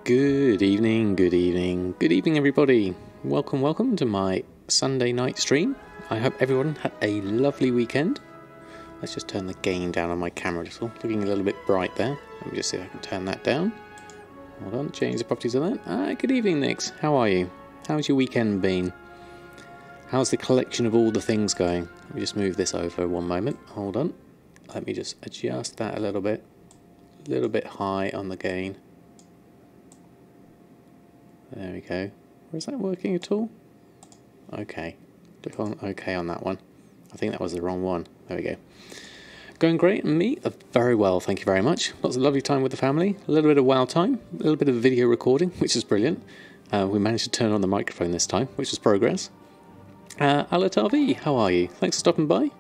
Good evening, everybody. Welcome to my Sunday night stream. I hope everyone had a lovely weekend. Let's just turn the gain down on my camera a little. Looking a little bit bright there. Let me just see if I can turn that down. Hold on, change the properties of that. Good evening, Nix. How are you? How's your weekend been? How's the collection of all the things going? Let me just move this over one moment. Hold on. Let me just adjust that a little bit. A little bit high on the gain. There we go. Is that working at all? Okay. Click on OK on that one. I think that was the wrong one. There we go. Going great, and me? Very well, thank you very much. Lots of lovely time with the family. A little bit of WoW time. A little bit of video recording, which is brilliant. We managed to turn on the microphone this time, which is progress. Alatar V, how are you? Thanks for stopping by.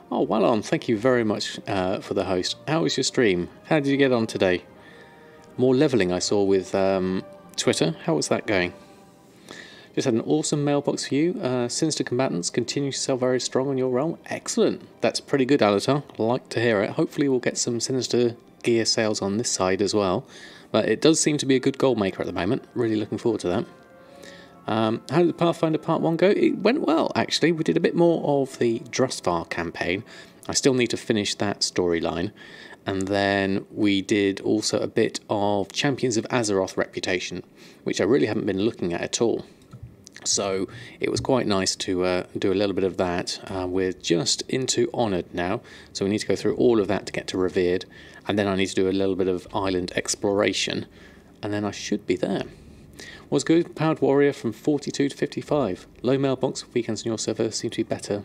Oh, well on. Thank you very much for the host. How was your stream? How did you get on today? More levelling I saw with Twitter. How was that going? Just had an awesome mailbox for you. Sinister Combatants continue to sell very strong on your realm. Excellent. That's pretty good, Alatar. I like to hear it. Hopefully we'll get some Sinister gear sales on this side as well. But it does seem to be a good Goldmaker at the moment. Really looking forward to that. How did the Pathfinder Part 1 go? It went well, actually. We did a bit more of the Drustvar campaign. I still need to finish that storyline. And then we did also a bit of Champions of Azeroth Reputation, which I really haven't been looking at all. So it was quite nice to do a little bit of that. We're just into Honoured now, so we need to go through all of that to get to Revered. And then I need to do a little bit of Island Exploration. And then I should be there. Was good. Powered Warrior from 42 to 55. Low mailbox. Weekends on your server seem to be better.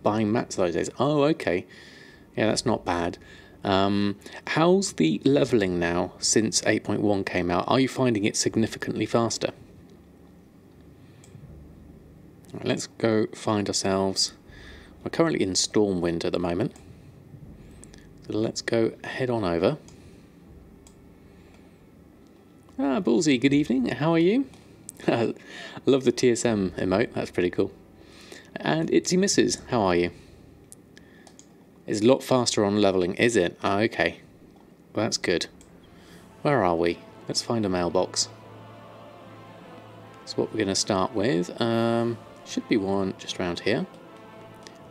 Buying mats those days. Oh, okay. Yeah, that's not bad. How's the levelling now since 8.1 came out? Are you finding it significantly faster? Right, let's go find ourselves. We're currently in Stormwind at the moment. So let's go head on over. Bullseye, good evening. How are you? I love the TSM emote. That's pretty cool. And Itsy Misses, how are you? It's a lot faster on levelling, is it? Okay. Well, that's good. Where are we? Let's find a mailbox. That's what we're going to start with. Should be one just around here.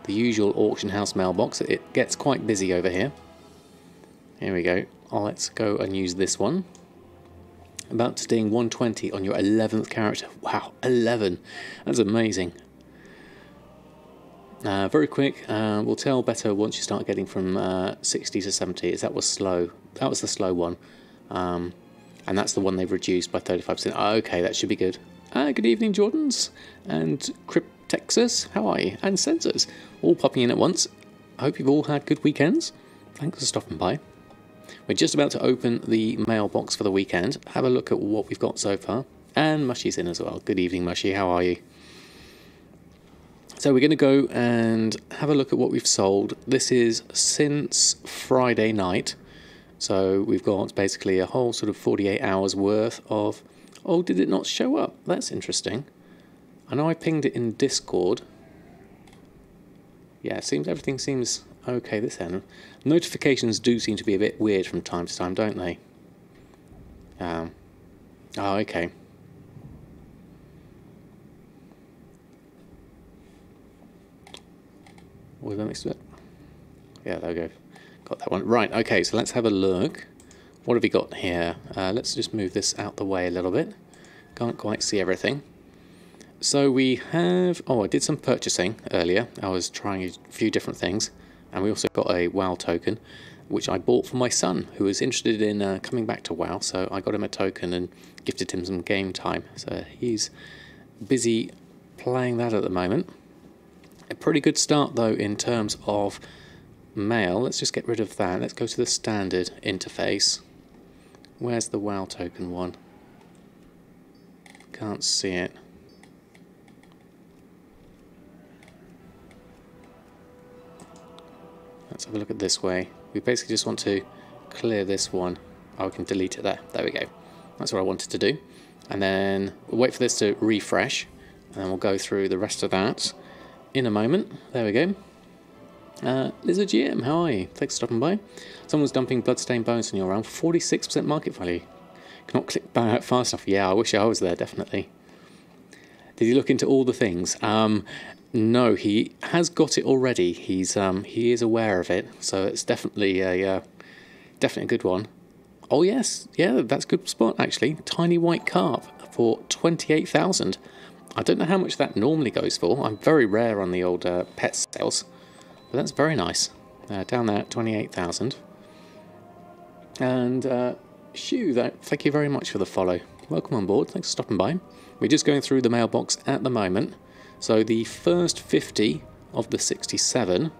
The usual auction house mailbox. It gets quite busy over here. Here we go. Let's go and use this one. About to ding 120 on your 11th character. Wow, 11. That's amazing. Very quick. We'll tell better once you start getting from 60 to 70. That was slow. That was the slow one. And that's the one they've reduced by 35%. Okay, that should be good. Good evening, Jordans. And Cryptexus, how are you? And Sensors, all popping in at once. I hope you've all had good weekends. Thanks for stopping by. We're just about to open the mailbox for the weekend. Have a look at what we've got so far. And Mushy's in as well. Good evening, Mushy. How are you? So we're going to go and have a look at what we've sold. This is since Friday night. So we've got basically a whole sort of 48 hours worth of... Oh, did it not show up? That's interesting. I know I pinged it in Discord. Yeah, everything seems okay this end. Notifications do seem to be a bit weird from time to time, don't they? Oh, okay. What did I mix it? Yeah, there we go. Got that one. Right, okay, so let's have a look. What have we got here? Let's just move this out the way a little bit. Can't quite see everything. So we have... Oh, I did some purchasing earlier. I was trying a few different things. And we also got a WoW token, which I bought for my son, who was interested in coming back to WoW. So I got him a token and gifted him some game time. So he's busy playing that at the moment. A pretty good start, though, in terms of mail. Let's just get rid of that. Let's go to the standard interface. Where's the WoW token one? Can't see it. Let's have a look at this way. We basically just want to clear this one. Oh, we can delete it there. There we go. That's what I wanted to do. And then we'll wait for this to refresh. And then we'll go through the rest of that in a moment. There we go. Lizard GM, how are you? Thanks for stopping by. Someone's dumping bloodstained bones on your realm. 46% market value. Cannot click back fast enough. Yeah, I wish I was there, definitely. Did he look into all the things? No, he has got it already. He is aware of it, so it's definitely a good one. Oh yes, yeah, that's a good spot actually. Tiny white carp for 28,000. I don't know how much that normally goes for. I'm very rare on the old pet sales, but that's very nice. Down there, 28,000. And Shoo, thank you very much for the follow. Welcome on board. Thanks for stopping by. We're just going through the mailbox at the moment. So the first 50 of the 67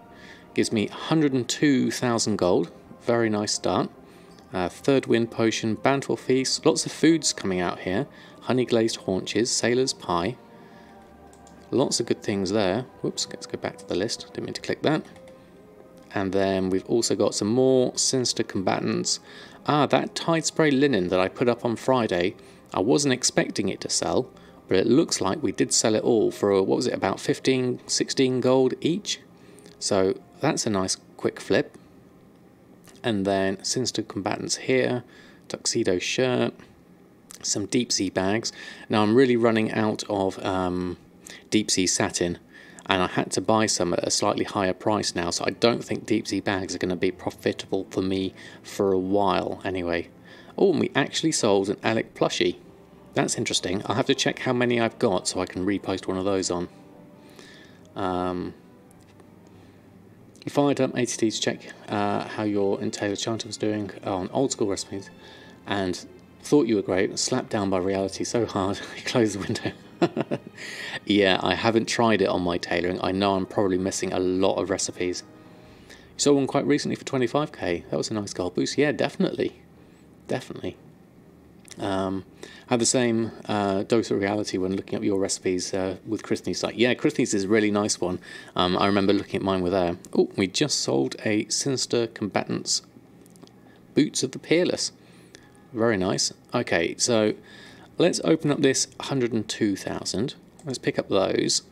gives me 102,000 gold. Very nice start. Third wind potion, bountiful feast. Lots of foods coming out here. Honey glazed haunches, sailor's pie. Lots of good things there. Whoops, let's go back to the list. Didn't mean to click that. And then we've also got some more sinister combatants. That Tide Spray linen that I put up on Friday, I wasn't expecting it to sell, but it looks like we did sell it all for, what was it, about 15, 16 gold each? So that's a nice quick flip. And then sinister combatants here, tuxedo shirt, some deep sea bags. Now I'm really running out of deep sea satin, and I had to buy some at a slightly higher price now, so I don't think deep sea bags are going to be profitable for me for a while anyway. Oh, and we actually sold an Alec plushie. That's interesting. I'll have to check how many I've got so I can repost one of those on. You fired up ATT to check how your Untitled Chapter was doing on old school recipes, and thought you were great, slapped down by reality so hard you closed the window. Yeah, I haven't tried it on my tailoring. I know I'm probably missing a lot of recipes. You saw one quite recently for 25k. That was a nice gold boost. Yeah, definitely. Definitely. Had the same dose of reality when looking up your recipes with Christie's site. Yeah, Christie's is a really nice one. I remember looking at mine with her. Oh, we just sold a Sinister Combatants Boots of the Peerless. Very nice. Okay, so let's open up this 102,000. Let's pick up those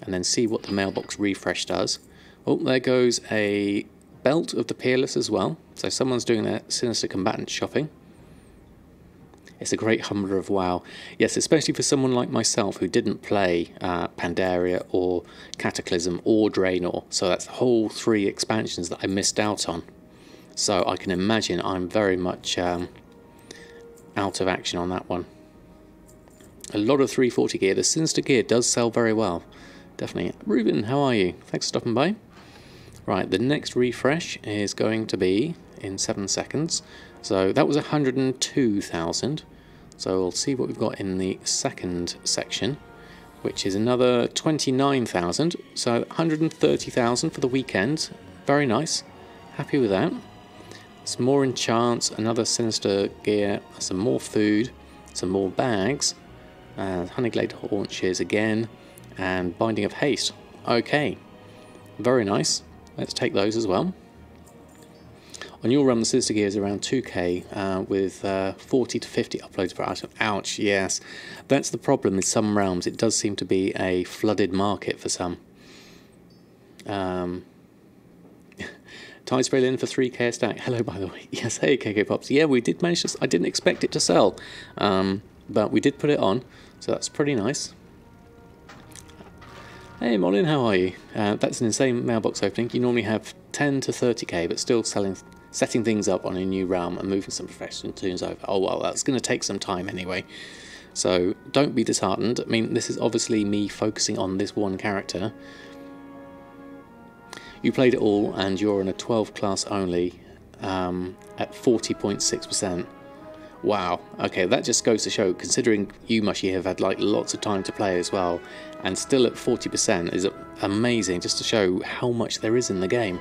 and then see what the mailbox refresh does. Oh, there goes a belt of the Peerless as well. So someone's doing their Sinister Combatant shopping. It's a great humbler of WoW. Yes, especially for someone like myself who didn't play Pandaria or Cataclysm or Draenor. So that's the whole 3 expansions that I missed out on. So I can imagine I'm very much out of action on that one. A lot of 340 gear. The Sinister gear does sell very well. Definitely. Ruben, how are you? Thanks for stopping by. Right, the next refresh is going to be in 7 seconds. So that was 102,000. So we'll see what we've got in the second section, which is another 29,000. So 130,000 for the weekend. Very nice. Happy with that. Some more enchants, another Sinister gear, some more food, some more bags, honeyglade haunches again, and binding of haste. Okay, very nice. Let's take those as well. On your run, the Sinister gear is around 2k with 40 to 50 uploads per item. Ouch, yes. That's the problem in some realms. It does seem to be a flooded market for some. Tide Spray Linen for 3k a stack. Hello, by the way. Yes, hey, KK Pops. Yeah, we did manage to... I didn't expect it to sell, but we did put it on, so that's pretty nice. Hey, Molin, how are you? That's an insane mailbox opening. You normally have 10 to 30k, but still setting things up on a new realm and moving some professional tunes over. Oh, well, that's going to take some time anyway. So don't be disheartened. I mean, this is obviously me focusing on this one character. You played it all, and you're in a 12 class only at 40.6%. Wow. Okay, that just goes to show, considering you, Mushy, have had like lots of time to play as well, and still at 40% is amazing, just to show how much there is in the game.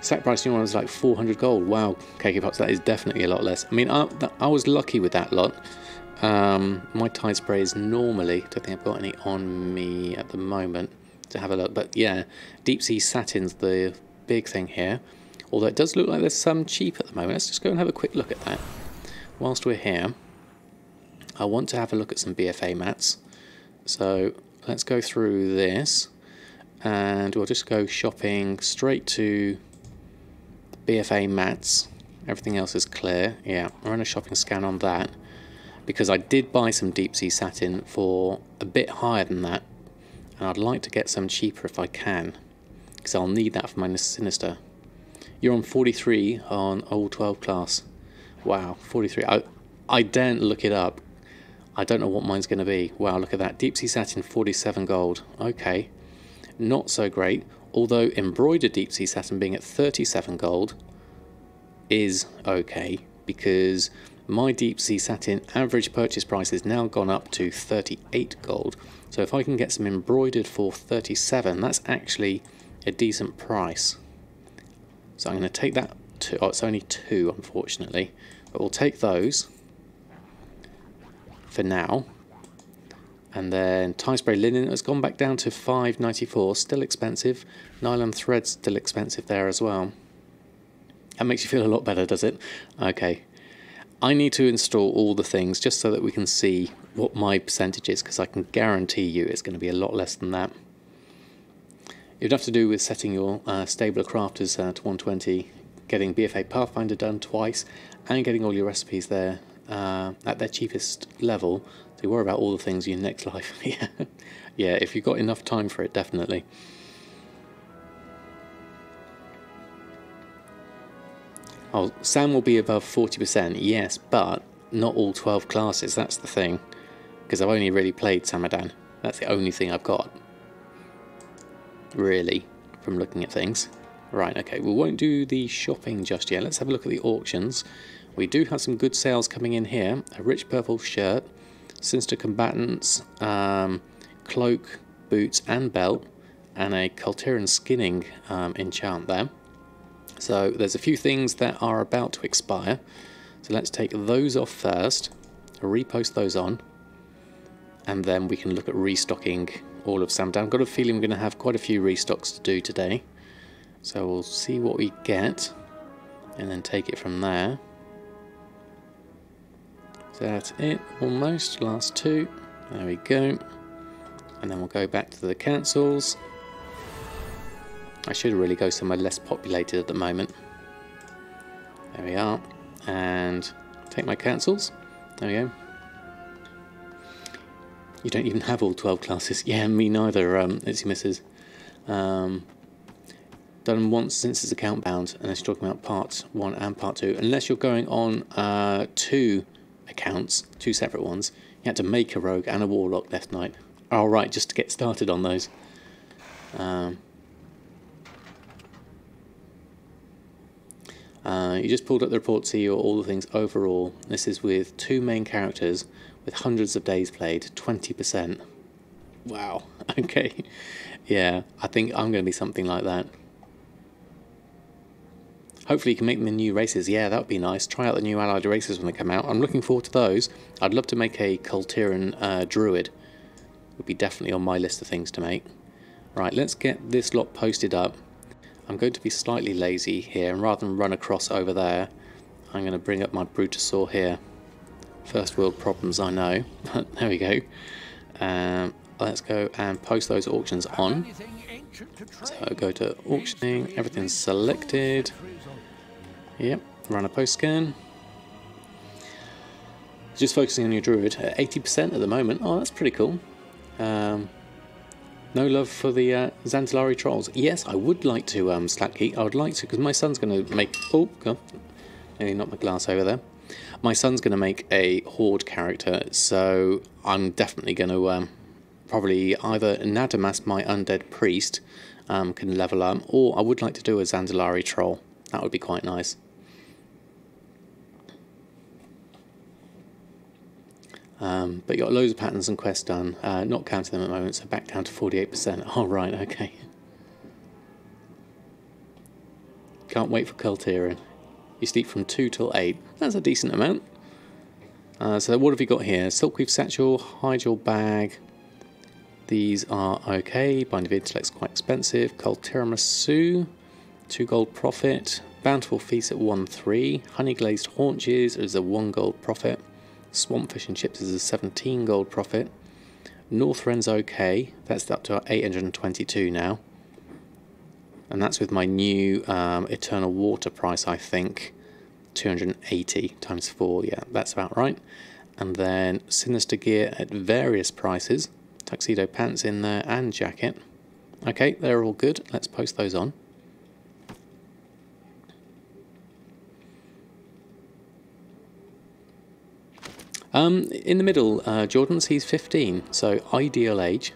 Sack price new one was like 400 gold. Wow, KK Pops, that is definitely a lot less. I mean, I was lucky with that lot. My Tide Spray is normally, don't think I've got any on me at the moment to have a look, but yeah, deep sea satin's the big thing here, although it does look like there's some cheap at the moment. Let's just go and have a quick look at that. Whilst we're here, I want to have a look at some BFA mats, so let's go through this and we'll just go shopping straight to BFA mats. Everything else is clear. Yeah, I'll run a shopping scan on that, because I did buy some deep sea satin for a bit higher than that, and I'd like to get some cheaper if I can, because I'll need that for my Sinister. You're on 43 on old 12 class. Wow, 43. I daren't look it up. I don't know what mine's going to be. Wow, look at that. Deep sea satin, 47 gold. Okay, not so great. Although embroidered deep sea satin being at 37 gold is okay, because my deep sea satin average purchase price has now gone up to 38 gold. So if I can get some embroidered for 37, that's actually a decent price. So I'm going to take that to, oh, it's only 2 unfortunately, but we'll take those for now. And then tie spray linen has gone back down to 5.94, still expensive. Nylon thread's still expensive there as well. That makes you feel a lot better, does it? Okay. I need to install all the things just so that we can see what my percentage is, because I can guarantee you it's going to be a lot less than that. It would have to do with setting your Stabler Crafters to 120, getting BFA Pathfinder done twice, and getting all your recipes there at their cheapest level. So you worry about all the things in your next life. Yeah, if you've got enough time for it, definitely. Oh, Sam will be above 40%, yes, but not all 12 classes, that's the thing. Because I've only really played Samadan. That's the only thing I've got, really, from looking at things. Right, okay, we won't do the shopping just yet. Let's have a look at the auctions. We do have some good sales coming in here. A rich purple shirt, Sinister Combatants, cloak, boots and belt, and a Kultiran skinning enchant there. So there's a few things that are about to expire. So let's take those off first, repost those on, and then we can look at restocking all of Samadan. I've got a feeling we're going to have quite a few restocks to do today. So we'll see what we get and then take it from there. So that's it, almost, last 2. There we go. And then we'll go back to the cancels. I should really go somewhere less populated at the moment. There we are. And take my cancels. There we go. You don't even have all 12 classes. Yeah, me neither, Itsy Misses. Done once since it's account bound, unless you're talking about part 1 and part 2. Unless you're going on 2 accounts, 2 separate ones. You had to make a rogue and a warlock last night. Oh, right, just to get started on those. You just pulled up the report to see all the things overall. This is with 2 main characters with hundreds of days played, 20%. Wow, okay. Yeah, I think I'm going to be something like that. Hopefully you can make them in new races. Yeah, that would be nice. Try out the new allied races when they come out. I'm looking forward to those. I'd love to make a Kultiran Druid. Would be definitely on my list of things to make. Right, let's get this lot posted up. I'm going to be slightly lazy here, and rather than run across over there, I'm going to bring up my Brutosaur here. First world problems, I know, but there we go. Let's go and post those auctions on. So go to auctioning, everything's selected. Yep, run a post scan. Just focusing on your druid at 80% at the moment. Oh, that's pretty cool. No love for the Xantalari trolls. Yes, I would like to Slackgeek. I would like to, because my son's going to make... Oh, God. Nearly knocked my glass over there. My son's going to make a Horde character, so I'm definitely going to probably either Nadamas, my undead priest, can level up, or I would like to do a Xantalari troll. That would be quite nice. But you got loads of patterns and quests done, not counting them at the moment, so back down to 48%. Oh, right, okay. Can't wait for Kultiran. You sleep from 2 till 8. That's a decent amount. So what have you got here? Silkweave Satchel, Hide Your Bag. These are okay. Bind of Intellect's quite expensive. Tiramisu, 2 gold profit. Bountiful Feast at 1.3. Honey Glazed Haunches is a 1 gold profit. Swamp Fish and Chips is a 17 gold profit. North Wren's okay. That's up to 822 now. And that's with my new Eternal Water price, I think. 280 times 4, yeah, that's about right. And then Sinister gear at various prices. Tuxedo pants in there and jacket. Okay, they're all good. Let's post those on. In the middle, Jordan's, he's 15, so ideal age.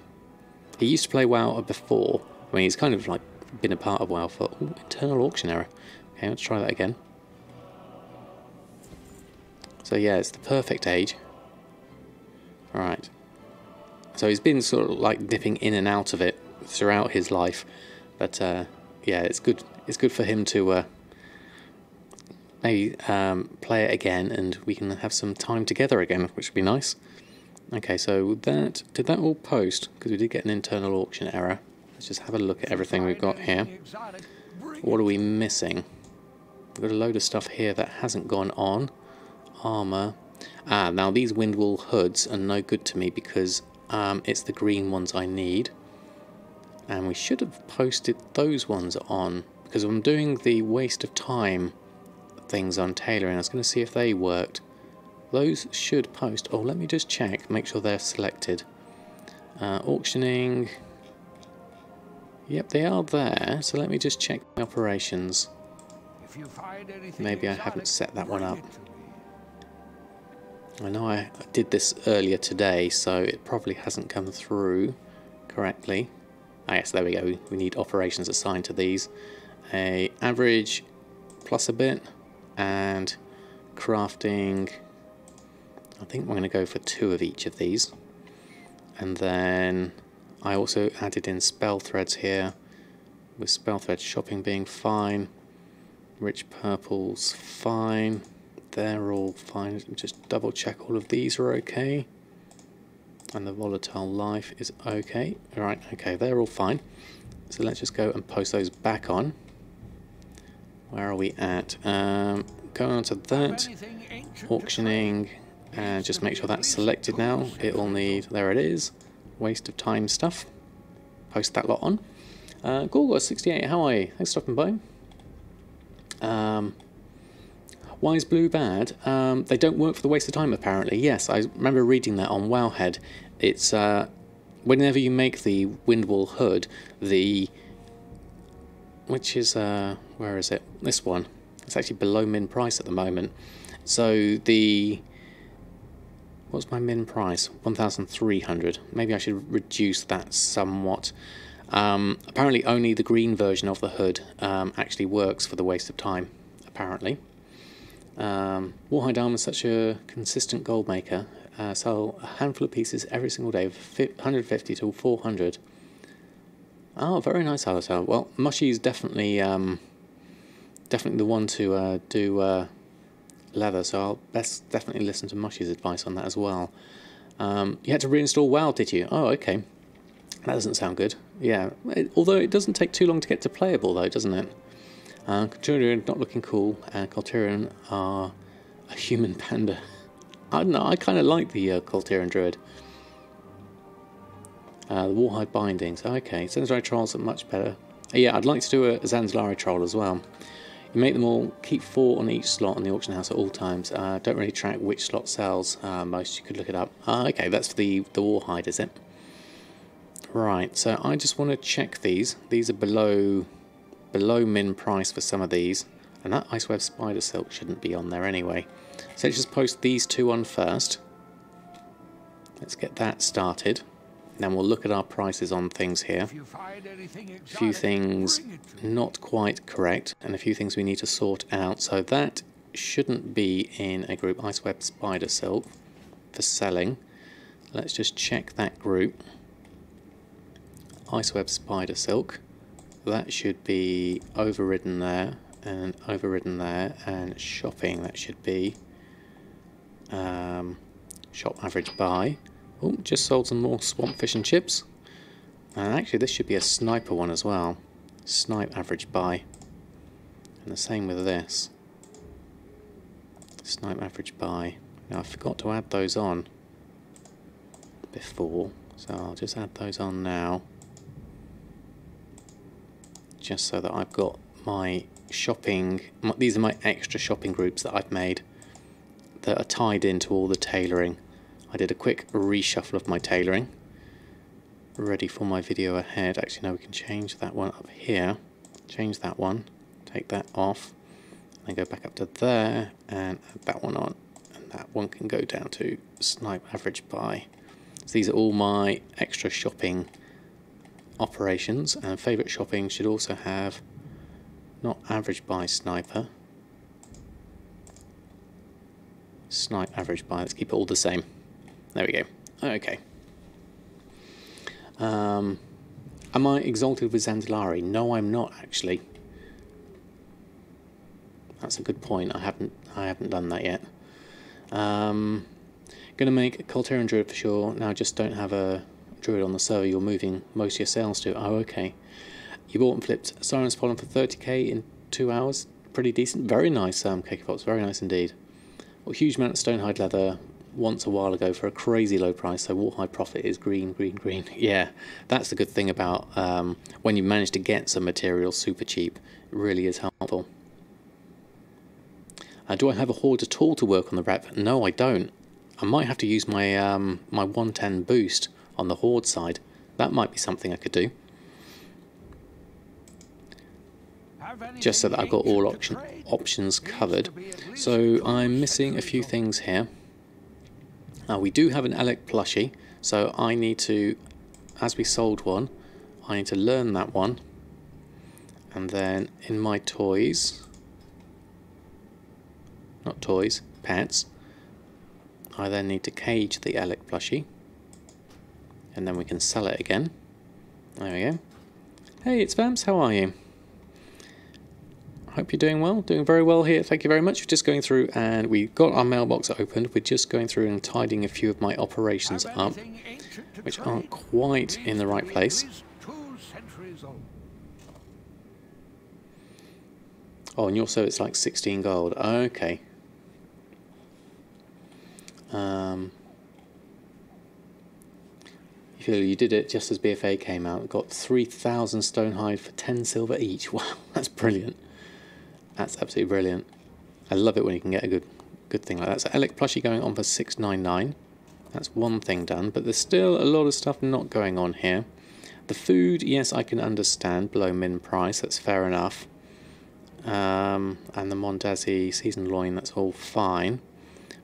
He used to play WoW before. I mean, he's kind of like been a part of WoW for... Ooh, internal auction error. Okay, let's try that again. So yeah, it's the perfect age. Alright. So he's been sort of like dipping in and out of it throughout his life. But yeah, it's good for him to maybe play it again, and we can have some time together again, which would be nice. Okay, so did that all post? Because we did get an internal auction error. Let's just have a look at everything we've got here. What are we missing? We've got a load of stuff here that hasn't gone on. Armour. Now these windwool hoods are no good to me because it's the green ones I need. And we should have posted those ones on, because I'm doing the waste of time things on tailoring. I was going to see if they worked. Those should post. Oh, let me just check, make sure they're selected. Auctioning. Yep, they are there. So let me just check the operations. If you find Maybe I haven't set that one up. I know I did this earlier today, so it probably hasn't come through correctly. Ah, yes, there we go. We need operations assigned to these. A average plus a bit, and crafting. I think we're going to go for 2 of each of these. And then I also added in spell threads here, with spell thread shopping being fine. Rich purples fine. They're all fine. Just double check all of these are okay. And the volatile life is okay. Alright, okay, they're all fine. So let's just go and post those back on. Where are we at? Going on to that. Auctioning. And just make sure that's selected now. It'll need... There it is. Waste of time stuff. Post that lot on. Gorgor68, how are you? Thanks for stopping by. Why is blue bad? They don't work for the waste of time, apparently. Yes, I remember reading that on Wowhead. It's whenever you make the windwool hood, which is where is it? This one. It's actually below min price at the moment. So what's my min price? 1,300. Maybe I should reduce that somewhat. Apparently, only the green version of the hood actually works for the waste of time. Apparently. Warhide armor is such a consistent gold maker. Sell a handful of pieces every single day, 150 to 400. Oh, very nice, Alatar. Well, Mushy is definitely the one to do leather, so I'll definitely listen to Mushy's advice on that as well. You had to reinstall WoW, did you? Oh, okay. That doesn't sound good. Yeah, although it doesn't take too long to get to playable, though, doesn't it? Culturian not looking cool, and Culturian are a human panda. I don't know, I kind of like the Culturian druid. The Warhide bindings, okay. Zanzari trolls are much better. Yeah, I'd like to do a Zanzari troll as well. You make them all, keep 4 on each slot on the auction house at all times. Don't really track which slot sells most, you could look it up. Okay, that's for the Warhide, is it? Right, so I just want to check these. These are below min price for some of these, and that Iceweb Spider Silk shouldn't be on there anyway. So let's just post these 2 on first. Let's get that started. Then we'll look at our prices on things here. A few things not quite correct, and a few things we need to sort out. So that shouldn't be in a group. Iceweb Spider Silk for selling. Let's just check that group. Iceweb Spider Silk. That should be overridden there, and overridden there, and shopping, that should be shop average buy. Oh, just sold some more swamp fish and chips. And actually this should be a sniper one as well. Snipe average buy. And the same with this. Snipe average buy. Now I forgot to add those on before, so I'll just add those on now. Just so that I've got my shopping, these are my extra shopping groups that I've made that are tied into all the tailoring. I did a quick reshuffle of my tailoring, ready for my video ahead. Actually, no, we can change that one up here, change that one, take that off, and go back up to there and add that one on, and that one can go down to snipe average buy. So these are all my extra shopping operations, and favorite shopping should also have not average buy sniper, snipe average buy. Let's keep it all the same. There we go. Okay. Am I exalted with Zandalari? No, I'm not actually. That's a good point. I haven't done that yet. Gonna make a Colterian Druid for sure. Now I just don't have a Druid on the server you're moving most of your sales to. Oh, okay. You bought and flipped Siren's Fallen for 30k in 2 hours. Pretty decent. Very nice, Cakefox. Very nice indeed. Well, huge amount of Stonehide leather once a while ago for a crazy low price. So what high profit is green, green, green. Yeah, that's the good thing about when you manage to get some material super cheap. It really is helpful. Do I have a Horde at all to work on the rep? No, I don't. I might have to use my my 110 boost on the Horde side. That might be something I could do. Just so that I've got all options covered. So I'm missing a few things here. We do have an Alec plushie, so I need to, as we sold one, I need to learn that one. And then in my toys, not toys, pets, I then need to cage the Alec plushie. And then we can sell it again. There we go. Hey, it's Vamps, how are you? Hope you're doing well, doing very well here. Thank you very much for just going through, and we got our mailbox opened. We're just going through and tidying a few of my operations up, which aren't quite in the right place. Oh, and also it's like 16 gold. Okay. You did it just as BFA came out. Got 3,000 Stonehide for 10 silver each. Wow, that's brilliant. That's absolutely brilliant. I love it when you can get a good thing like that. So Alec plushie going on for 699. That's one thing done, but there's still a lot of stuff not going on here. The food, yes, I can understand, below min price. That's fair enough. And the Mondazzi seasoned loin, that's all fine.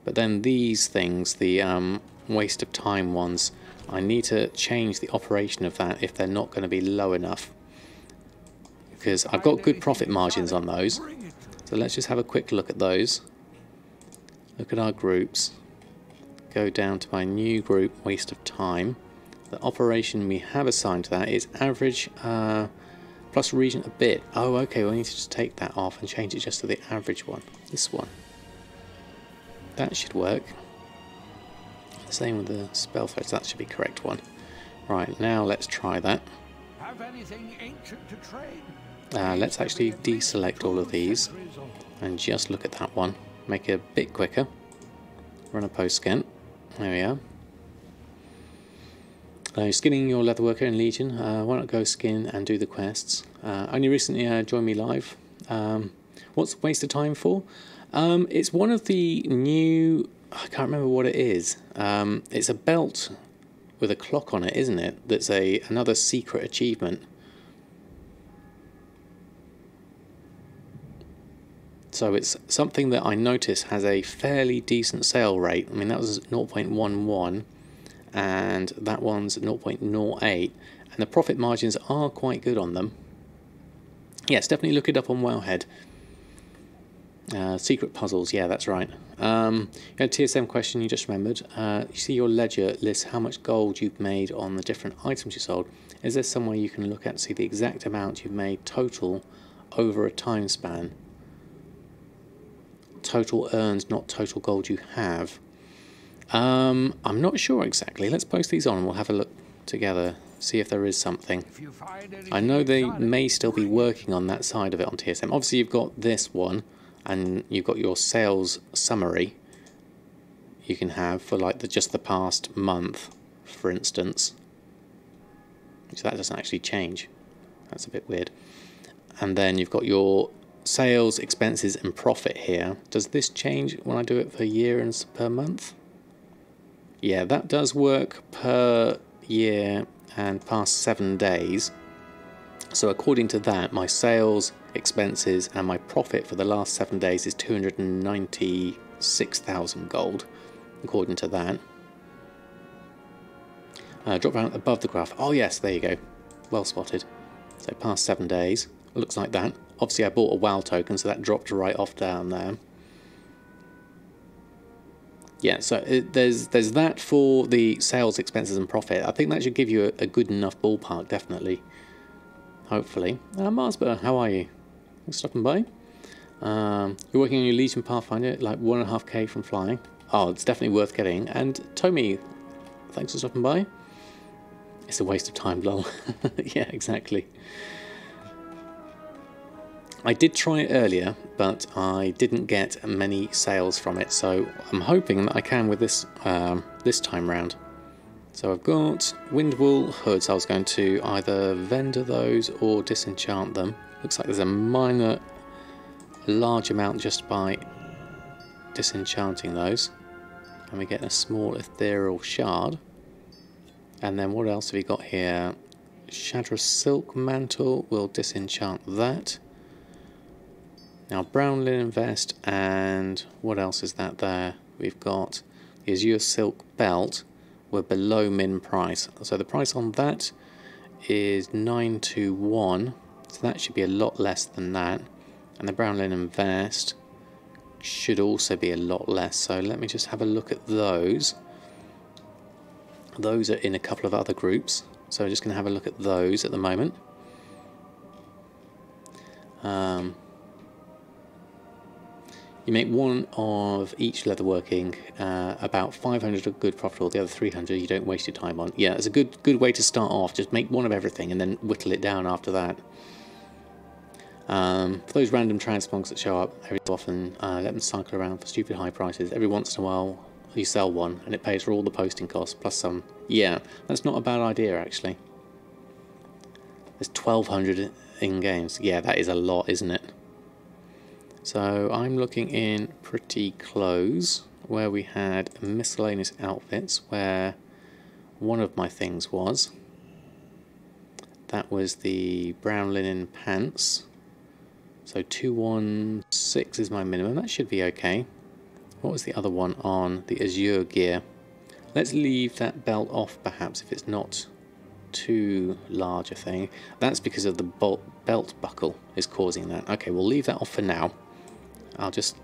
But then these things, the waste of time ones, I need to change the operation of that if they're not going to be low enough. Because I've got good profit margins on those. So let's just have a quick look at those. Look at our groups. Go down to my new group, waste of time. The operation we have assigned to that is average plus region a bit. Oh, okay, we need to just take that off and change it just to the average one. This one. That should work. Same with the spell threads, that should be correct one. Right, now let's try that. Have anything ancient to trade? Let's actually deselect all of these and just look at that one. Make it a bit quicker. Run a post scan. There we are. Skinning your Leatherworker in Legion. Why not go skin and do the quests? Only recently joined me live. What's waste of time for? It's one of the new... I can't remember what it is. It's a belt with a clock on it, isn't it? That's another secret achievement. So it's something that I noticed has a fairly decent sale rate. I mean, that was 0.11 and that one's 0.08, and the profit margins are quite good on them. Yes, definitely look it up on Wowhead. Secret puzzles, yeah, that's right. You had a TSM question you just remembered. You see your ledger lists how much gold you've made on the different items you sold. Is there somewhere you can look at to see the exact amount you've made total over a time span? Total earned, not total gold you have. I'm not sure exactly. Let's post these on and we'll have a look together, see if there is something. I know they may still be working on that side of it on TSM. Obviously you've got this one and you've got your sales summary you can have for like just the past month, for instance. So that doesn't actually change. That's a bit weird. and then you've got your sales, expenses and profit here. Does this change when I do it for year and per month? Yeah, that does work per year and past 7 days. So according to that, my sales, expenses and my profit for the last 7 days is 296,000 gold, according to that. Drop down above the graph. Oh yes, there you go. Well spotted. So past 7 days. Looks like that. Obviously I bought a WoW token, so that dropped right off down there. Yeah, so there's that for the sales, expenses and profit. I think that should give you a good enough ballpark, definitely. Hopefully. Marsburg, how are you? Thanks for stopping by. You're working on your Legion Pathfinder, like 1.5k from flying. Oh, it's definitely worth getting. And Tommy, thanks for stopping by. It's a waste of time, lol. Yeah, exactly. I did try it earlier, but I didn't get many sales from it, so I'm hoping that I can with this this time round. So I've got Windwool hoods. I was going to either vendor those or disenchant them. Looks like there's a large amount just by disenchanting those. And we get a small ethereal shard. And then what else have we got here? Shadra silk mantle, we'll disenchant that. Now brown linen vest, and what else is that there? We've got the azure silk belt. We're below min price. So the price on that is 921. So that should be a lot less than that. And the brown linen vest should also be a lot less. So let me just have a look at those. Those are in a couple of other groups. So we're just going to have a look at those at the moment. You make one of each leatherworking, about 500 are good profitable, the other 300 you don't waste your time on. Yeah, it's a good way to start off. Just make one of everything and then whittle it down after that. For those random transmogs that show up every so often, let them cycle around for stupid high prices. Every once in a while you sell one and it pays for all the posting costs plus some. Yeah, that's not a bad idea actually. There's 1200 in games. Yeah, that is a lot, isn't it? So I'm looking in pretty close where we had miscellaneous outfits, where one of my things was. That was the brown linen pants. So 216 is my minimum. That should be okay. What was the other one on the azure gear? Let's leave that belt off perhaps if it's not too large a thing. That's because of the belt buckle is causing that. Okay, we'll leave that off for now. I'll just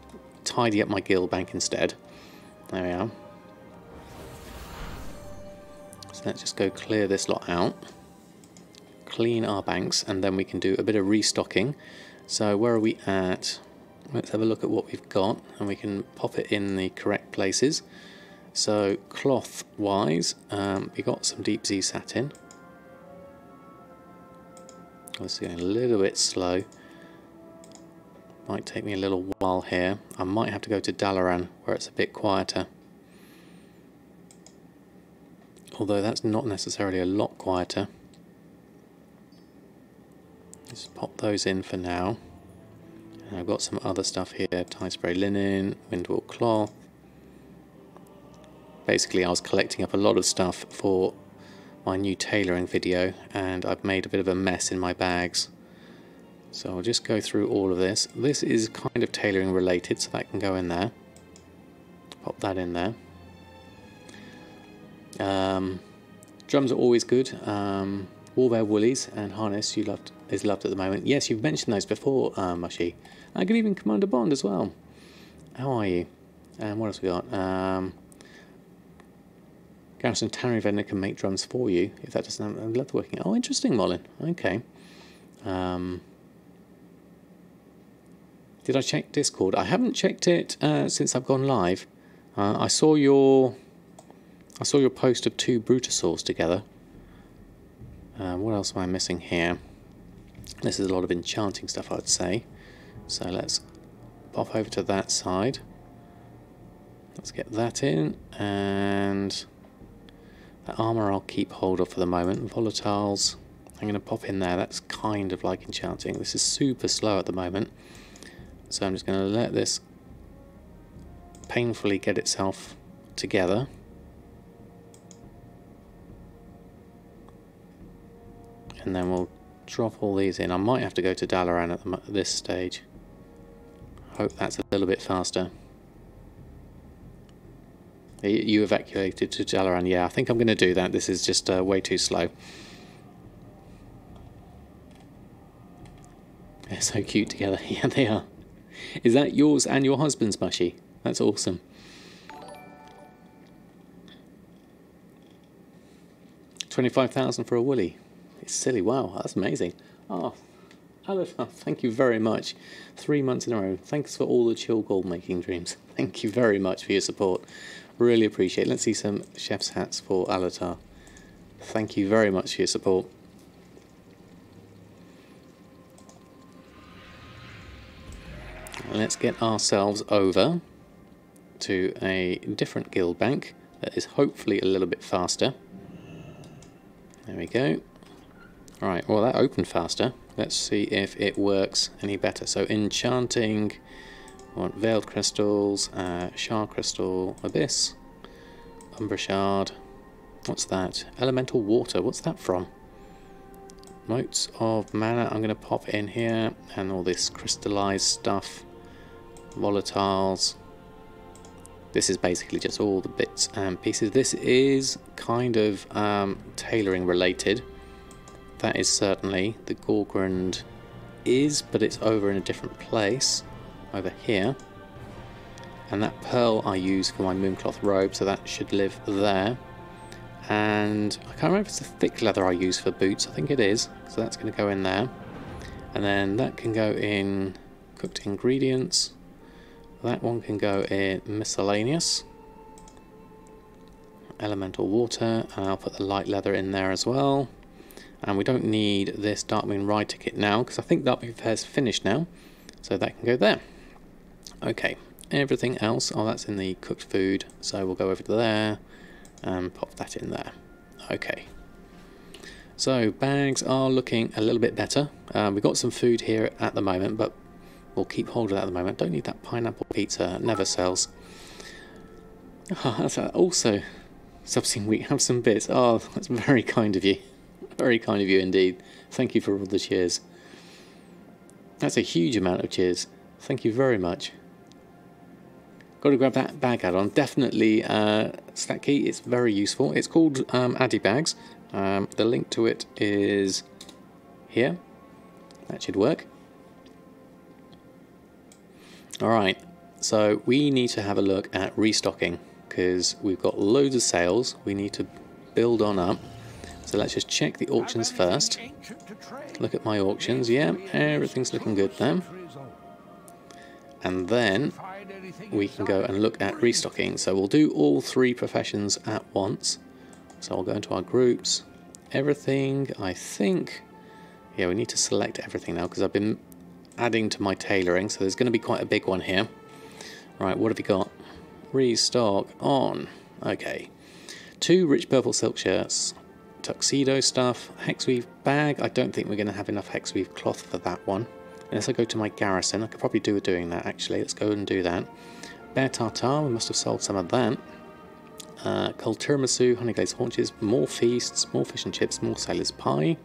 tidy up my guild bank instead. There we are. So let's just go clear this lot out. Clean our banks and then we can do a bit of restocking. So where are we at? Let's have a look at what we've got and we can pop it in the correct places. So cloth wise, we got some deep sea satin. It's going a little bit slow. Might take me a little while here. I might have to go to Dalaran where it's a bit quieter. Although that's not necessarily a lot quieter. Just pop those in for now. And I've got some other stuff here. Tie spray linen, windwool cloth. Basically I was collecting up a lot of stuff for my new tailoring video and I've made a bit of a mess in my bags. So I'll just go through all of this. This is kind of tailoring related, so that can go in there. Pop that in there. Drums are always good. Warbear woolies and harness is loved at the moment. Yes, you've mentioned those before, Mushy. I can even Commander Bond as well. How are you? And what else we got? Garrison Tannery Vendor can make drums for you if that doesn't have leatherworking. Oh, interesting, Molin. Okay. Did I check Discord? I haven't checked it since I've gone live. I saw your post of 2 Brutosaurs together. What else am I missing here? This is a lot of enchanting stuff, I would say. So let's pop over to that side. Let's get that in, and that armour I'll keep hold of for the moment. Volatiles, I'm going to pop in there. That's kind of like enchanting. This is super slow at the moment. So I'm just going to let this painfully get itself together. And then we'll drop all these in. I might have to go to Dalaran at this stage. Hope that's a little bit faster. You evacuated to Dalaran. Yeah, I think I'm going to do that. This is just way too slow. They're so cute together. Yeah, they are. Is that yours and your husband's, Mushy? That's awesome. $25,000 for a woolly. It's silly. Wow, that's amazing. Oh, Azeroth, thank you very much. 3 months in a row. Thanks for all the chill gold making dreams. Thank you very much for your support. Really appreciate it. Let's see some chef's hats for Alatar. Thank you very much for your support. Let's get ourselves over to a different guild bank that is hopefully a little bit faster. There we go. Alright, well that opened faster. Let's see if it works any better. So enchanting, I want veiled crystals, shard crystal, abyss, umbra shard. What's that? Elemental water. What's that from? Motes of mana. I'm going to pop in here, and all this crystallized stuff. Volatiles. This is basically just all the bits and pieces. This is kind of tailoring related. That is certainly the Gorgrand is, but it's over in a different place, over here. And that pearl I use for my mooncloth robe, so that should live there. And I can't remember if it's the thick leather I use for boots. I think it is, so that's going to go in there. And then that can go in cooked ingredients. That one can go in miscellaneous. Elemental water, and I'll put the light leather in there as well. And we don't need this Darkmoon ride ticket now, because I think Darkmoon Fair's finished now, so that can go there. Okay, everything else, oh that's in the cooked food, so we'll go over to there and pop that in there. Okay, so bags are looking a little bit better. We've got some food here at the moment, but we'll keep hold of that at the moment. Don't need that pineapple pizza, it never sells. Oh, that's also Subsing Week, have some bits. Oh, that's very kind of you. Very kind of you indeed. Thank you for all the cheers. That's a huge amount of cheers. Thank you very much. Got to grab that bag add-on. Definitely Stack Key. It's very useful. It's called Addy Bags. The link to it is here. That should work. Alright, so we need to have a look at restocking because we've got loads of sales. We need to build on up. So let's just check the auctions first. Look at my auctions. Yeah, everything's looking good there. And then we can go and look at restocking. So we'll do all 3 professions at once. So I'll go into our groups. Everything, I think... Yeah, we need to select everything now because I've been adding to my tailoring. So there's going to be quite a big one here. Right, what have we got? Restock on. Okay. 2 rich purple silk shirts. Tuxedo stuff, hexweave bag. I don't think we're going to have enough hexweave cloth for that one. Unless I go to my garrison, I could probably do with doing that actually. Let's go and do that. Bear tartare, we must have sold some of that. Cold tiramisu, honey glazed haunches, more feasts, more fish and chips, more sailor's pie.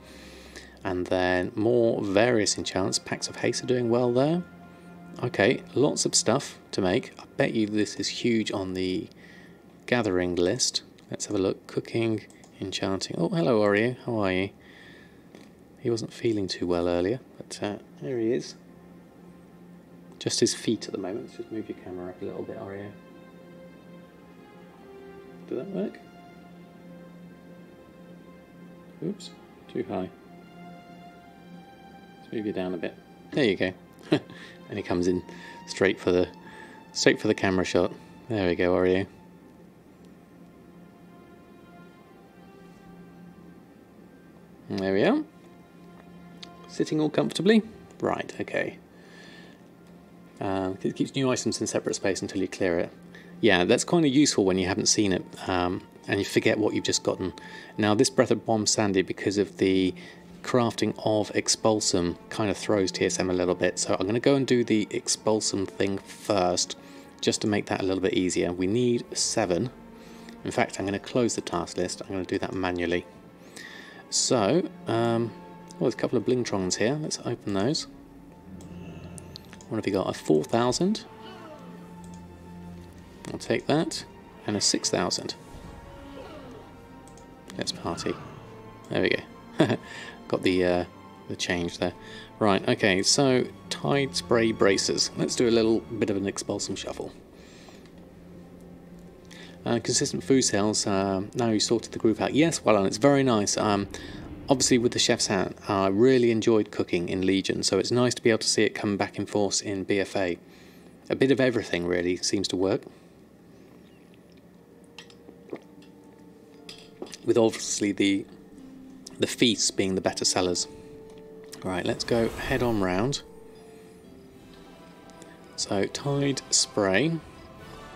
And then more various enchants. Packs of haste are doing well there. Okay, lots of stuff to make. I bet you this is huge on the gathering list. Let's have a look. Cooking, enchanting. Oh, hello, Oreo. How are you? He wasn't feeling too well earlier, but there he is. Just his feet at the moment. Let's just move your camera up a little bit, Oreo. Did that work? Oops, too high. Let's move you down a bit. There you go. And he comes in straight for the camera shot. There we go, Oreo. There we are. Sitting all comfortably. Right, okay. It keeps new items in separate space until you clear it. Yeah, that's kind of useful when you haven't seen it and you forget what you've just gotten. Now this Breath of Bomb Sandy, because of the crafting of Expulsom kind of throws TSM a little bit, so I'm going to go and do the Expulsom thing first, just to make that a little bit easier. We need 7. In fact, I'm going to close the task list. I'm going to do that manually. So, well, there's a couple of Blingtrons here. Let's open those. What have we got? A 4,000. I'll take that. And a 6,000. Let's party. There we go. Got the change there. Right, okay, so Tide Spray Bracers. Let's do a little bit of an Expulsom shuffle. Consistent food sales. Now you sorted the group out. Yes, well done. It's very nice. Obviously, with the chef's hat, I really enjoyed cooking in Legion, so it's nice to be able to see it come back in force in BFA. A bit of everything really seems to work. With obviously the feasts being the better sellers. Right, let's go head on round. So Tide Spray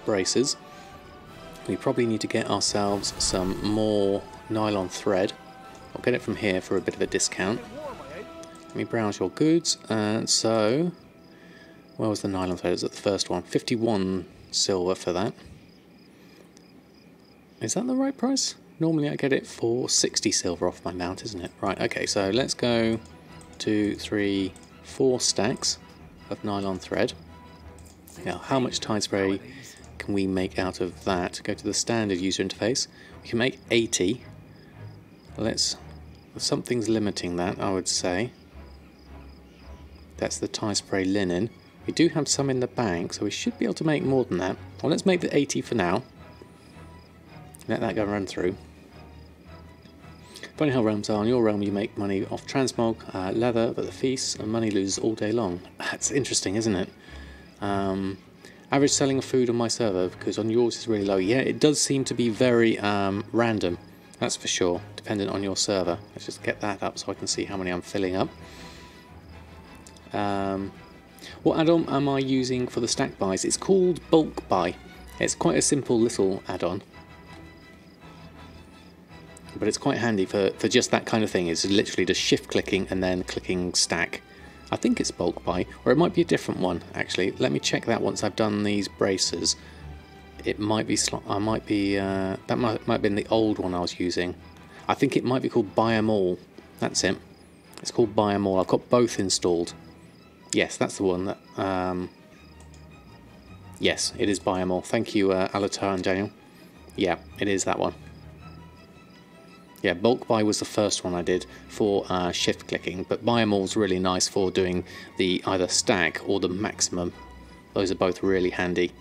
Bracers. We probably need to get ourselves some more nylon thread. I'll get it from here for a bit of a discount. Let me browse your goods. So, where was the nylon thread? Is it the first one? 51 silver for that. Is that the right price? Normally I get it for 60 silver off my mount, isn't it? Right, okay, so let's go 2, 3, 4 stacks of nylon thread. Now, how much Tide Spray can we make out of that? Go to the standard user interface. We can make 80. Something's limiting that, I would say. That's the Tide Spray linen. We do have some in the bank, so we should be able to make more than that. Well, let's make the 80 for now. Let that go run through. Funny how realms are. In your realm you make money off transmog, leather, but the feasts and money loses all day long. That's interesting, isn't it? Average selling of food on my server, because on yours is really low. Yeah, it does seem to be very random, that's for sure, dependent on your server. Let's just get that up so I can see how many I'm filling up. What add-on am I using for the stack buys? It's called Bulk Buy. It's quite a simple little add-on, but it's quite handy for just that kind of thing. It's literally just shift clicking and then clicking stack. I think it's Bulk Buy, or it might be a different one actually. Let me check that once I've done these bracers. It might be that might have been the old one I was using. I think it might be called Buy 'em All. That's it. It's called Buy 'em All. I've got both installed. Yes, that's the one that. Yes, it is Buy 'em All. Thank you, Alatar and Daniel. Yeah, it is that one. Yeah, Bulk Buy was the first one I did for shift clicking, but Buy 'em All is really nice for doing the either stack or the maximum. Those are both really handy.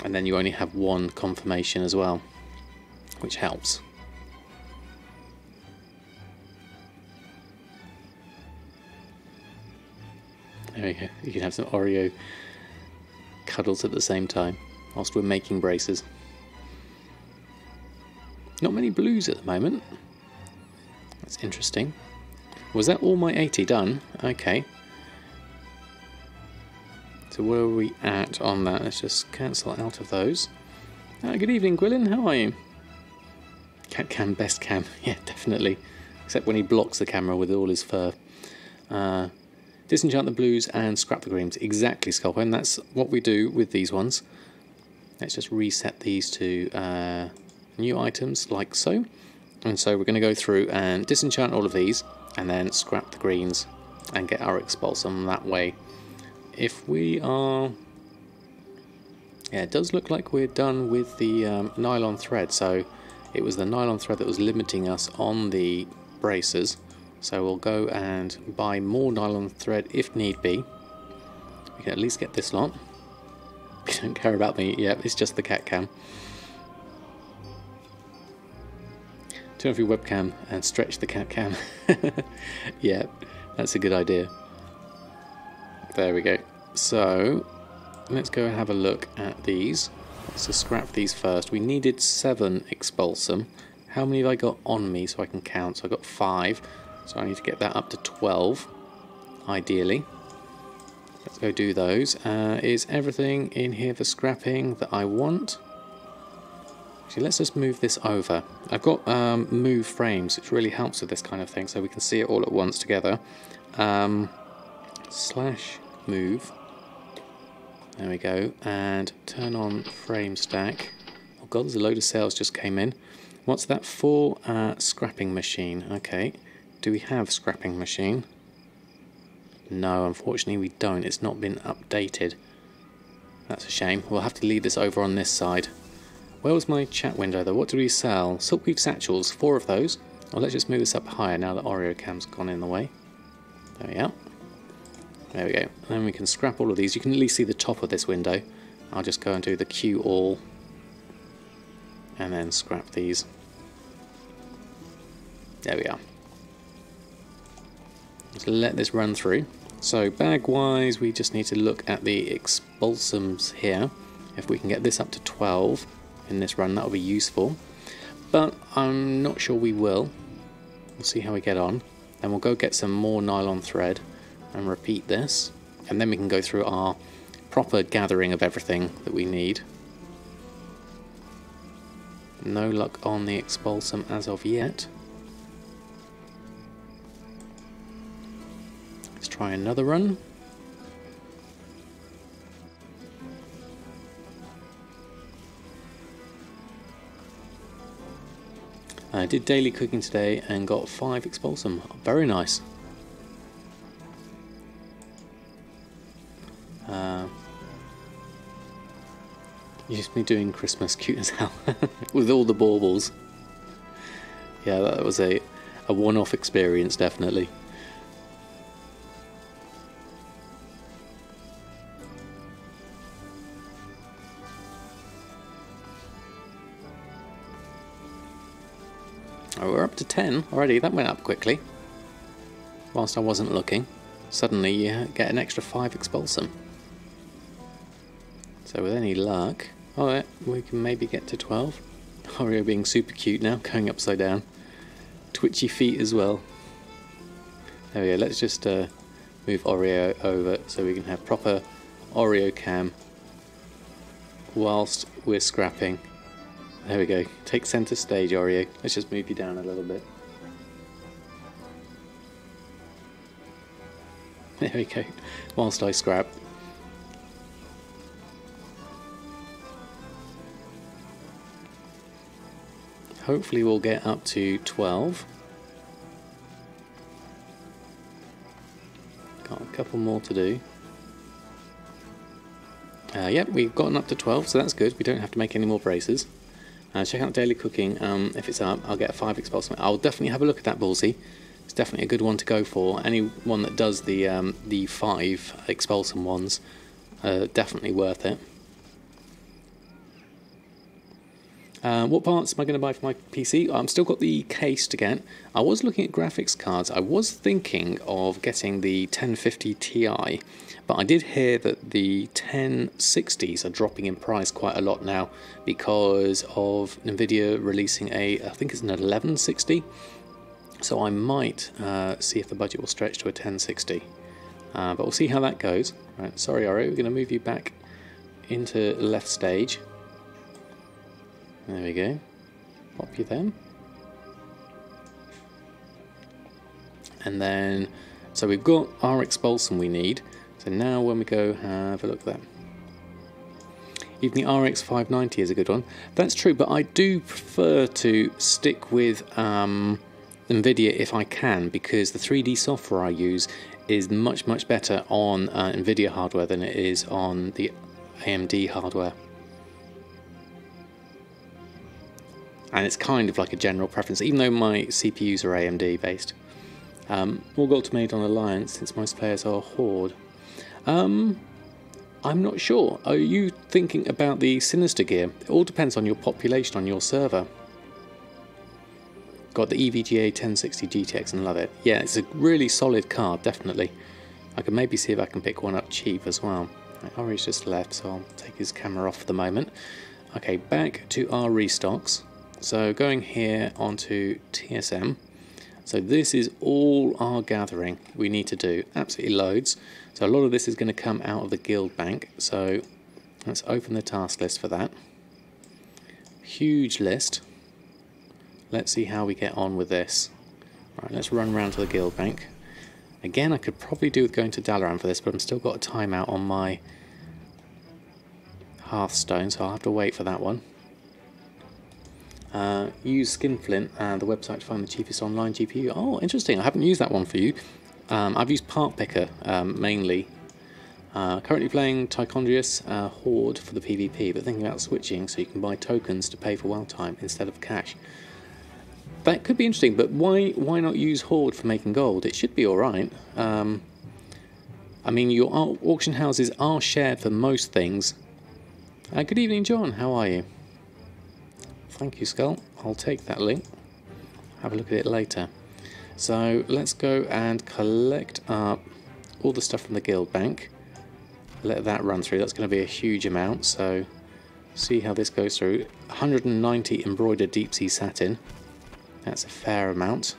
And then you only have one confirmation as well, which helps. There we go. You can have some Oreo cuddles at the same time whilst we're making braces. Not many blues at the moment. That's interesting. Was that all my 80 done? Okay. So where are we at on that? Let's just cancel out of those. Good evening, Gwilyn. How are you? Cat cam, best cam. Yeah, definitely. Except when he blocks the camera with all his fur. Disenchant the blues and scrap the greens. Exactly, Sculper, and that's what we do with these ones. Let's just reset these to new items like so. And so we're going to go through and disenchant all of these and then scrap the greens and get our Expulsom that way. If we are... Yeah, it does look like we're done with the nylon thread. So it was the nylon thread that was limiting us on the bracers. So we'll go and buy more nylon thread if need be. We can at least get this lot. We don't care about me. Yeah, it's just the cat cam. Turn off your webcam and stretch the cat cam. Yeah, that's a good idea. There we go. So let's go and have a look at these. Let's just scrap these first. We needed 7 Expulsom. How many have I got on me so I can count? So I got 5. So I need to get that up to 12, ideally. Let's go do those. Is everything in here for scrapping that I want? Actually, let's just move this over. I've got move frames, which really helps with this kind of thing, so we can see it all at once together. Slash move. There we go. And turn on frame stack. Oh god, there's a load of sales just came in. What's that for? Scrapping machine. Okay. Do we have scrapping machine? No, unfortunately we don't. It's not been updated. That's a shame. We'll have to leave this over on this side. Where was my chat window though? What did we sell? Silkweave satchels, 4 of those. Oh, let's just move this up higher now that Oreo Cam's gone in the way. There we are. There we go. And then we can scrap all of these. You can at least see the top of this window. I'll just go and do the Q all. And then scrap these. There we are. Let's let this run through. So bag wise, we just need to look at the expulsums here. If we can get this up to 12 in this run, that will be useful. But I'm not sure we will. We'll see how we get on. Then we'll go get some more nylon thread and repeat this. And then we can go through our proper gathering of everything that we need. No luck on the expulsum as of yet. Let's try another run. I did daily cooking today and got 5 expulsum. Very nice. You just be doing Christmas cute as hell with all the baubles. Yeah, that was a one-off experience, definitely. Oh, we're up to 10 already. That went up quickly. Whilst I wasn't looking. Suddenly you get an extra 5 expulsum. So with any luck... Oh, yeah, we can maybe get to 12. Oreo being super cute now, going upside down. Twitchy feet as well. There we go. Let's just move Oreo over so we can have proper Oreo cam whilst we're scrapping. There we go. Take centre stage, Oreo. Let's just move you down a little bit. There we go. Whilst I scrap. Hopefully we'll get up to 12. Got a couple more to do. Yep, we've gotten up to 12, so that's good. We don't have to make any more braces. Check out daily cooking. If it's up, I'll get a 5 expulsum. I'll definitely have a look at that ballsy. It's definitely a good one to go for. Anyone that does the 5 expulsum ones, definitely worth it. What parts am I going to buy for my PC? I've still got the case to get. I was looking at graphics cards. I was thinking of getting the 1050 Ti, but I did hear that the 1060s are dropping in price quite a lot now because of Nvidia releasing I think it's an 1160. So I might see if the budget will stretch to a 1060. But we'll see how that goes. Right, sorry, Oro, we're going to move you back into left stage. There we go. Pop you there. And then, so we've got our expulsum we need. So now when we go have a look at that. Even the RX 590 is a good one. That's true, but I do prefer to stick with Nvidia if I can, because the 3D software I use is much better on Nvidia hardware than it is on the AMD hardware. And it's kind of like a general preference, even though my CPUs are AMD based. More gold to made on Alliance, since most players are Horde. I'm not sure. Are you thinking about the Sinister gear? It all depends on your population on your server. Got the EVGA 1060 GTX and love it. Yeah, it's a really solid card, definitely. I can maybe see if I can pick one up cheap as well. Ori's just left, so I'll take his camera off for the moment. Okay, back to our restocks. So going here onto TSM. So this is all our gathering we need to do. Absolutely loads. So a lot of this is going to come out of the guild bank. So let's open the task list for that. huge list. Let's see how we get on with this. Right, let's run around to the guild bank. Again, I could probably do with going to Dalaran for this, but I've still got a timeout on my Hearthstone, so I'll have to wait for that one. Use Skinflint, the website to find the cheapest online GPU. Oh, interesting. I haven't used that one for you. I've used Part Picker mainly. Currently playing Timecodes Horde for the PvP, but thinking about switching so you can buy tokens to pay for well time instead of cash. That could be interesting, but why not use Horde for making gold? It should be alright. I mean, your auction houses are shared for most things. Good evening, John. How are you? Thank you, Skull. I'll take that link. Have a look at it later. So let's go and collect up all the stuff from the guild bank. Let that run through. That's going to be a huge amount. So see how this goes through. 190 embroidered deep sea satin. That's a fair amount.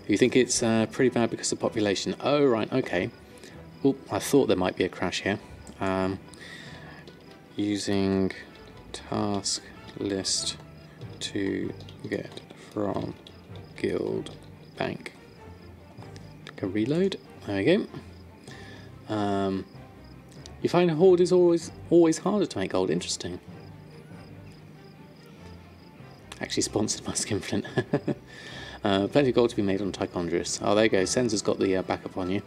You think it's pretty bad because of population? Oh, right, okay. Oh, I thought there might be a crash here. Using task list to get from guild bank. Click a reload. There we go. You find a horde is always harder to make gold. Interesting. Actually sponsored by Skinflint. Plenty of gold to be made on Timecodes. Oh, there you go. Sensor's got the backup on you.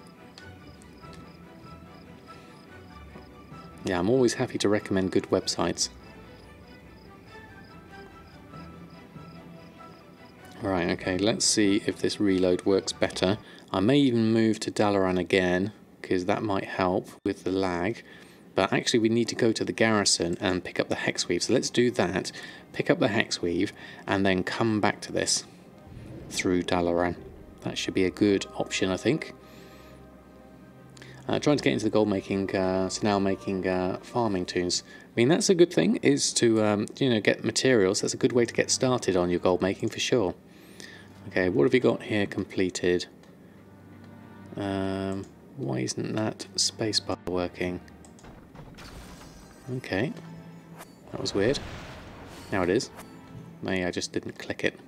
Yeah, I'm always happy to recommend good websites. Right, okay, let's see if this reload works better. I may even move to Dalaran again, because that might help with the lag. But actually we need to go to the garrison and pick up the hexweave. So let's do that, pick up the hexweave, and then come back to this through Dalaran. That should be a good option, I think. Trying to get into the gold making, so now making farming tunes. I mean, that's a good thing, is to you know, get materials. That's a good way to get started on your gold making for sure. Okay, what have we got here completed? Why isn't that spacebar working? Okay, that was weird. Now it is. Maybe I just didn't click it.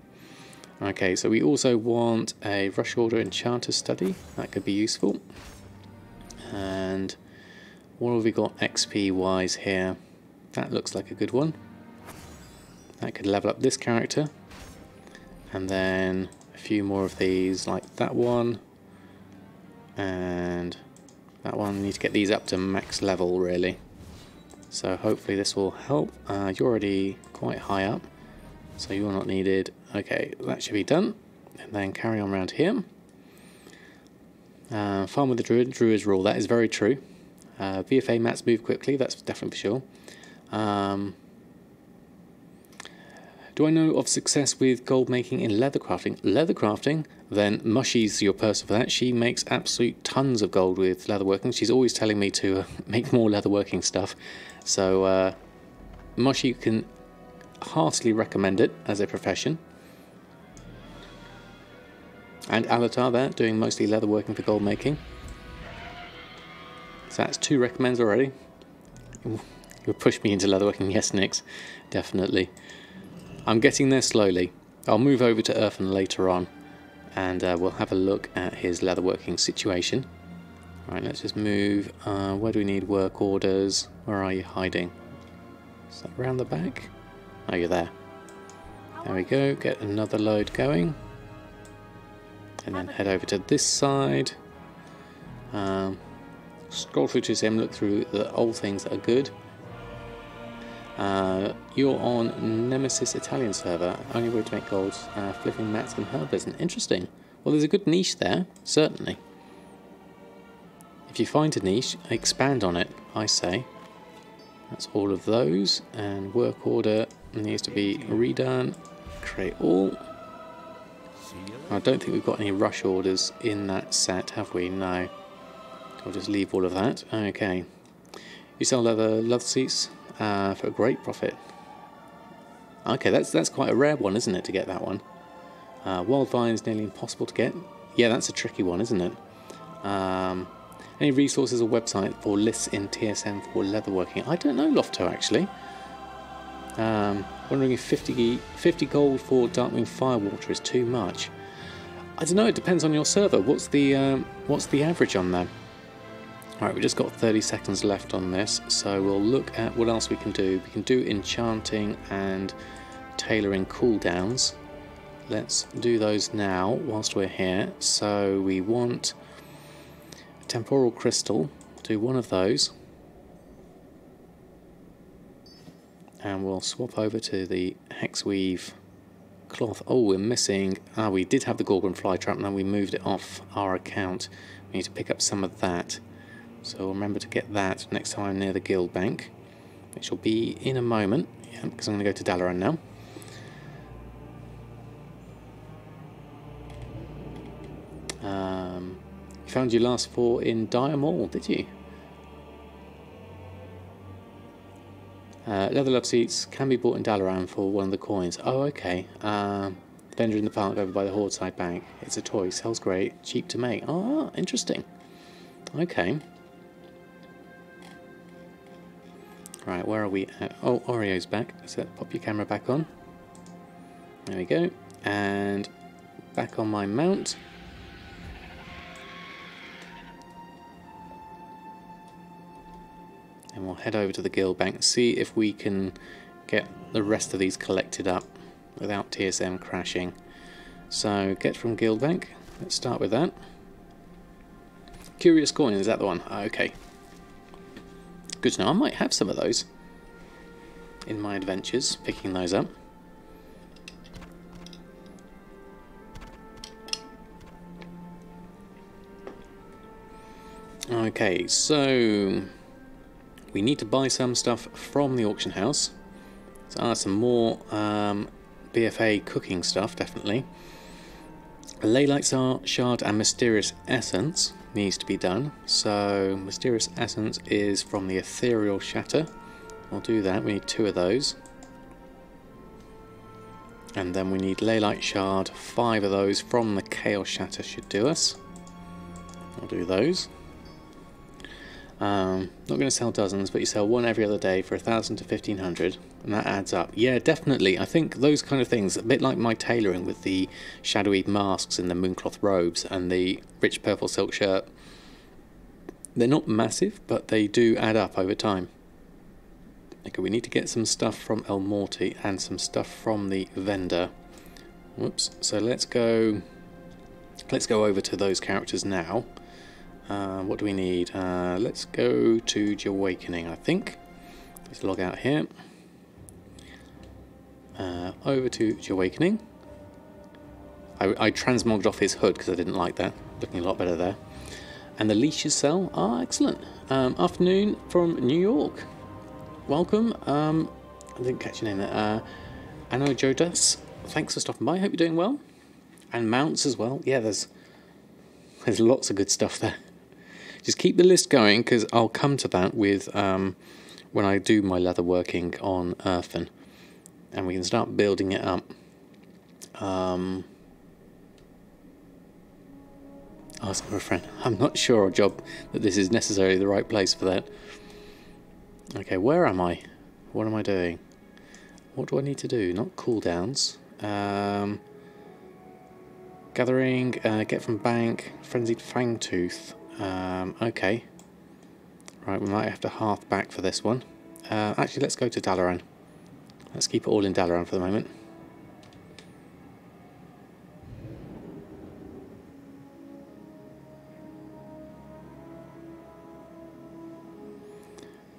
Okay, so we also want a rush order enchanter study. That could be useful. And what have we got XP wise here? That looks like a good one. That could level up this character. And then a few more of these, like that one. And that one. Need to get these up to max level really. So hopefully this will help. You're already quite high up, so you're not needed. Okay, that should be done. And then carry on around here. Farm with the Druid, Druid's rule, that is very true. VFA mats move quickly, that's definitely for sure. Do I know of success with gold making in leather crafting? Leather crafting? Then Mushy's your person for that. She makes absolute tons of gold with leatherworking. She's always telling me to make more leatherworking stuff. So Mushy can heartily recommend it as a profession. And Alatar there, doing mostly leatherworking for gold making. So that's 2 recommends already. You'll push me into leatherworking, yes, Nix, definitely. I'm getting there slowly. I'll move over to Erfen later on, and we'll have a look at his leatherworking situation. Right, let's just move. Where do we need work orders? Where are you hiding? Is that around the back? Oh, you're there. There we go, get another load going. And then head over to this side. Scroll through TSM, look through the old things that are good. You're on Nemesis Italian server. Only way to make gold, flipping mats and herbalism. Interesting. Well, there's a good niche there, certainly. If you find a niche, expand on it, I say. That's all of those. And work order needs to be redone. Create all. I don't think we've got any rush orders in that set, have we? No. We'll just leave all of that. Okay. You sell leather seats for a great profit. Okay, that's quite a rare one, isn't it, to get that one? Wild vines nearly impossible to get. Yeah, that's a tricky one, isn't it? Any resources or website for lists in TSM for leatherworking? I don't know, Lofto, actually. Wondering if 50 gold for Darkwing Firewater is too much. I don't know, it depends on your server. What's the average on that? Alright, we've just got 30 seconds left on this, so we'll look at what else we can do. We can do enchanting and tailoring cooldowns. Let's do those now whilst we're here. So we want a temporal crystal, do one of those. And we'll swap over to the Hexweave cloth. Oh, we're missing... we did have the Gorgon Flytrap, and then we moved it off our account. We need to pick up some of that. So remember to get that next time I'm near the guild bank, which will be in a moment. Yeah, because I'm going to go to Dalaran now. You found your last 4 in Dire Mall, did you? Leather love seats can be bought in Dalaran for one of the coins. Oh, okay. Vendor in the park over by the Horde bank. It's a toy, sells great, cheap to make. Oh, interesting. Okay. Right, where are we at? Oh, Oreo's back. So pop your camera back on. There we go. And back on my mount. And we'll head over to the guild bank and see if we can get the rest of these collected up without TSM crashing. So get from guild bank. Let's start with that. Curious coin, is that the one? Okay. Good to know. I might have some of those in my adventures, picking those up. Okay, so we need to buy some stuff from the auction house. So some more BFA cooking stuff, definitely. Leylight Shard and Mysterious Essence needs to be done. So Mysterious Essence is from the Ethereal Shatter. I'll do that. We need 2 of those. And then we need Leylight Shard, 5 of those from the Chaos Shatter should do us. I'll do those. Not going to sell dozens, but you sell 1 every other day for 1,000 to 1,500, and that adds up. Yeah, definitely. I think those kind of things, a bit like my tailoring with the shadowy masks and the mooncloth robes and the rich purple silk shirt, they're not massive, but they do add up over time. Okay, we need to get some stuff from El Morty and some stuff from the vendor. Whoops. So let's go over to those characters now. What do we need? Let's go to Awakening, I think. Let's log out here. Over to Awakening. I transmogged off his hood because I didn't like that. Looking a lot better there. And the leashes sell. Ah, excellent. Afternoon from New York. Welcome. I didn't catch your name there. Anno Jodas. Thanks for stopping by. Hope you're doing well. And mounts as well. Yeah, there's lots of good stuff there. Just keep the list going, because I'll come to that with when I do my leatherworking on Erfen, and we can start building it up. Ask for a friend. I'm not sure, Job, that this is necessarily the right place for that. Okay, where am I? What am I doing? What do I need to do? Not cooldowns. Gathering, get from bank, frenzied fangtooth. Okay. Right, we might have to hearth back for this one. Actually, let's go to Dalaran. Let's keep it all in Dalaran for the moment.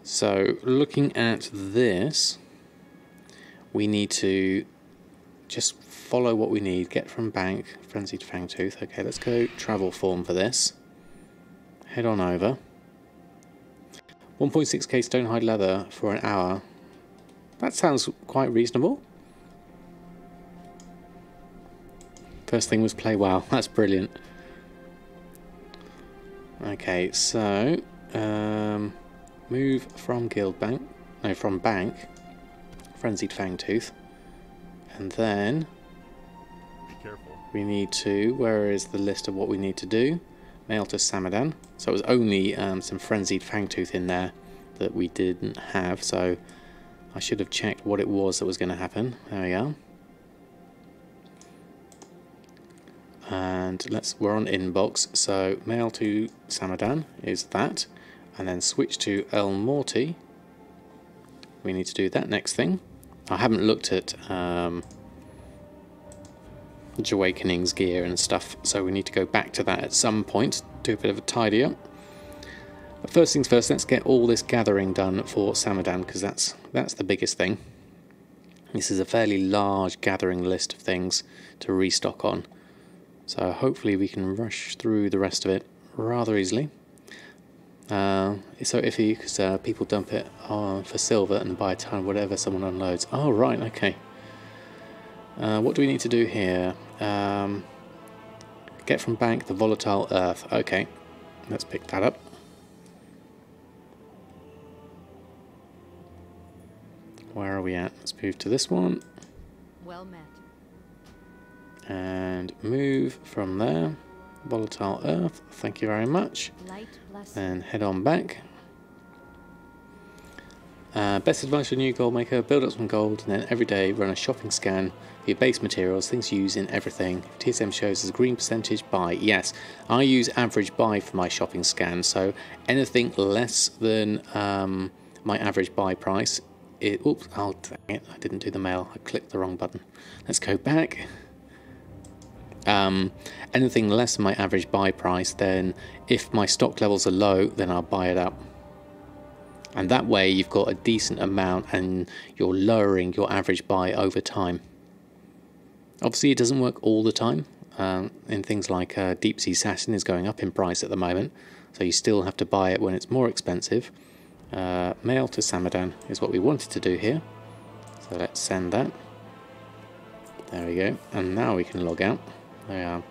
So, looking at this, we need to just follow what we need. Get from bank, frenzied fangtooth. Okay, let's go travel form for this. Head on over. 1.6k stonehide leather for an hour. That sounds quite reasonable. First thing was play well. That's brilliant. Okay, so move from guild bank. No, from bank. Frenzied fangtooth. And then be careful. We need to. Where is the list of what we need to do? Mail to Samadan. So it was only some frenzied fangtooth in there that we didn't have. So I should have checked what it was that was going to happen. There we are. And we're on inbox, so mail to Samadan is that, and then switch to El Morty. We need to do that next thing. I haven't looked at Awakening's gear and stuff, so we need to go back to that at some point, do a bit of a tidy up. But first things first, let's get all this gathering done for Samadan, because that's the biggest thing. This is a fairly large gathering list of things to restock on, so hopefully we can rush through the rest of it rather easily. So because people dump it for silver and buy a ton, whatever someone unloads. Oh right, okay. What do we need to do here? Get from bank the volatile earth. Okay, let's pick that up. Where are we at? Let's move to this one. Well met. And move from there. Volatile earth, thank you very much. And head on back. Best advice for a new gold maker: build up some gold and then every day run a shopping scan for your base materials, things you use in everything. TSM shows as a green percentage buy. Yes, I use average buy for my shopping scan, so anything less than my average buy price. Oops, oh dang it, I didn't do the mail, I clicked the wrong button. Let's go back. Anything less than my average buy price, then if my stock levels are low, then I'll buy it up. And that way you've got a decent amount and you're lowering your average buy over time. Obviously it doesn't work all the time. In things like Deep Sea Satin is going up in price at the moment, so you still have to buy it when it's more expensive. Mail to Samadan is what we wanted to do here, so let's send that. There we go, and now we can log out. There we are.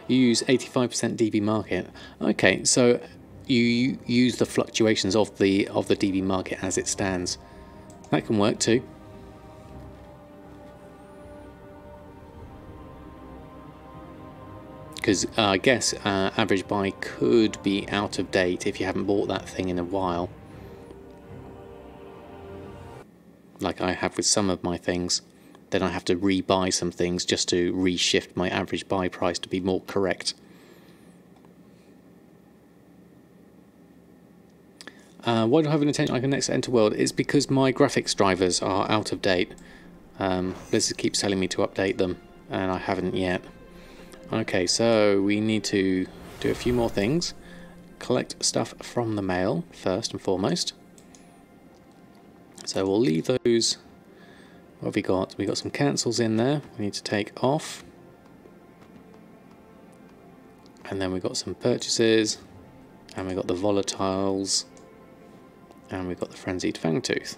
You use 85% DB market. Okay, so you use the fluctuations of the DB market as it stands. That can work too. Because I guess average buy could be out of date if you haven't bought that thing in a while, like I have with some of my things. Then I have to rebuy some things just to reshift my average buy price to be more correct. Why do I have an intention I can next enter world? It's because my graphics drivers are out of date. Blizzard keeps telling me to update them, and I haven't yet. Okay, so we need to do a few more things. Collect stuff from the mail first and foremost. So we'll leave those. What have we got? We've got some cancels in there we need to take off. And then we've got some purchases. And we've got the volatiles. And we've got the frenzied fangtooth.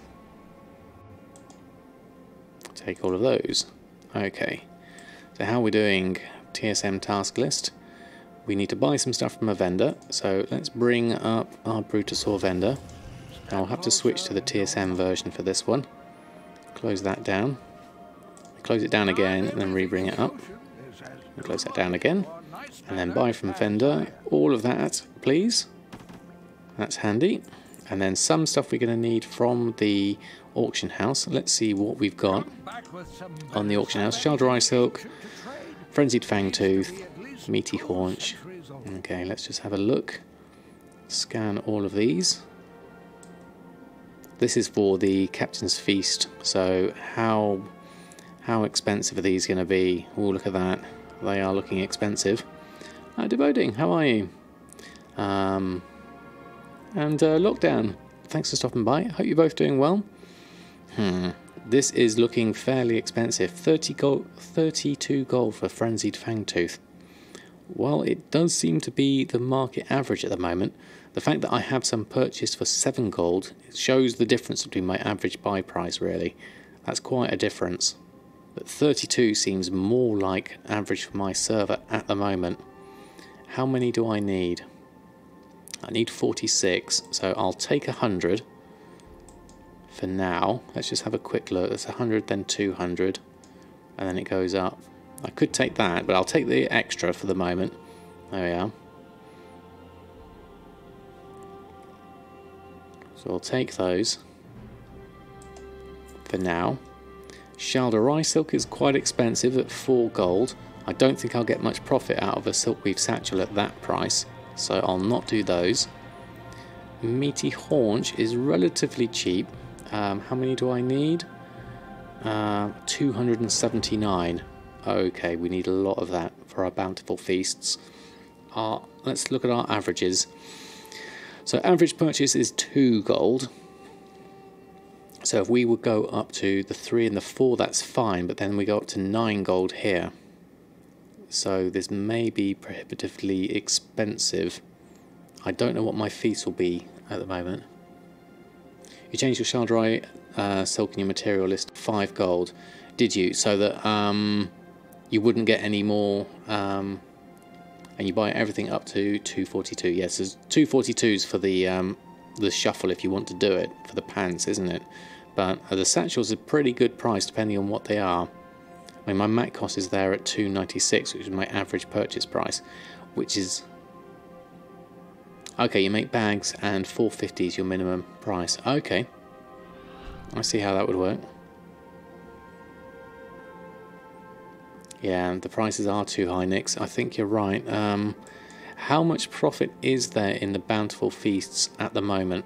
Take all of those. Okay. So how are we doing? TSM task list. We need to buy some stuff from a vendor. So let's bring up our Brutosaur vendor. I'll have to switch to the TSM version for this one. Close that down. Close it down again and then re-bring it up. And close that down again. And then buy from vendor. All of that, please. That's handy. And then some stuff we're going to need from the auction house. Let's see what we've got on the auction house. Shalderai Silk, Frenzied Fangtooth, Meaty Haunch. Okay, let's just have a look. Scan all of these. This is for the Captain's Feast, so how expensive are these going to be? Oh, look at that. They are looking expensive. Devoting, how are you? And Lockdown, thanks for stopping by. Hope you're both doing well. This is looking fairly expensive. 32 gold for Frenzied Fangtooth. Well, it does seem to be the market average at the moment. The fact that I have some purchased for 7 gold shows the difference between my average buy price, really. That's quite a difference. But 32 seems more like average for my server at the moment. How many do I need? I need 46, so I'll take 100 for now. Let's just have a quick look. That's 100, then 200, and then it goes up. I could take that, but I'll take the extra for the moment. There we are. So I'll take those. for now. Shalderai silk is quite expensive at 4 gold. I don't think I'll get much profit out of a silkweave satchel at that price, so I'll not do those. Meaty haunch is relatively cheap. How many do I need? 279. Okay, we need a lot of that for our bountiful feasts. Let's look at our averages. So average purchase is 2 gold. So if we would go up to the 3 and the 4, that's fine, but then we go up to 9 gold here. So this may be prohibitively expensive. I don't know what my feast will be at the moment. You changed your Shalderai silk in your material list to 5 gold, did you? So that you wouldn't get any more, and you buy everything up to 242. Yes, there's 242s for the shuffle if you want to do it, for the pants, isn't it? But the satchels are pretty good price depending on what they are. I mean, my mat cost is there at 296, which is my average purchase price, which is... Okay, you make bags and 450 is your minimum price. Okay, I see how that would work. Yeah, the prices are too high, Nix. I think you're right. How much profit is there in the bountiful feasts at the moment?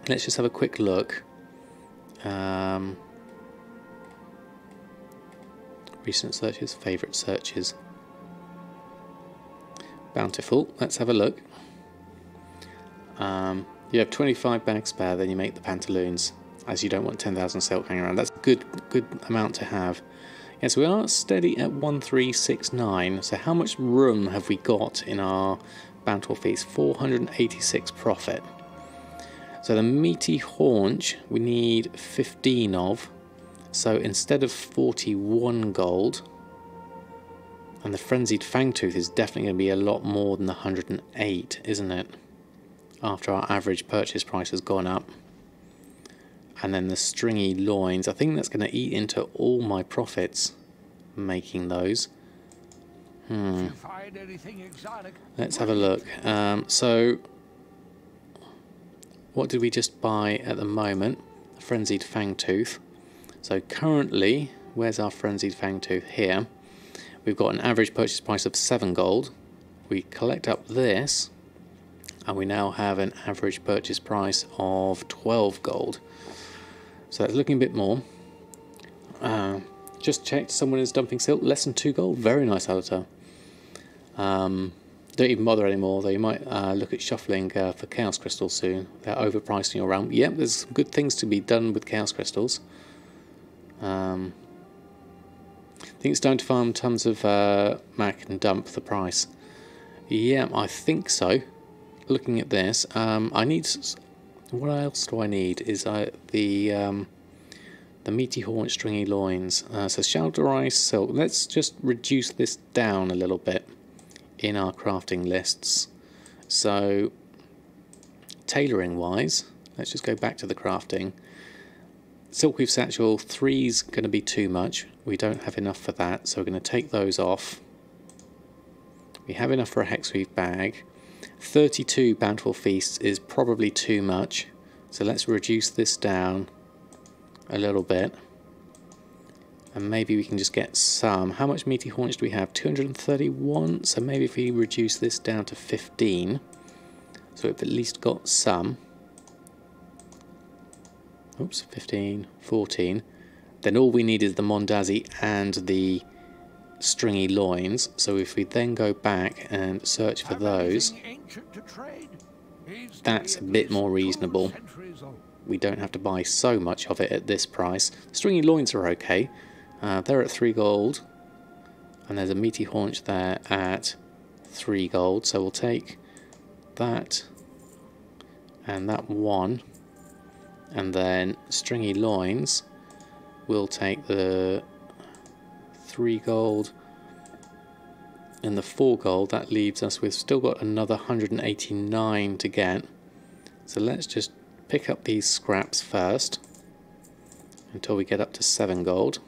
Let's just have a quick look. Recent searches, favourite searches. Bountiful, let's have a look. You have 25 bags spare, then you make the pantaloons, as you don't want 10,000 silk hanging around. That's a good amount to have. Yes, we are steady at 1369. So how much room have we got in our bountiful feast? 486 profit. So the meaty haunch we need 15 of. So instead of 41 gold, and the frenzied fangtooth is definitely going to be a lot more than the 108, isn't it? After our average purchase price has gone up. And then the stringy loins, I think that's going to eat into all my profits making those. Let's have a look. So what did we just buy at the moment? A frenzied fangtooth. So currently, where's our frenzied fangtooth? Here. We've got an average purchase price of 7 gold. We collect up this, and we now have an average purchase price of 12 gold. So that's looking a bit more. Just checked, someone is dumping silk, less than 2 gold. Very nice, Alatar. Don't even bother anymore, though you might look at shuffling for chaos crystals soon. They're overpriced in your realm. Yep, there's some good things to be done with chaos crystals. I think it's time to farm tons of Mac and dump the price. Yeah, I think so. Looking at this, I need... What else do I need? Is the meaty haunch, stringy loins. So Shalderai silk. Let's just reduce this down a little bit in our crafting lists. So tailoring wise, let's just go back to the crafting. Silkweave satchel 3's going to be too much. We don't have enough for that, so we're going to take those off. We have enough for a hexweave bag. 32 bountiful feasts is probably too much, so let's reduce this down a little bit, and maybe we can just get some. How much meaty haunch do we have? 231, so maybe if we reduce this down to 15, so we've at least got some. Oops, 15, 14, then all we need is the Mondazi and the stringy loins. So if we then go back and search for those, that's a bit more reasonable. We don't have to buy so much of it at this price. Stringy loins are okay. They're at 3 gold, and there's a meaty haunch there at 3 gold. So we'll take that and that one, and then stringy loins, we'll take the 3 gold and the 4 gold. That leaves us with still got another 189 to get. So let's just pick up these scraps first until we get up to 7 gold.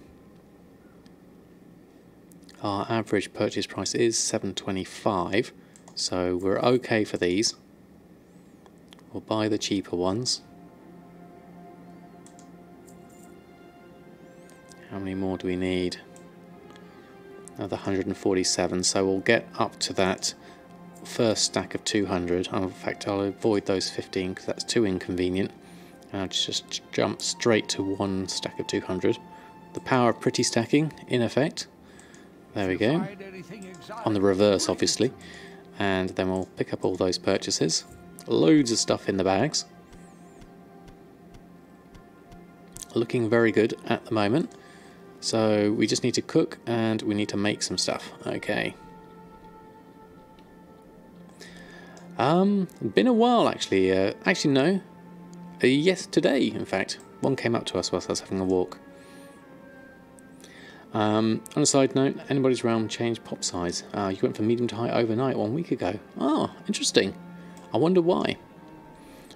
Our average purchase price is 725, so we're okay for these. We'll buy the cheaper ones. How many more do we need? Another 147, so we'll get up to that first stack of 200. In fact, I'll avoid those 15 because that's too inconvenient. And I'll just jump straight to one stack of 200. The power of pretty stacking, in effect. There we go. On the reverse, obviously. And then we'll pick up all those purchases. Loads of stuff in the bags. Looking very good at the moment. So we just need to cook and we need to make some stuff. Okay. Been a while actually. Actually no. Yes, today in fact. One came up to us whilst I was having a walk. On a side note, anybody's realm changed pop size. You went from medium to high overnight 1 week ago. Oh, interesting. I wonder why.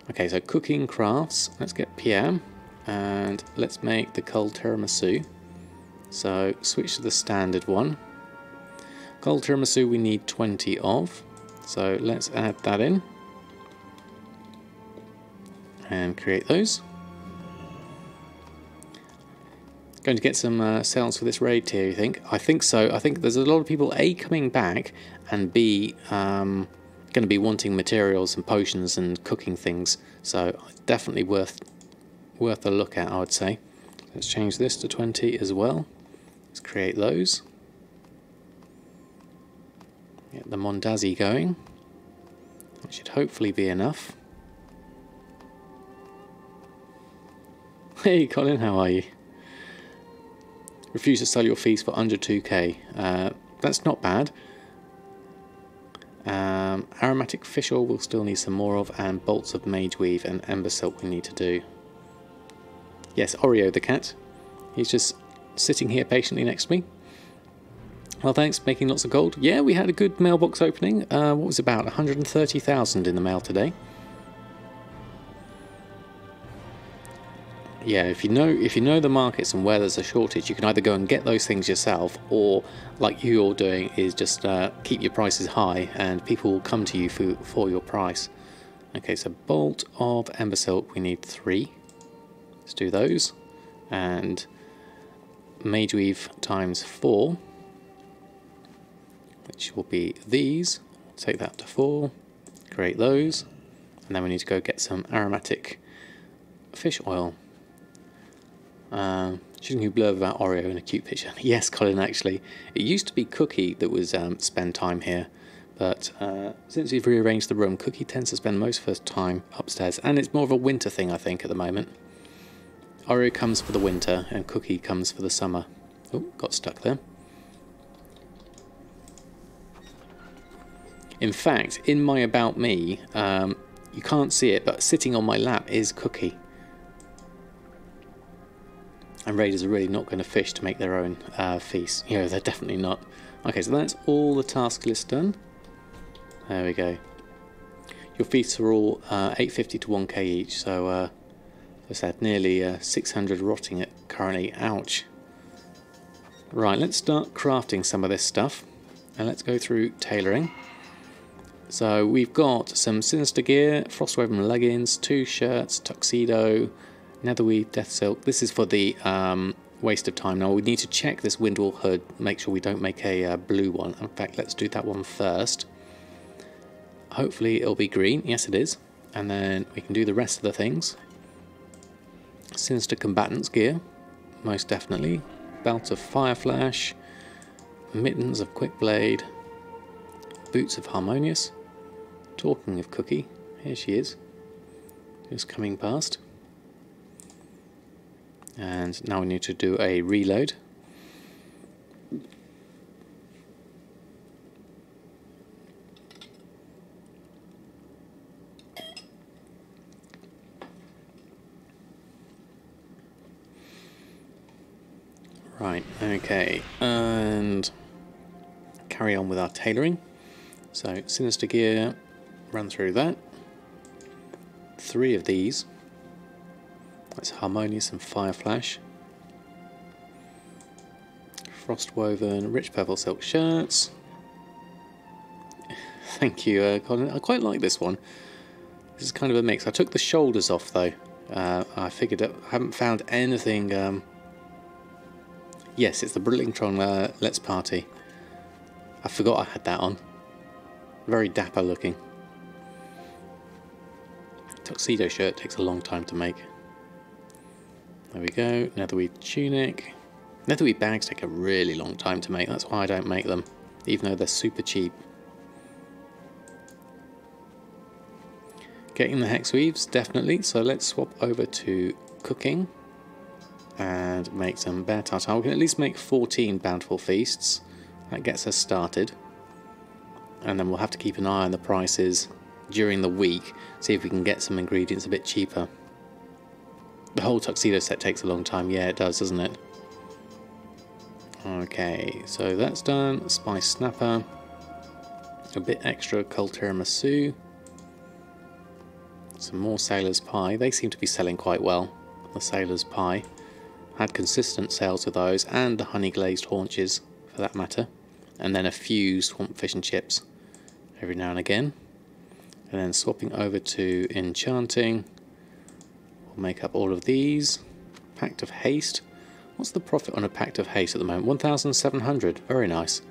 Okay, so cooking crafts. Let's get PM and let's make the cold tiramisu. So switch to the standard one. Cold tiramisu we need 20 of. So let's add that in. And create those. Going to get some sales for this raid tier, you think? I think so. I think there's a lot of people A, coming back, and B, going to be wanting materials and potions and cooking things. So definitely worth a look at, I would say. Let's change this to 20 as well. Let's create those. Get the Mondazi going. That should hopefully be enough. Hey Colin, how are you? Refuse to sell your feast for under 2k. That's not bad. Aromatic fish oil we'll still need some more of, and bolts of mage weave and ember silk we need to do. Yes, Oreo the cat. He's just sitting here patiently next to me. Well, thanks, making lots of gold. Yeah, we had a good mailbox opening. What was it, about 130,000 in the mail today? Yeah, if you know the markets and where there's a shortage, you can either go and get those things yourself, or like you're doing is just keep your prices high and people will come to you for your price. Okay, so bolt of ember silk we need 3. Let's do those. And mage weave times 4, which will be these. Take that to 4, create those, and then we need to go get some aromatic fish oil. Shouldn't you blurb about Oreo in a cute picture? Yes, Colin, actually. It used to be Cookie that was spend time here, but since we've rearranged the room, Cookie tends to spend most of her time upstairs, and it's more of a winter thing, I think, at the moment. Oreo comes for the winter, and Cookie comes for the summer. Oh, got stuck there. In fact, in my About Me, you can't see it, but sitting on my lap is Cookie. And raiders are really not going to fish to make their own feast. You know, they're definitely not. Okay, so that's all the task list done. There we go. Your feasts are all 850 to 1k each, so as I said, nearly 600 rotting it currently. Ouch. Right, let's start crafting some of this stuff, and let's go through tailoring. So we've got some sinister gear, frostwoven leggings, 2 shirts, tuxedo, netherweave, death silk. This is for the waste of time. Now we need to check this windwall hood, make sure we don't make a blue one. In fact, let's do that one first. Hopefully it'll be green. Yes, it is. And then we can do the rest of the things. Sinister combatants gear, most definitely. Belt of fire flash, mittens of quick blade, boots of harmonious. Talking of Cookie, here she is, just coming past. And now we need to do a reload. Right, okay, and carry on with our tailoring. So, sinister gear, run through that. 3 of these. That's harmonious and fire flash. Frostwoven, rich purple silk shirts. Thank you, Colin. I quite like this one. This is kind of a mix. I took the shoulders off though. I figured I haven't found anything Yes, it's the Brillingtron Let's Party. I forgot I had that on. Very dapper looking. Tuxedo shirt takes a long time to make. There we go. Netherweed tunic. Netherweed bags take a really long time to make. That's why I don't make them, even though they're super cheap. Getting the hex weaves, definitely. So let's swap over to cooking and make some bear tartare. We can at least make 14 bountiful feasts. That gets us started. And then we'll have to keep an eye on the prices during the week, see if we can get some ingredients a bit cheaper. The whole tuxedo set takes a long time. Yeah, it does, doesn't it? Okay, so that's done. Spice snapper. A bit extra cold tiramisu. Some more sailor's pie. They seem to be selling quite well. The sailor's pie. Had consistent sales with those, and the honey glazed haunches, for that matter. And then a few swamp fish and chips every now and again. And then swapping over to enchanting. We'll make up all of these. Pact of haste. What's the profit on a pact of haste at the moment? 1,700. Very nice.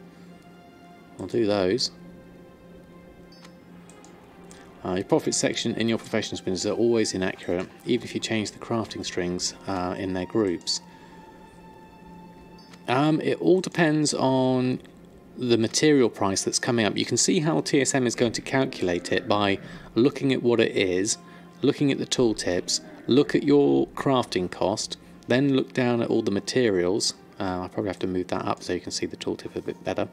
We'll do those. Your profit section in your professional spinners are always inaccurate, even if you change the crafting strings in their groups. It all depends on the material price that's coming up. You can see how TSM is going to calculate it by looking at what it is, looking at the tooltips, look at your crafting cost, then look down at all the materials. I'll probably have to move that up so you can see the tooltip a bit better.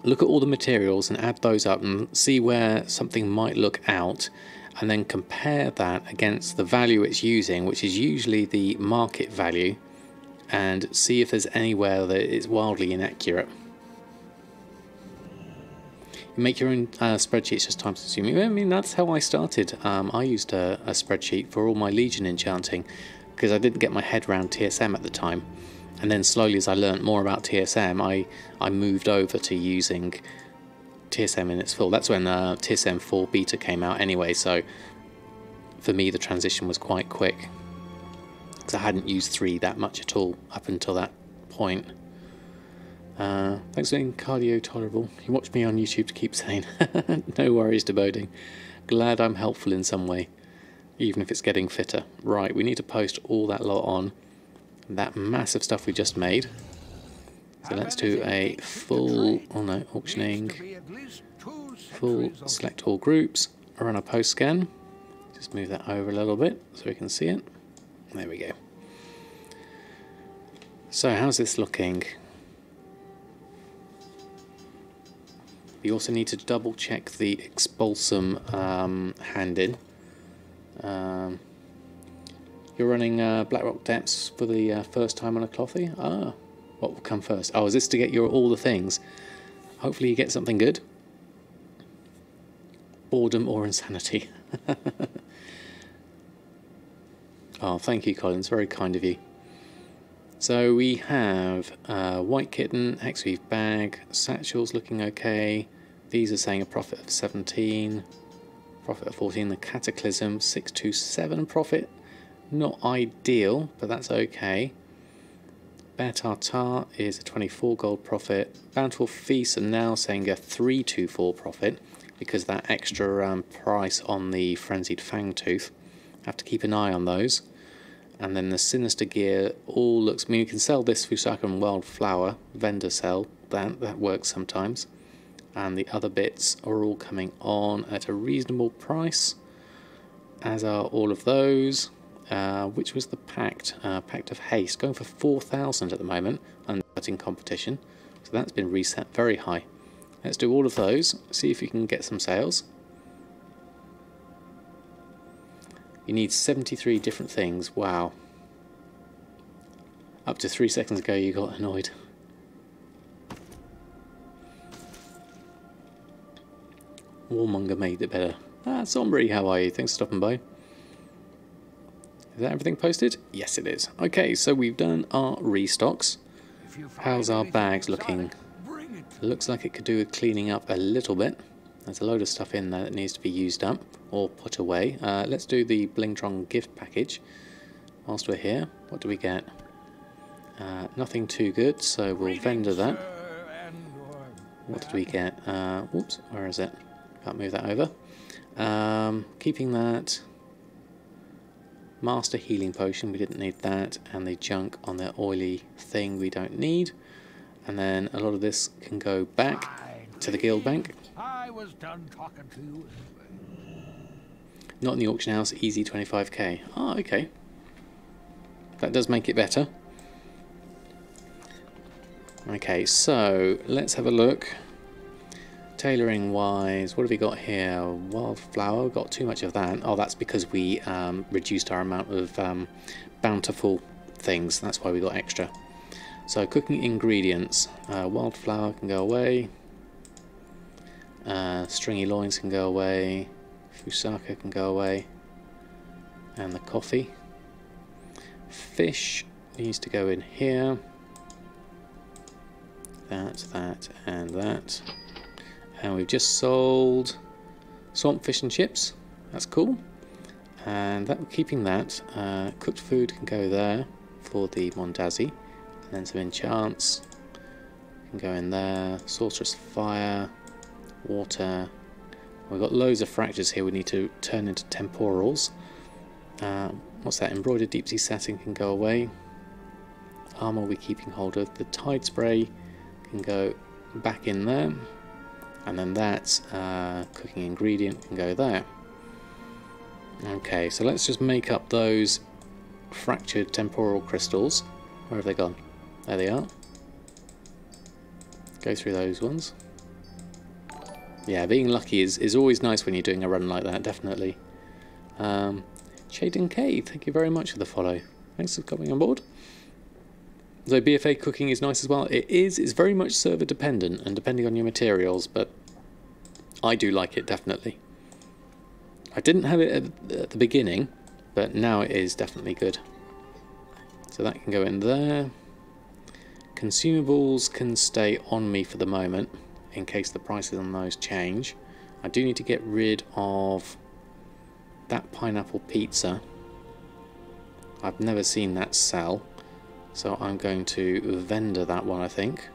Look at all the materials and add those up and see where something might look out, and then compare that against the value it's using, which is usually the market value, and see if there's anywhere that it's wildly inaccurate. You make your own spreadsheets, just time consuming. I mean, that's how I started. I used a spreadsheet for all my Legion enchanting because I didn't get my head around TSM at the time. And then slowly, as I learnt more about TSM, I moved over to using TSM in its full. That's when TSM 4 beta came out anyway, so for me the transition was quite quick. Because I hadn't used 3 that much at all up until that point. Thanks for being cardio tolerable. You watch me on YouTube to keep sane. No worries, Deboding. Glad I'm helpful in some way, even if it's getting fitter. Right, we need to post all that lot on. That massive stuff we just made. So let's do a full, oh no, auctioning, full select all groups, run a post scan. Just move that over a little bit so we can see it. There we go. So how's this looking? You also need to double check the Expulsom hand-in. You're running Blackrock Depths for the first time on a clothy? Ah, what will come first? Oh, is this to get your all the things? Hopefully you get something good. Boredom or insanity. Oh, thank you, Collins. Very kind of you. So we have White Kitten, Hexweave Bag, Satchels looking okay. These are saying a profit of 17, profit of 14. The Cataclysm, 627 profit. Not ideal, but that's okay. Bear Tartar is a 24 gold profit. Bountiful Feast are now saying a 324 profit because that extra price on the Frenzied Fangtooth. Have to keep an eye on those. And then the Sinister Gear all looks... I mean, you can sell this Fusaka and Wildflower, vendor sell, that works sometimes. And the other bits are all coming on at a reasonable price, as are all of those. Which was the Pact? Pact of Haste, going for 4,000 at the moment, undercutting competition. So that's been reset very high. Let's do all of those, see if we can get some sales. You need 73 different things, wow. Up to 3 seconds ago you got annoyed. Warmonger made it better. Ah, Sombry, how are you? Thanks for stopping by. Is that everything posted? Yes, it is. Okay, so we've done our restocks. How's our bags looking? Looks like it could do with cleaning up a little bit. There's a load of stuff in there that needs to be used up or put away. Let's do the Blingtron gift package. Whilst we're here, what do we get? Nothing too good, so we'll vendor that. Sir, and your What did we get? Whoops, where is it? Can't move that over. Keeping that. Master healing potion, we didn't need that. And the junk on the oily thing we don't need. And then a lot of this can go back to the guild bank. I was done talking to you anyway. Not in the auction house, easy 25k. Oh, okay. That does make it better. Okay, so let's have a look. Tailoring wise, what have we got here? Wildflower, got too much of that. Oh, that's because we reduced our amount of bountiful things. That's why we got extra. So cooking ingredients, wildflower can go away. Stringy loins can go away. Fusaka can go away. And the coffee. Fish needs to go in here. That, and that. And we've just sold swamp fish and chips. That's cool. And that, keeping that. Cooked food can go there for the Mondazi. And then some enchants can go in there. Sorcerous fire, water. We've got loads of fractures here we need to turn into temporals. What's that? Embroidered deep sea satin can go away. Armor we're keeping hold of. The tide spray can go back in there. And then that cooking ingredient can go there. Okay, so let's just make up those fractured temporal crystals. Where have they gone? There they are. Go through those ones. Yeah, being lucky is always nice when you're doing a run like that, definitely. Shaden K, thank you very much for the follow. Thanks for coming on board. So BFA cooking is nice as well. It is, it's very much server dependent and depending on your materials, but I do like it, definitely. I didn't have it at the beginning, but now it is definitely good. So that can go in there. Consumables can stay on me for the moment, in case the prices on those change. I do need to get rid of that pineapple pizza. I've never seen that sell, so I'm going to vendor that one, I think.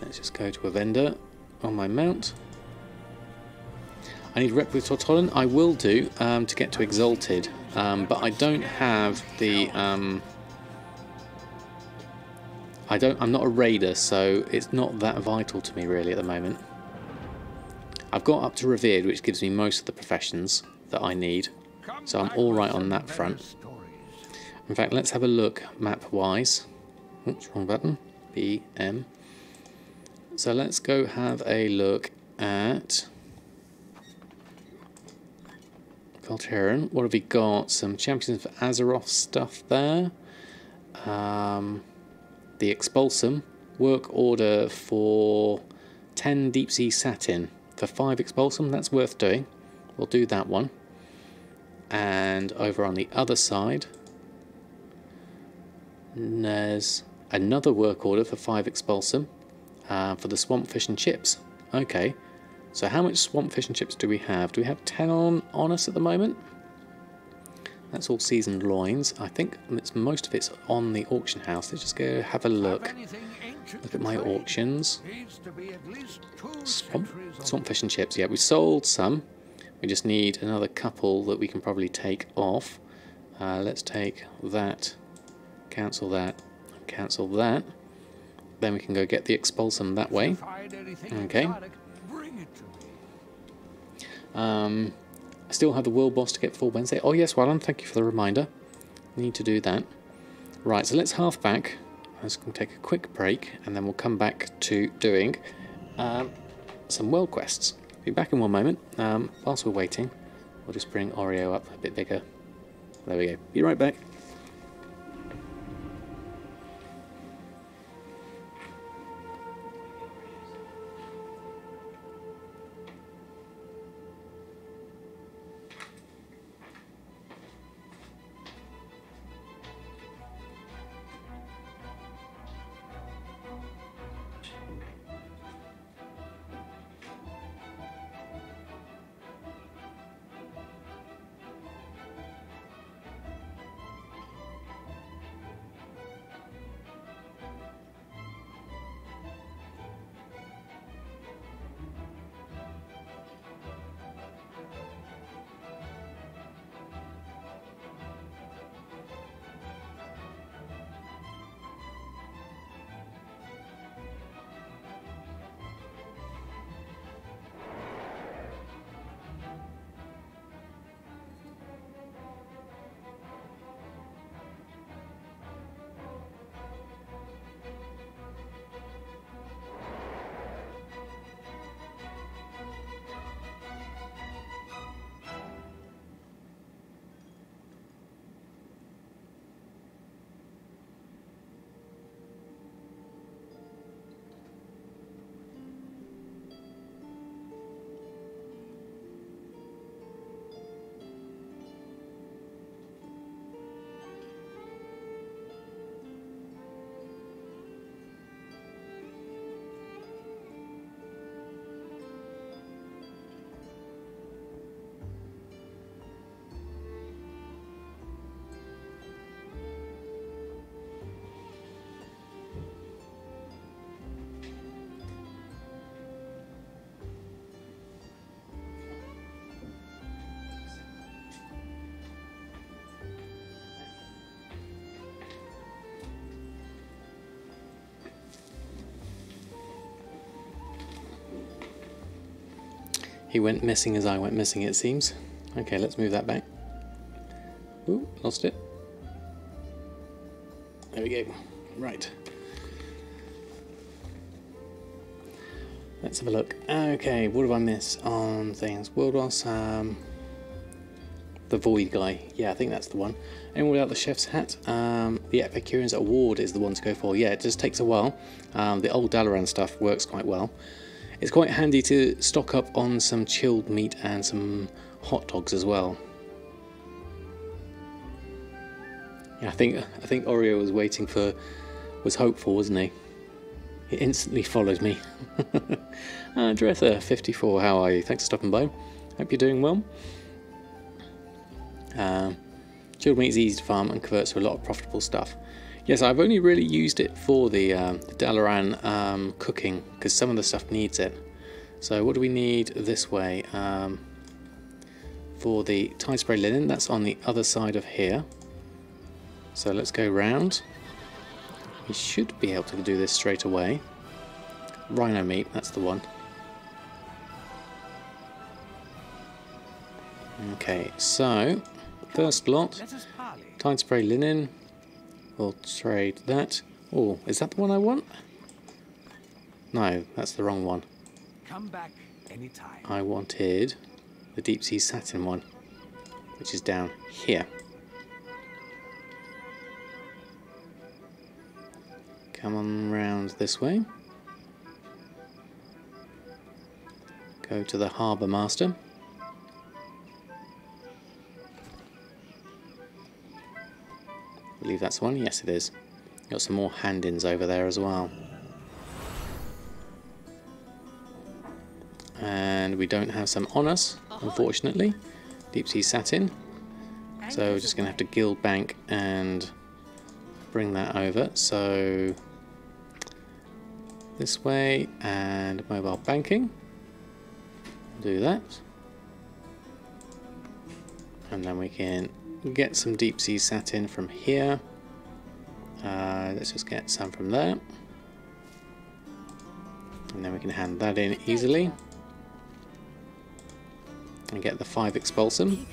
Let's just go to a vendor on my mount. I need rep with Tortollan. I will do to get to Exalted, but I don't have the. I'm not a raider, so it's not that vital to me really at the moment. I've got up to Revered, which gives me most of the professions that I need, so I'm all right on that front. In fact, let's have a look map-wise. Oops, wrong button. BM. So let's go have a look at Culturan. What have we got? Some Champions for Azeroth stuff there. The Expulsom. Work order for 10 deep sea satin for 5 Expulsom. That's worth doing. We'll do that one. And over on the other side, there's another work order for 5 Expulsom. For the swamp fish and chips. Okay, so how much swamp fish and chips do we have? Do we have 10 on us at the moment? That's all seasoned loins. I think most of it's on the auction house. Let's just go have a look. Look at my auctions. Swamp fish and chips. Yeah, we sold some. We just need another couple that we can probably take off. Let's take that, cancel that, and cancel that. Then we can go get the Expulsum that way. Okay. I still have the World Boss to get for Wednesday. Oh yes, well done. Thank you for the reminder. Need to do that. Right, so let's half back. I'm just going to take a quick break, and then we'll come back to doing some world quests. Be back in one moment. Whilst we're waiting, we'll just bring Oreo up a bit bigger. There we go. Be right back. He went missing as I went missing, it seems. Okay, let's move that back. Ooh, lost it. There we go. Right. Let's have a look. Okay, what did I miss on things? World War Sam. The Void guy. Yeah, I think that's the one. Anyone without the chef's hat? The Epicurean's Award is the one to go for. Yeah, it just takes a while. The old Dalaran stuff works quite well. It's quite handy to stock up on some chilled meat and some hot dogs as well. Yeah, I think Oreo was hopeful, wasn't he? He instantly followed me. Drether 54, how are you? Thanks for stopping by. Hope you're doing well. Chilled meat is easy to farm and converts to a lot of profitable stuff. Yes, I've only really used it for the Dalaran cooking because some of the stuff needs it. So what do we need this way? For the tie spray linen, that's on the other side of here. So let's go round. We should be able to do this straight away. Rhino meat, that's the one. Okay, so first lot, tide spray linen. We'll trade that. Oh, is that the one I want? No, that's the wrong one. Come back anytime. I wanted the deep sea satin one, which is down here. Come on round this way. Go to the Harbour Master. I believe that's the one. Yes, it is. Got some more hand-ins over there as well. And we don't have some on us, unfortunately. Deep sea satin. So we're just going to have to guild bank and bring that over. So this way and mobile banking. Do that. And then we can get some deep sea satin from here. Let's just get some from there. And then we can hand that in easily. And get the 5 Expulsom.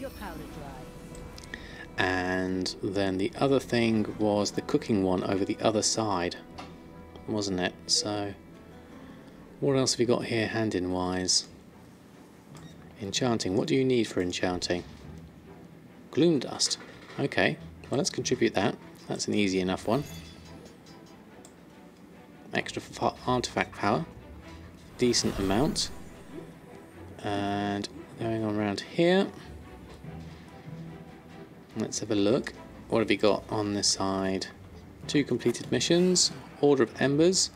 And then the other thing was the cooking one over the other side, wasn't it? So what else have we got here hand-in wise? Enchanting. What do you need for enchanting? Gloom dust. Okay, well let's contribute that. That's an easy enough one. Extra artifact power. Decent amount. And going on around here. Let's have a look. What have we got on this side? 2 completed missions, Order of Embers,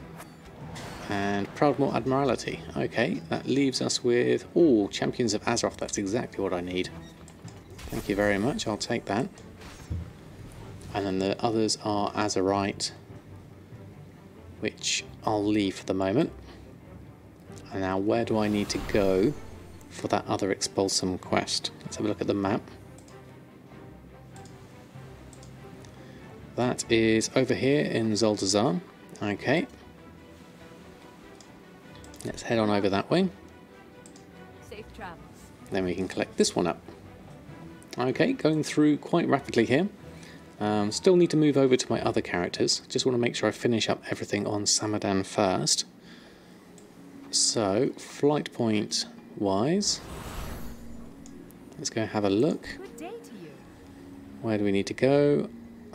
and Proudmoore Admiralty. Okay, that leaves us with all Champions of Azeroth. That's exactly what I need. Thank you very much. I'll take that. And then the others are Azerite, which I'll leave for the moment. And now, where do I need to go for that other Expulsum quest? Let's have a look at the map. That is over here in Zuldazar. Okay. Let's head on over that way. Safe travels. Then we can collect this one up. Okay, going through quite rapidly here. Still need to move over to my other characters. Just want to make sure I finish up everything on Samadan first. So, flight point wise, let's go have a look. Good day to you. Where do we need to go?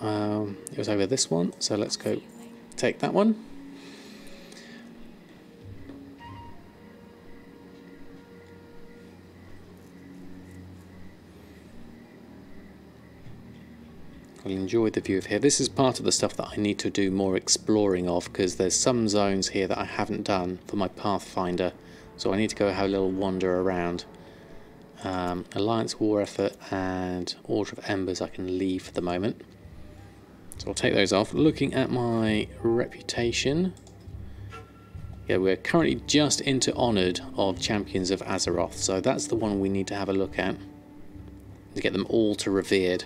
It was over this one, so let's go take that one. I'll enjoy the view of here. This is part of the stuff that I need to do more exploring of, because there's some zones here that I haven't done for my Pathfinder, so I need to go have a little wander around. Alliance War Effort and Order of Embers I can leave for the moment. So I'll take those off. Looking at my reputation, yeah, we're currently just into Honoured of Champions of Azeroth, so that's the one we need to have a look at to get them all to Revered.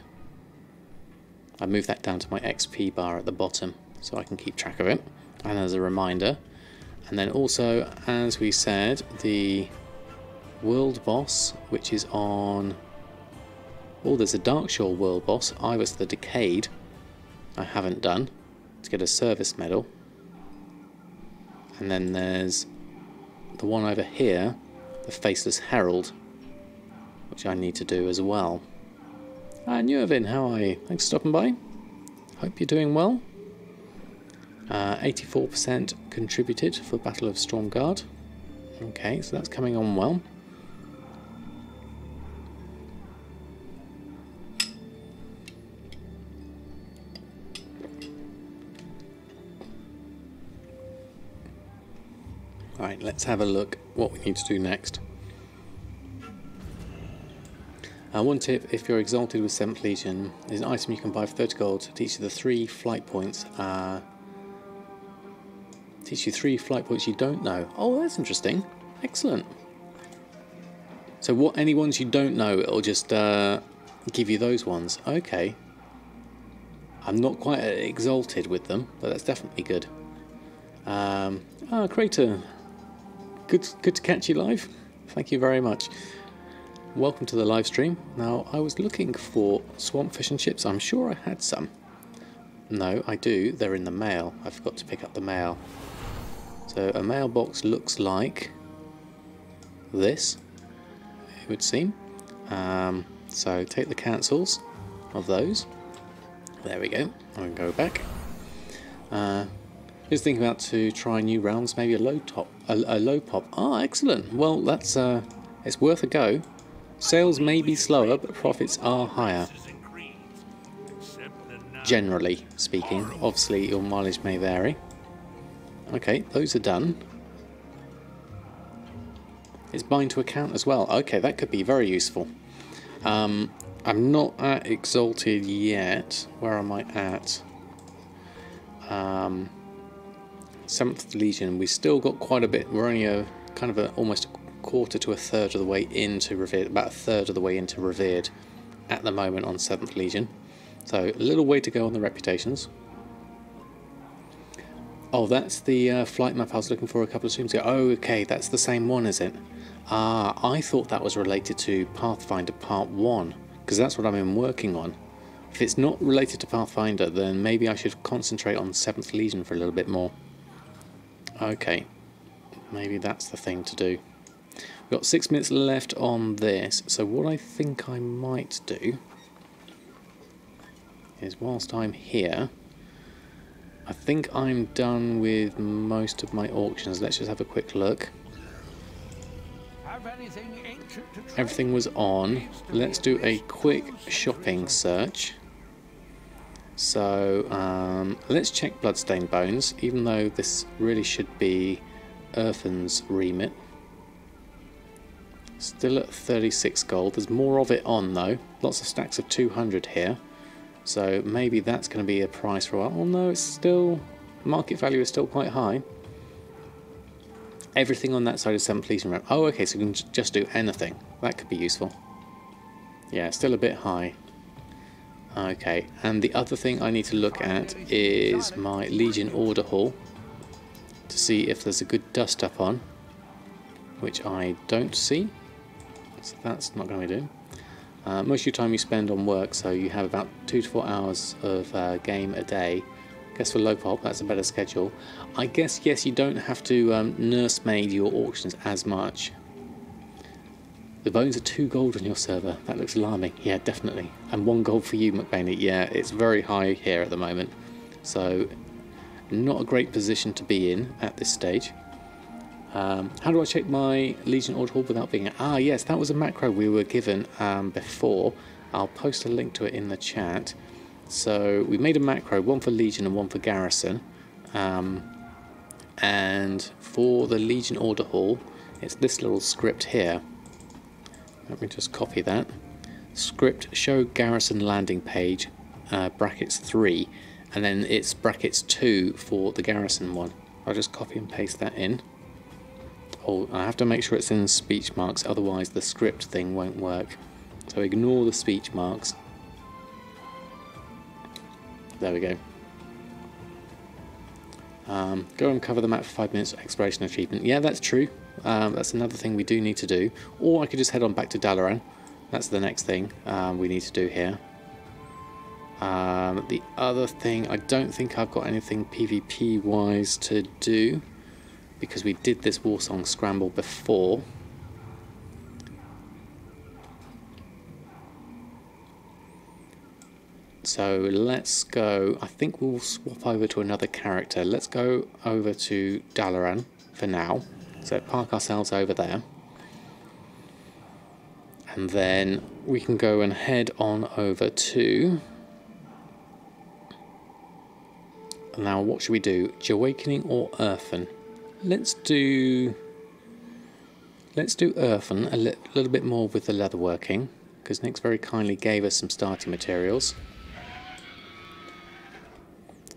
I moved that down to my XP bar at the bottom so I can keep track of it, and as a reminder. And then also, as we said, the world boss, which is on... Oh, there's a Darkshore world boss, Iris the Decayed, I haven't done, to get a service medal. And then there's the one over here, the Faceless Herald, which I need to do as well. New Erfen, how are you? Thanks for stopping by. Hope you're doing well. 84% contributed for Battle of Stormguard. Okay, so that's coming on well. Right, let's have a look what we need to do next. One tip, if you're exalted with 7th Legion, is an item you can buy for 30 gold to teach you the 3 flight points. Teach you 3 flight points you don't know. Oh, that's interesting. Excellent. So what, any ones you don't know, it'll just give you those ones. Okay. I'm not quite exalted with them, but that's definitely good. Crater. Good to catch you live. Thank you very much. Welcome to the live stream. Now, I was looking for swamp fish and chips. I'm sure I had some. No, I do. They're in the mail. I forgot to pick up the mail. So a mailbox looks like this, it would seem. So take the cancels of those. There we go. I can go back. Just thinking about to try new realms, maybe a low pop. Ah, excellent. Well, that's it's worth a go. Sales may be slower, but profits are higher. Generally speaking, obviously your mileage may vary. Okay, those are done. It's bind to account as well. Okay, that could be very useful. I'm not at exalted yet. Where am I at? 7th Legion. We've still got quite a bit. We're only almost a quarter to a third of the way into Revered. About a third of the way into Revered at the moment on 7th Legion. So a little way to go on the reputations. Oh, that's the flight map I was looking for a couple of streams ago. Oh, okay, that's the same one, is it? Ah, I thought that was related to Pathfinder Part 1, because that's what I've been working on. If it's not related to Pathfinder, then maybe I should concentrate on 7th Legion for a little bit more. Okay, maybe that's the thing to do. We've got 6 minutes left on this, so what I think I might do is, whilst I'm here, I think I'm done with most of my auctions. Let's just have a quick look. Everything was on. Let's do a quick shopping search. So let's check Bloodstained Bones, even though this really should be Erfen's remit. Still at 36 gold. There's more of it on though. Lots of stacks of 200 here. So maybe that's going to be a price for a while. Oh no, it's still... market value is still quite high. Everything on that side is 7th Legion. Oh, okay, so we can just do anything. That could be useful. Yeah, still a bit high. Okay, and the other thing I need to look at is my Legion Order Hall to see if there's a good dust up on, which I don't see. So that's not going to be doing. Most of your time you spend on work, so you have about 2 to 4 hours of game a day. I guess for low pop, that's a better schedule. I guess, yes, you don't have to nursemaid your auctions as much. The bones are 2 gold on your server. That looks alarming. Yeah, definitely. And 1 gold for you, McBainey. Yeah, it's very high here at the moment. So, not a great position to be in at this stage. How do I check my Legion Order Hall without being... Ah, yes, that was a macro we were given before. I'll post a link to it in the chat. So we made a macro, one for Legion and one for Garrison. And for the Legion Order Hall, it's this little script here. Let me just copy that. Script show Garrison landing page, brackets 3, and then it's brackets 2 for the Garrison one. I'll just copy and paste that in. Oh, I have to make sure it's in speech marks, otherwise the script thing won't work. So ignore the speech marks. There we go. Go and cover the map for 5 minutes, exploration achievement. Yeah, that's true. That's another thing we do need to do. Or I could just head on back to Dalaran. That's the next thing we need to do here. The other thing, I don't think I've got anything PvP wise to do, because we did this Warsong Scramble before. So let's go, I think we'll swap over to another character. Let's go over to Dalaran for now. So park ourselves over there. And then we can go and head on over to... Now what should we do? Awakening or Erfen? Let's do Erfen a little bit more with the leatherworking, because Nick's very kindly gave us some starting materials.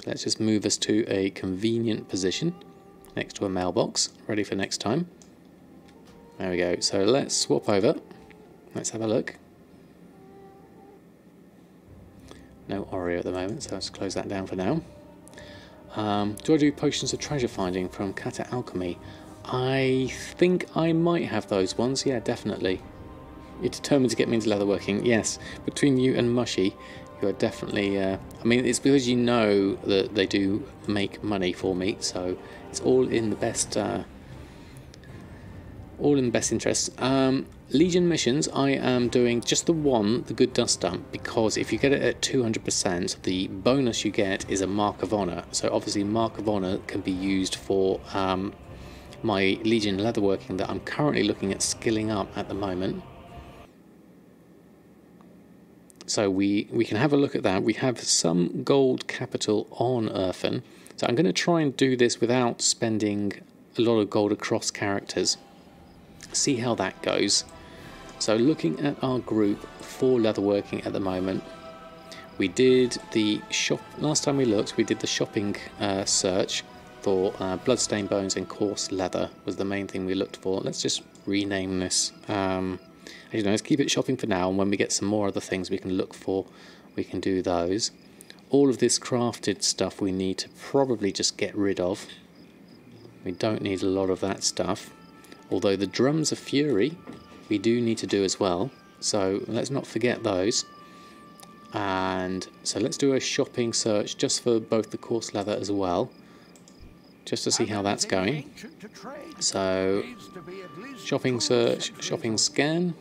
Let's just move us to a convenient position next to a mailbox, ready for next time. There we go. So let's swap over. Let's have a look. No Oreo at the moment, so let's close that down for now. Do I do potions of treasure finding from Kata Alchemy? I think I might have those ones. Yeah, definitely. You're determined to get me into leatherworking. Yes, between you and Mushy, you are definitely... I mean, it's because you know that they do make money for me, so it's all in the best... all in the best interests. Legion missions, I am doing just the one, the Good Dust Dump, because if you get it at 200%, the bonus you get is a Mark of Honor. So obviously Mark of Honor can be used for my Legion leatherworking that I'm currently looking at skilling up at the moment. So we can have a look at that. We have some gold capital on Erfen. So I'm going to try and do this without spending a lot of gold across characters. See how that goes. So looking at our group for leatherworking at the moment, we did the shop, last time we looked, we did the shopping search for bloodstained bones and coarse leather was the main thing we looked for. Let's just rename this. You know, let's keep it shopping for now, and when we get some more other things we can look for, we can do those. All of this crafted stuff we need to probably just get rid of. We don't need a lot of that stuff. Although the drums of fury we do need to do as well, so let's not forget those. And so let's do a shopping search just for both the coarse leather as well, just to see how that's going. So shopping search, shopping scan.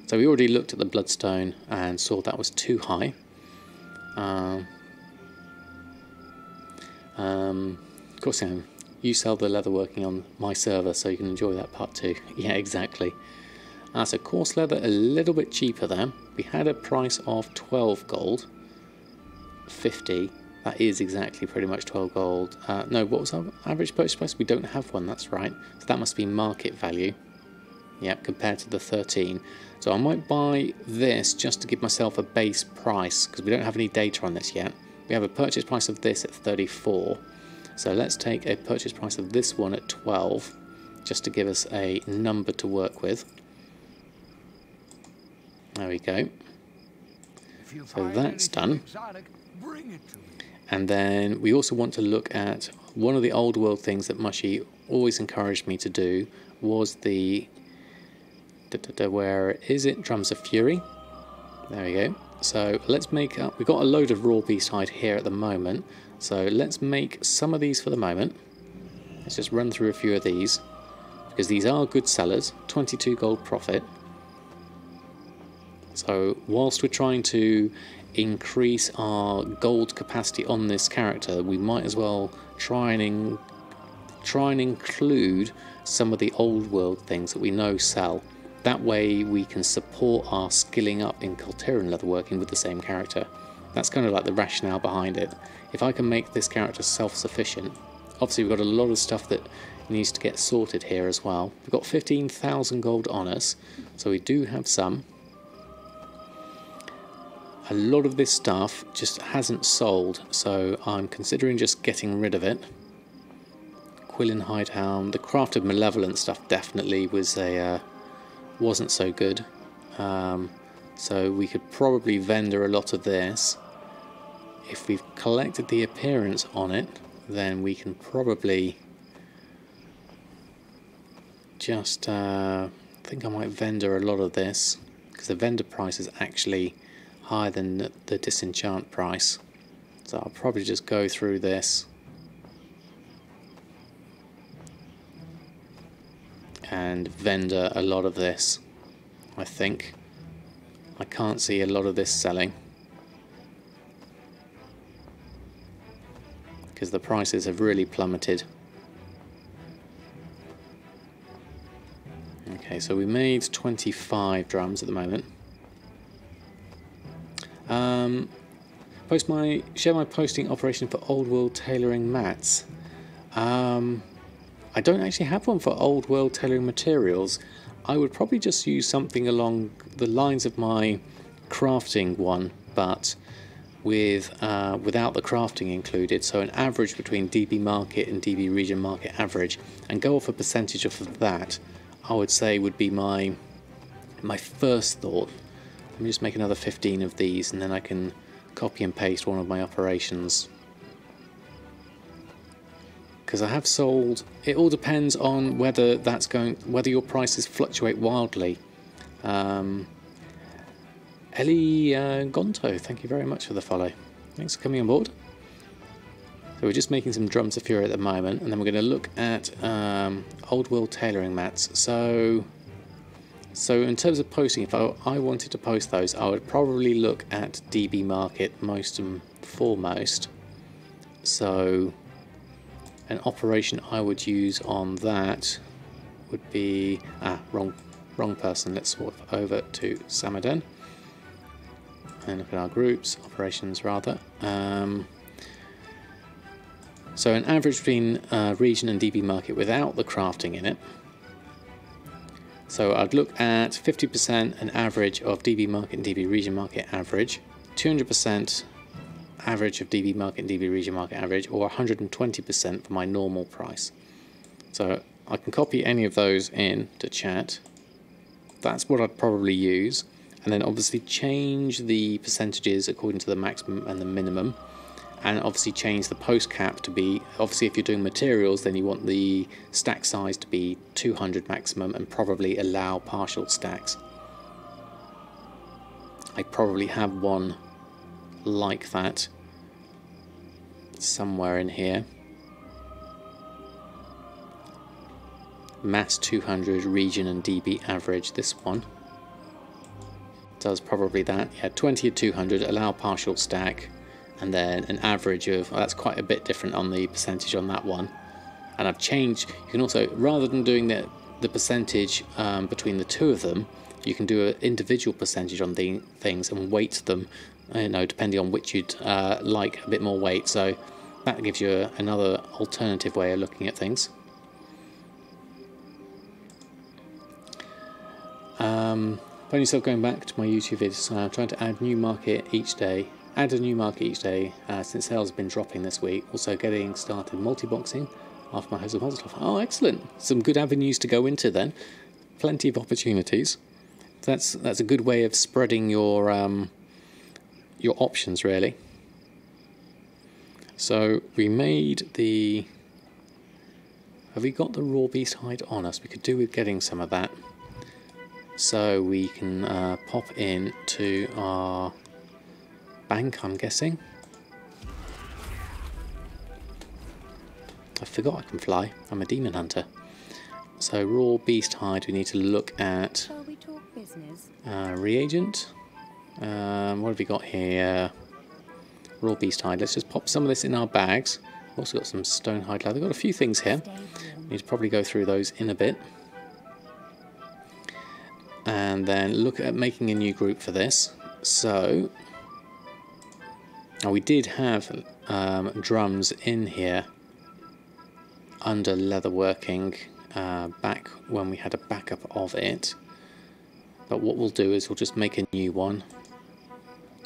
So we already looked at the bloodstone and saw that was too high. Of course, you sell the leatherworking on my server, so you can enjoy that part too. Yeah, exactly. So coarse leather a little bit cheaper there. We had a price of 12 gold. 50. That is exactly pretty much 12 gold. No, what was our average purchase price? We don't have one, that's right. So that must be market value. Yep, compared to the 13. So I might buy this just to give myself a base price, because we don't have any data on this yet. We have a purchase price of this at 34. So let's take a purchase price of this one at 12, just to give us a number to work with. There we go. So that's done. And then we also want to look at one of the old world things that Mushy always encouraged me to do was the... where is it? Drums of Fury. There we go. So let's make up... We've got a load of raw beast hide here at the moment. So let's make some of these for the moment. Let's just run through a few of these, because these are good sellers. 22 gold profit. So whilst we're trying to increase our gold capacity on this character, we might as well try and include some of the old world things that we know sell. That way we can support our skilling up in Kultiran leatherworking with the same character. That's kind of like the rationale behind it. If I can make this character self-sufficient, obviously we've got a lot of stuff that needs to get sorted here as well. We've got 15,000 gold on us, so we do have some. A lot of this stuff just hasn't sold, so I'm considering just getting rid of it. Quillin Hidehound, the Craft of Malevolent stuff definitely was wasn't so good. So we could probably vendor a lot of this. If we've collected the appearance on it, then we can probably just think I might vendor a lot of this, because the vendor price is actually higher than the disenchant price. So I'll probably just go through this and vendor a lot of this. I think I can't see a lot of this selling because the prices have really plummeted. Okay, so we made 25 drums at the moment. Share my posting operation for old world tailoring mats. I don't actually have one for old world tailoring materials. I would probably just use something along the lines of my crafting one, but with without the crafting included. So an average between DB market and DB region market average, and go off a percentage of that. I would say would be my first thought. Let me just make another 15 of these, and then I can copy and paste one of my operations. Because I have sold, it all depends on whether your prices fluctuate wildly. Ellie Gonto, thank you very much for the follow. Thanks for coming on board. So we're just making some drums of fury at the moment, and then we're going to look at old world tailoring mats. So in terms of posting, if I wanted to post those, I would probably look at DB market most and foremost. So an operation I would use on that would be wrong person. Let's swap over to Samadan and look at our groups, operations rather. So an average between region and DB market without the crafting in it. So I'd look at 50% an average of DB market and DB region market average, 200% average of DB market and DB region market average, or 120% for my normal price. So I can copy any of those in to chat. That's what I'd probably use, and then obviously change the percentages according to the maximum and the minimum, and obviously change the post cap to be, obviously if you're doing materials then you want the stack size to be 200 maximum, and probably allow partial stacks. I probably have one like that somewhere in here. Mass 200, region and DB average, this one does probably that. Yeah, 20 or 200, allow partial stack, and then an average of, well, that's quite a bit different on the percentage on that one. And I've changed, you can also, rather than doing the percentage between the two of them, you can do an individual percentage on the things and weight them, you know, depending on which you'd like a bit more weight. So that gives you another alternative way of looking at things. Find yourself going back to my YouTube videos, trying to add new market each day. Add a new market each day since sales have been dropping this week. Also getting started multi-boxing after my host of Azeroth. Oh, excellent! Some good avenues to go into then. Plenty of opportunities. That's a good way of spreading your options, really. So we made the. Have we got the raw beast hide on us? We could do with getting some of that. So we can pop in to our bank, I'm guessing. I forgot I can fly. I'm a demon hunter. So raw beast hide, we need to look at. Shall we talk business? Reagent. What have we got here? Raw beast hide. Let's just pop some of this in our bags. Also got some stone hide leather. Got a few things here. Need to probably go through those in a bit. And then look at making a new group for this. So we did have drums in here under leatherworking back when we had a backup of it. But what we'll do is we'll just make a new one.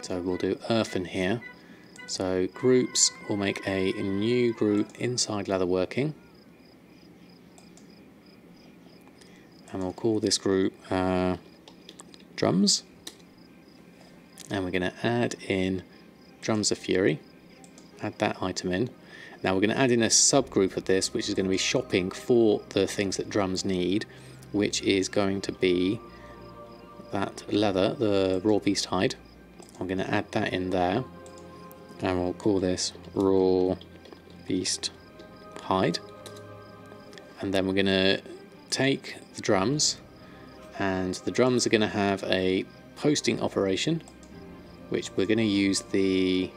So we'll do Erfen here. So groups, we'll make a new group inside leatherworking. And we'll call this group drums. And we're going to add in drums of fury. Add that item in. Now we're going to add in a subgroup of this, which is going to be shopping for the things that drums need, which is going to be that leather, the raw beast hide. I'm going to add that in there, and we'll call this raw beast hide. And then we're going to take the drums, and the drums are going to have a posting operation, which we're going to use the...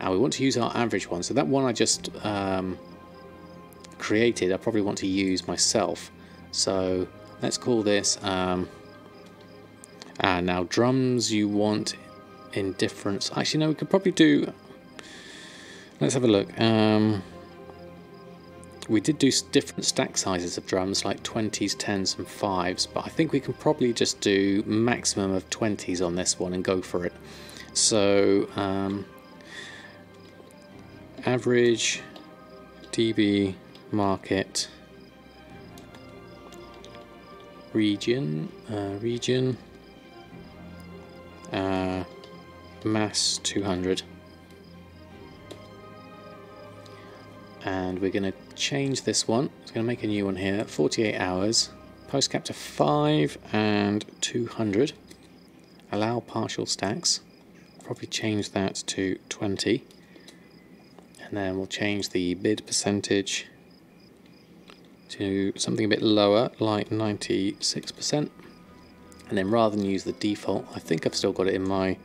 we want to use our average one. So that one I just created, I probably want to use myself. So let's call this... now drums you want in difference. Actually, no, we could probably do... Let's have a look. We did do different stack sizes of drums, like 20s, 10s and 5s, but I think we can probably just do maximum of 20s on this one and go for it. So average DB market region mass 200, and we're going to change this one. It's going to make a new one here, 48 hours, post cap to 5 and 200, allow partial stacks. Probably change that to 20, and then we'll change the bid percentage to something a bit lower, like 96%. And then rather than use the default, I think I've still got it in my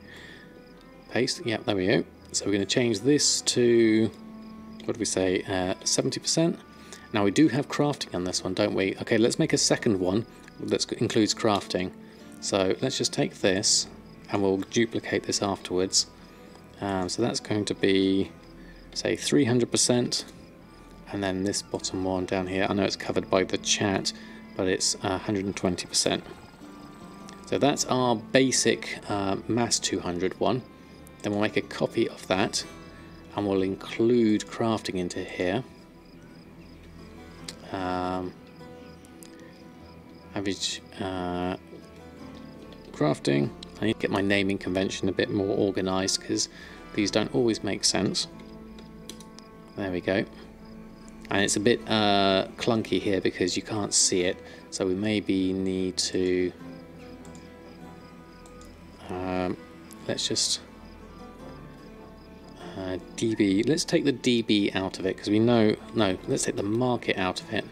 paste. Yeah, there we go. So we're going to change this to, what do we say, 70%. Now we do have crafting on this one, don't we? Okay, let's make a second one that includes crafting. So let's just take this and we'll duplicate this afterwards. So that's going to be, say, 300%. And then this bottom one down here, I know it's covered by the chat, but it's 120%. So that's our basic mass 200 one. Then we'll make a copy of that and we'll include crafting into here. Average crafting. I need to get my naming convention a bit more organized because these don't always make sense. There we go. And it's a bit clunky here because you can't see it, so we maybe need to let's just DB, let's take the DB out of it because we know, no, let's take the market out of it.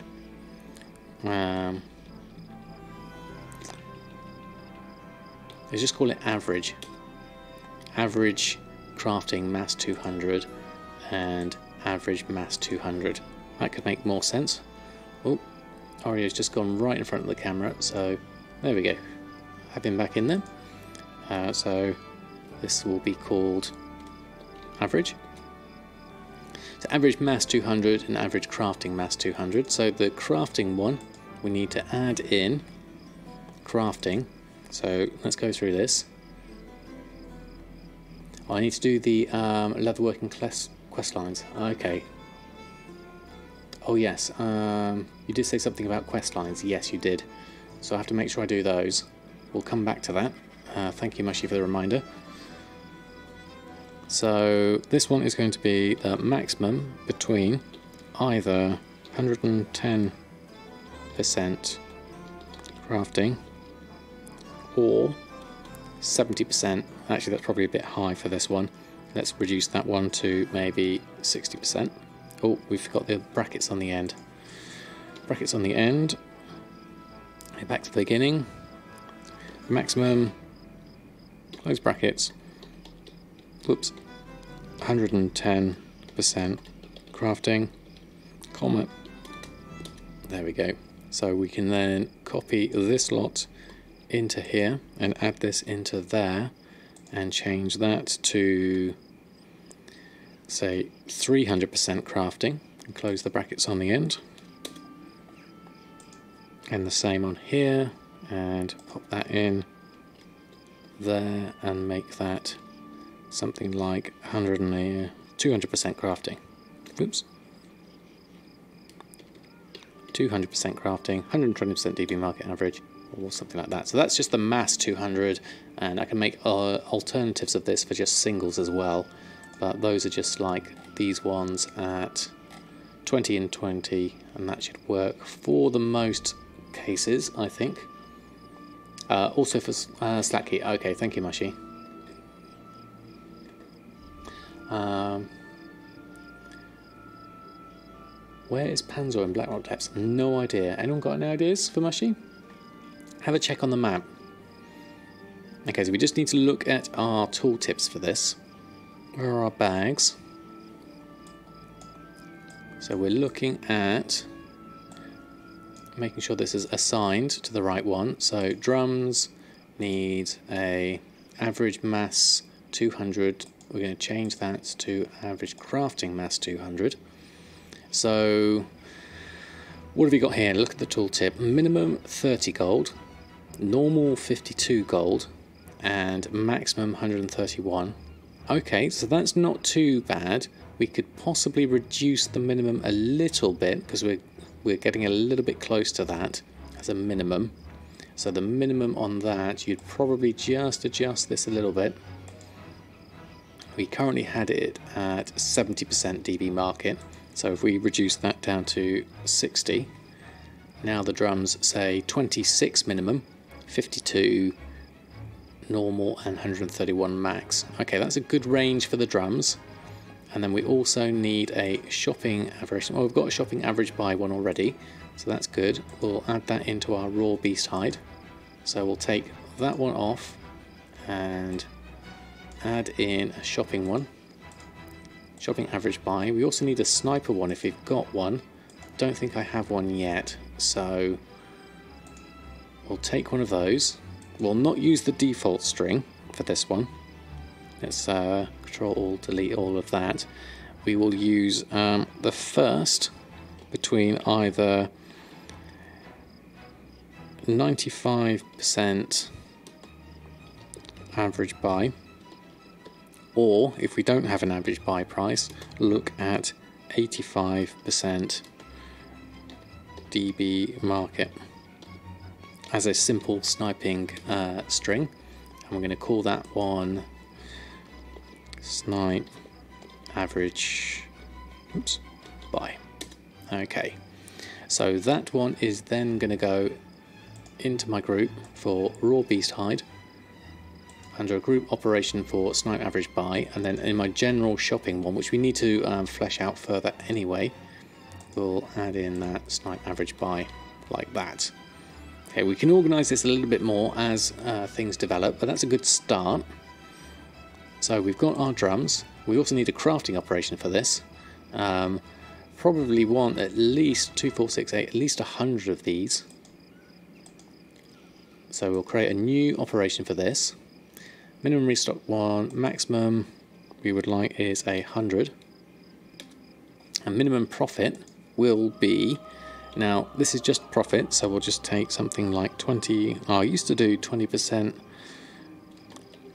Let's just call it average. Average crafting mass 200 and average mass 200. That could make more sense. Oh, Orio's just gone right in front of the camera, so there we go. Have him back in there. So this will be called average. So average mass 200 and average crafting mass 200. So the crafting one, we need to add in crafting. So let's go through this. Oh, I need to do the leatherworking quest lines. Okay. Oh yes, you did say something about quest lines. Yes, you did. So I have to make sure I do those. We'll come back to that. Thank you, Mushy, for the reminder. So this one is going to be the maximum between either 110% crafting or 70%. Actually, that's probably a bit high for this one. Let's reduce that one to maybe 60%. Oh, we've got the brackets on the end. Brackets on the end. Back to the beginning. Maximum, close brackets. Whoops. 110% crafting, comma. There we go. So we can then copy this lot into here and add this into there and change that to, say, 300% crafting and close the brackets on the end. And the same on here, and pop that in there and make that something like 200% crafting. Oops. 200% crafting, 120% DB market average, or something like that. So that's just the mass 200, and I can make alternatives of this for just singles as well. but those are just like these ones at 20 and 20, and that should work for the most cases, I think. Also for slack key. Okay, thank you, Mushy. Where is Panzer in Blackrock Depths? No idea. Anyone got any ideas for Mushy? Have a check on the map. Okay, so we just need to look at our tooltips for this. Where are our bags? So we're looking at making sure this is assigned to the right one. So drums need a average mass 200. We're going to change that to average crafting mass 200. So what have we got here? Look at the tooltip. Minimum 30 gold, normal 52 gold, and maximum 131. Okay, so that's not too bad. We could possibly reduce the minimum a little bit because we're getting a little bit close to that as a minimum. So the minimum on that, you'd probably just adjust this a little bit. We currently had it at 70% DB market, so if we reduce that down to 60, now the drums say 26 minimum, 52 normal, and 131 max. Okay, that's a good range for the drums. And then we also need a shopping average. Well, we've got a shopping average by one already, so that's good. We'll add that into our raw beast hide. So we'll take that one off and add in a shopping one. Shopping average by. We also need a sniper one if we've got one. Don't think I have one yet, so we'll take one of those. We'll not use the default string for this one. Let's Control-Alt-Delete all of that. We will use the first between either 95% average buy, or if we don't have an average buy price, look at 85% DB market as a simple sniping string, and we're going to call that one snipe average buy. Okay, so that one is then going to go into my group for raw beast hide under a group operation for snipe average buy, and then in my general shopping one, which we need to flesh out further anyway, we'll add in that snipe average buy like that. Okay, we can organise this a little bit more as things develop, but that's a good start. So we've got our drums. We also need a crafting operation for this. Probably want at least 2, 4, 6, 8, at least 100 of these. So we'll create a new operation for this. Minimum restock 1, maximum we would like is 100. And minimum profit will be, now this is just profit, so we'll just take something like 20, I used to do 20%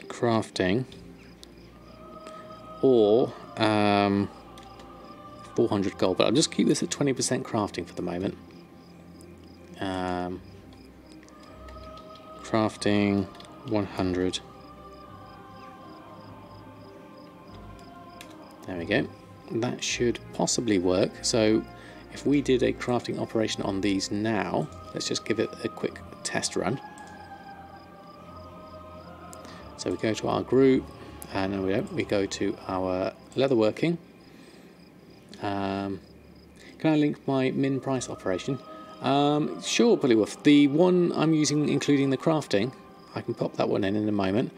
crafting, or 400 gold, but I'll just keep this at 20% crafting for the moment. Crafting 100. There we go. That should possibly work. So if we did a crafting operation on these now, let's just give it a quick test run. So we go to our group, and no, we don't. We go to our leatherworking. Can I link my min price operation? Sure, Bullywolf. The one I'm using, including the crafting, I can pop that one in a moment.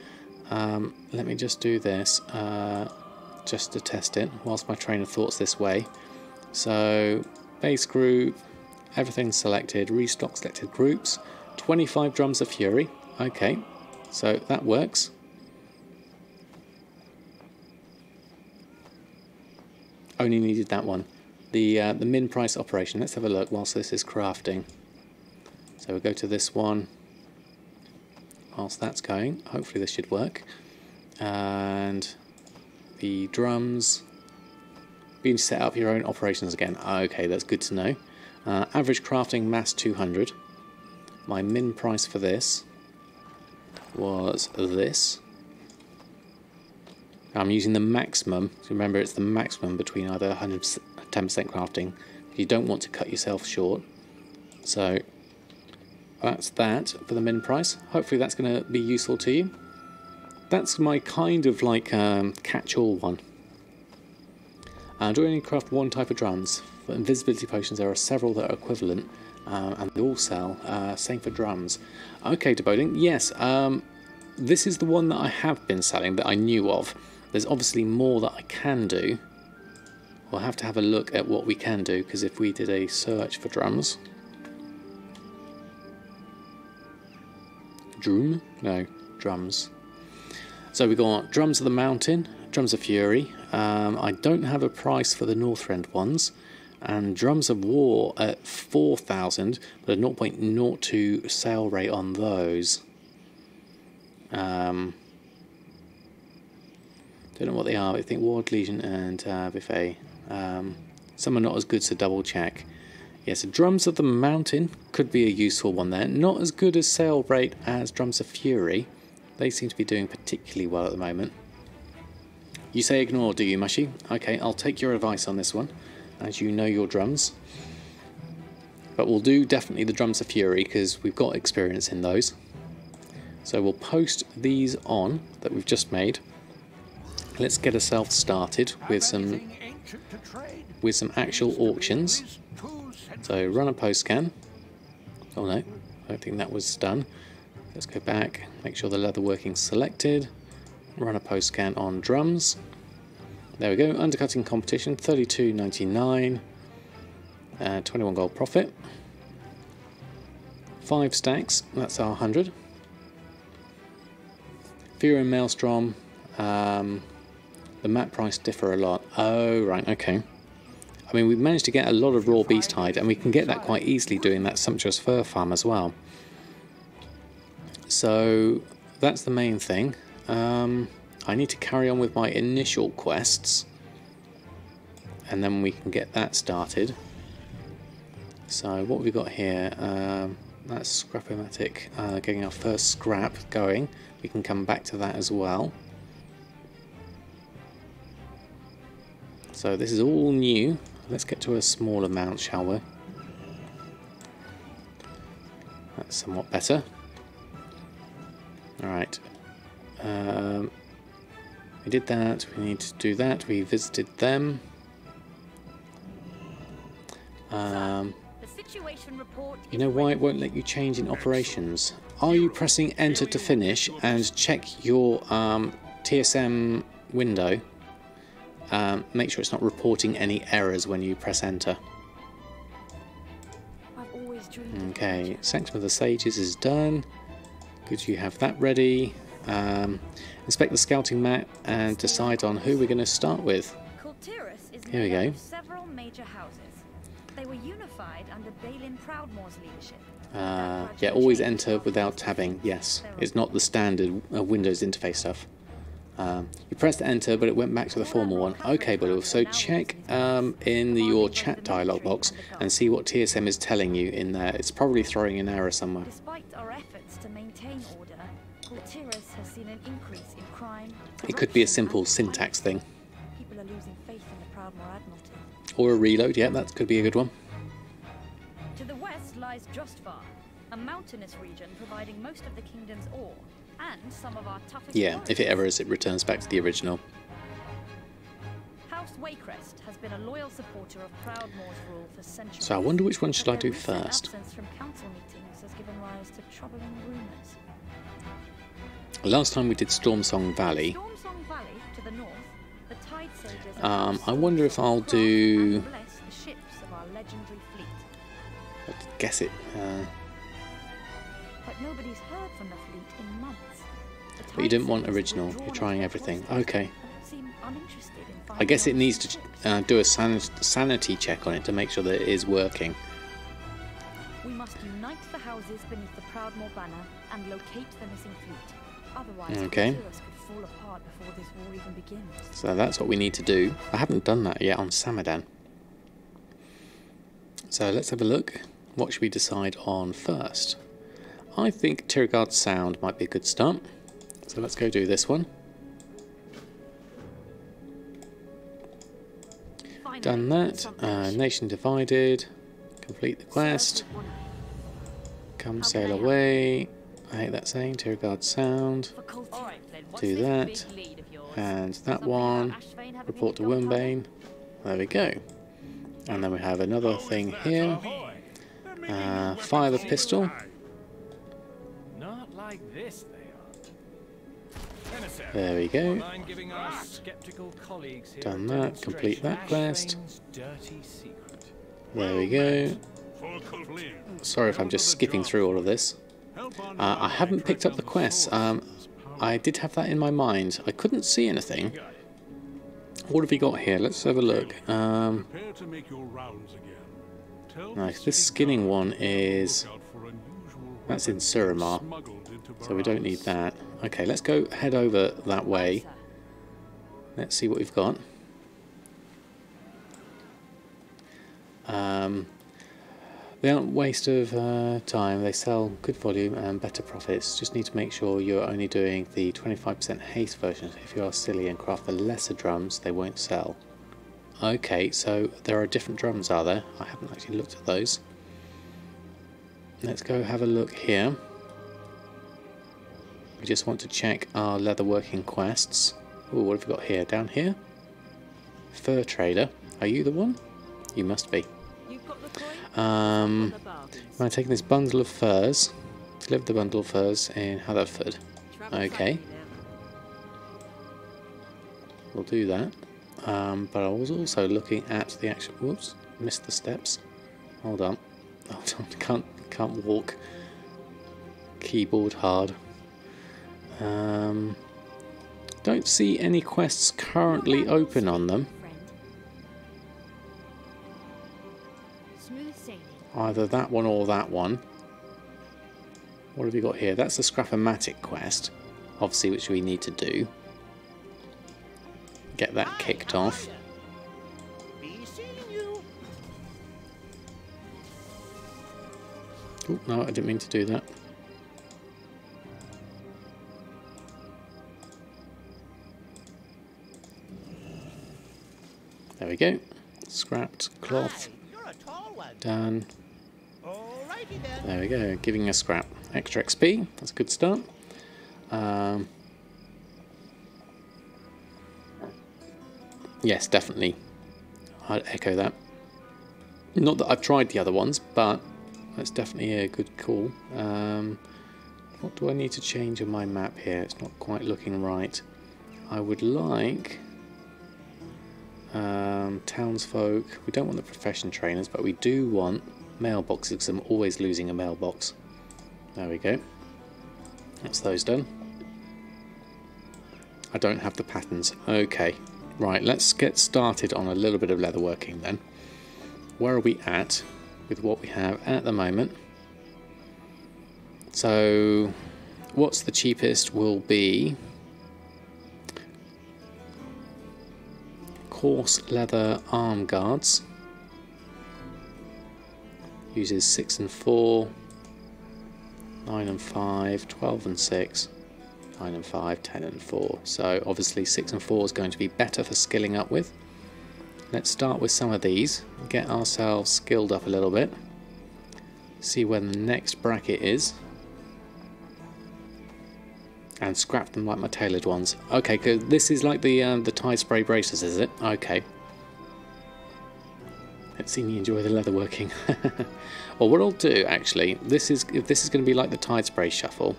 Let me just do this, just to test it, whilst my train of thought's this way. So, base group, everything's selected, restock selected groups, 25 drums of fury. Okay, so that works. Only needed that one. The min price operation, let's have a look whilst this is crafting. So we'll go to this one whilst that's going. Hopefully this should work. And the drums, being set up your own operations again. Okay, that's good to know. Average crafting mass 200. My min price for this was this. I'm using the maximum. So remember, it's the maximum between either 110% crafting. You don't want to cut yourself short. So that's that for the min price. Hopefully that's going to be useful to you. That's my kind of like catch-all one. Do I only craft one type of drums? For invisibility potions, there are several that are equivalent, and they all sell. Same for drums. Okay, Deboding. Yes, this is the one that I have been selling that I knew of. There's obviously more that I can do. We'll have to have a look at what we can do, because if we did a search for drums... Drum? No, drums. So we got Drums of the Mountain, Drums of Fury. I don't have a price for the Northrend ones. And Drums of War at 4,000, but a 0.02 sale rate on those. Don't know what they are, but I think Ward, Legion and Buffet. Some are not as good, so double check. Yes, so Drums of the Mountain could be a useful one there. Not as good as sale rate as Drums of Fury. They seem to be doing particularly well at the moment. You say ignore, do you, Mushy? Okay, I'll take your advice on this one, as you know your drums. But we'll do definitely the Drums of Fury, because we've got experience in those. So we'll post these on that we've just made. Let's get ourselves started with some actual auctions. So run a post scan. Oh no, I don't think that was done. Let's go back, make sure the leatherworking's selected. Run a post scan on drums. There we go, undercutting competition, 32.99. 21 gold profit. 5 stacks, that's our 100. Fury and Maelstrom. The map price differ a lot. Oh, right, okay. I mean, we've managed to get a lot of raw beast hide, and we can get that quite easily doing that sumptuous fur farm as well. So that's the main thing. I need to carry on with my initial quests, and then we can get that started. So what have we got here? That's Scrap-O-Matic, getting our first scrap going. We can come back to that as well. So this is all new. Let's get to a small amount, shall we? That's somewhat better. Alright. We did that. We need to do that. We visited them. You know why it won't let you change in operations? Are you pressing enter to finish and check your TSM window? Make sure it's not reporting any errors when you press enter. Okay, Sanctum of the Sages is done. Good, you have that ready. Inspect the scouting map and decide on who we're going to start with. Here we go. Several major houses. They were unified under Balin Proudmoore's leadership. Yeah, always enter without tabbing. Yes, it's not the standard Windows interface stuff. You pressed enter, but it went back to the formal one. Okay, Baloo, so check in your chat dialog box and see what TSM is telling you in there. It's probably throwing an error somewhere. Despite our efforts to maintain order, Kultiras has seen an increase in crime. It could be a simple syntax thing. People are losing faith in the Proudmoore Admiralty. Or a reload, yeah, that could be a good one. To the west lies Jostvar, a mountainous region providing most of the kingdom's ore. And some of our toughest yeah, if it ever is, it returns back to the original. House Waycrest has been a loyal supporter of Proudmoore's rule for centuries. So I wonder which one should I do first. Absence from council meetings has given rise to troubling rumours. Last time we did Stormsong Valley. Stormsong Valley to the north, the Tide Sages I wonder if I'll do. bless the ships of our legendary fleet. Let's guess it. But nobody's heard from the fleet in months. But you didn't want original. You're trying everything. Okay. I guess it needs to do a sanity check on it to make sure that it is working. We must unite the houses beneath the Proudmoore banner and locate the missing fleet. Otherwise, okay. the could fall apart before this war even begins. So that's what we need to do. I haven't done that yet on Samadan. So let's have a look. What should we decide on first? I think Tirgard Sound might be a good start. So let's go do this one. Done that. Nation divided. Complete the quest. Come sail away. I hate that saying. Tear guard sound. Do that. And that one. Report to Wyrmbane. There we go. And then we have another thing here. Fire the pistol. Not like this, they are. There we go. Mind giving our skeptical colleagues here Done a that. Complete that quest. Ashvane's dirty secret. There we go. Sorry if I'm just skipping through all of this. I haven't picked up the quests. I did have that in my mind. I couldn't see anything. What have we got here? Let's have a look. Nice. This skinning one is... That's in Suramar. So we don't need that. Okay, let's go head over that way. Let's see what we've got. They aren't waste of time. They sell good volume and better profits. Just need to make sure you're only doing the 25% haste version. If you are silly and craft the lesser drums, they won't sell. Okay, so there are different drums, are there? I haven't actually looked at those. Let's go have a look here. We just want to check our leatherworking quests. Ooh, what have we got here? Down here? Fur trader. Are you the one? You must be. Am I taking this bundle of furs? Deliver the bundle of furs in Hatherford. Okay. We'll do that. But I was also looking at the actual... Whoops, missed the steps. Hold on. Hold on, can't walk. Keyboard hard. Don't see any quests currently open on them. Either that one or that one. What have we got here? That's the Scrap-O-Matic quest, obviously, which we need to do. Get that kicked off. Oh, no, I didn't mean to do that. There we go. Scrapped cloth. Done. There we go, giving a scrap. Extra XP, that's a good start. Yes, definitely. I'd echo that. Not that I've tried the other ones, but that's definitely a good call. What do I need to change on my map here? It's not quite looking right. I would like... townsfolk. We don't want the profession trainers, but we do want mailboxes because I'm always losing a mailbox. There we go. That's those done. I don't have the patterns. Okay. Right, let's get started on a little bit of leatherworking then. Where are we at with what we have at the moment? So, what's the cheapest will be coarse leather arm guards. Uses 6 and 4, 9 and 5, 12 and 6, 9 and 5, 10 and 4. So obviously 6 and 4 is going to be better for skilling up with. Let's start with some of these, get ourselves skilled up a little bit, see where the next bracket is, and scrap them like my tailored ones. Okay, good. This is like the tie spray braces, is it? Okay. Let's see me enjoy the leatherworking. Well, what I'll do actually, if this is going to be like the tide spray shuffle.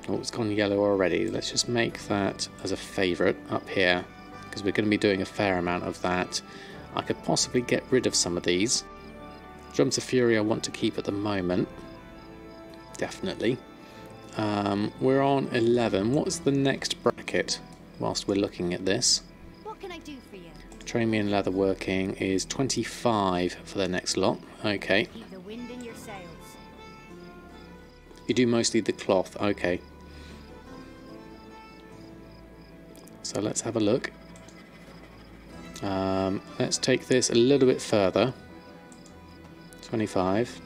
Oh, it's gone yellow already. Let's just make that as a favourite up here, because we're going to be doing a fair amount of that. I could possibly get rid of some of these. Drums of Fury I want to keep at the moment. Definitely. We're on 11. What's the next bracket whilst we're looking at this? What can I do for you? Train me in leatherworking is 25 for the next lot. Okay. Keep the wind in your sails. You do mostly the cloth. Okay. So let's have a look. Let's take this a little bit further. 25.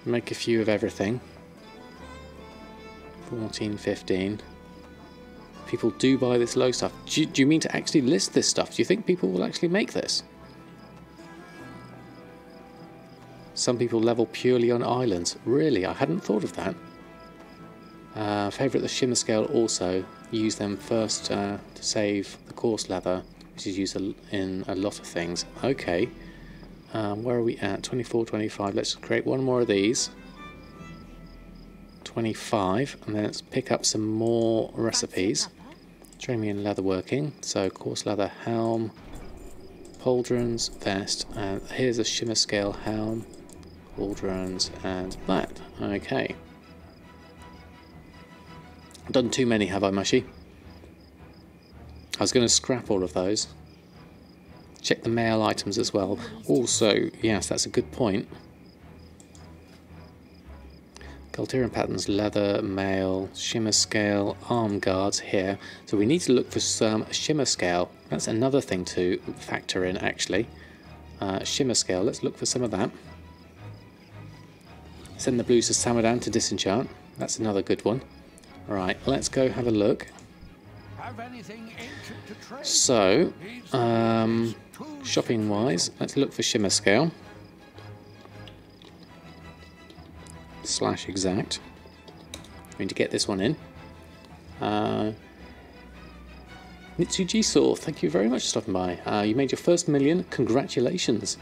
Make a few of everything. 14, 15. people do buy this low stuff. Do you mean to actually list this stuff? Do you think people will actually make this? Some people level purely on islands. Really? I hadn't thought of that. Favourite the shimmer scale also. Use them first to save the coarse leather, which is used in a lot of things. Okay. Where are we at? 24, 25. Let's create one more of these. 25. And then let's pick up some more recipes. Train me in leatherworking. So coarse leather helm, pauldrons, vest, and here's a shimmer scale helm, pauldrons, and that. Okay. Done too many, have I, Mushy? I was going to scrap all of those. Check the mail items as well. Also, yes, that's a good point. Galterian patterns, leather, mail, shimmer scale, arm guards here. So we need to look for some shimmer scale. That's another thing to factor in, actually. Shimmer scale, let's look for some of that. Send the blues to Samadan to disenchant. That's another good one. Right, let's go have a look. So, shopping wise, let's look for shimmer scale. / exact. I'm going to get this one in. Nitsuji Saw, thank you very much for stopping by. You made your first million, congratulations.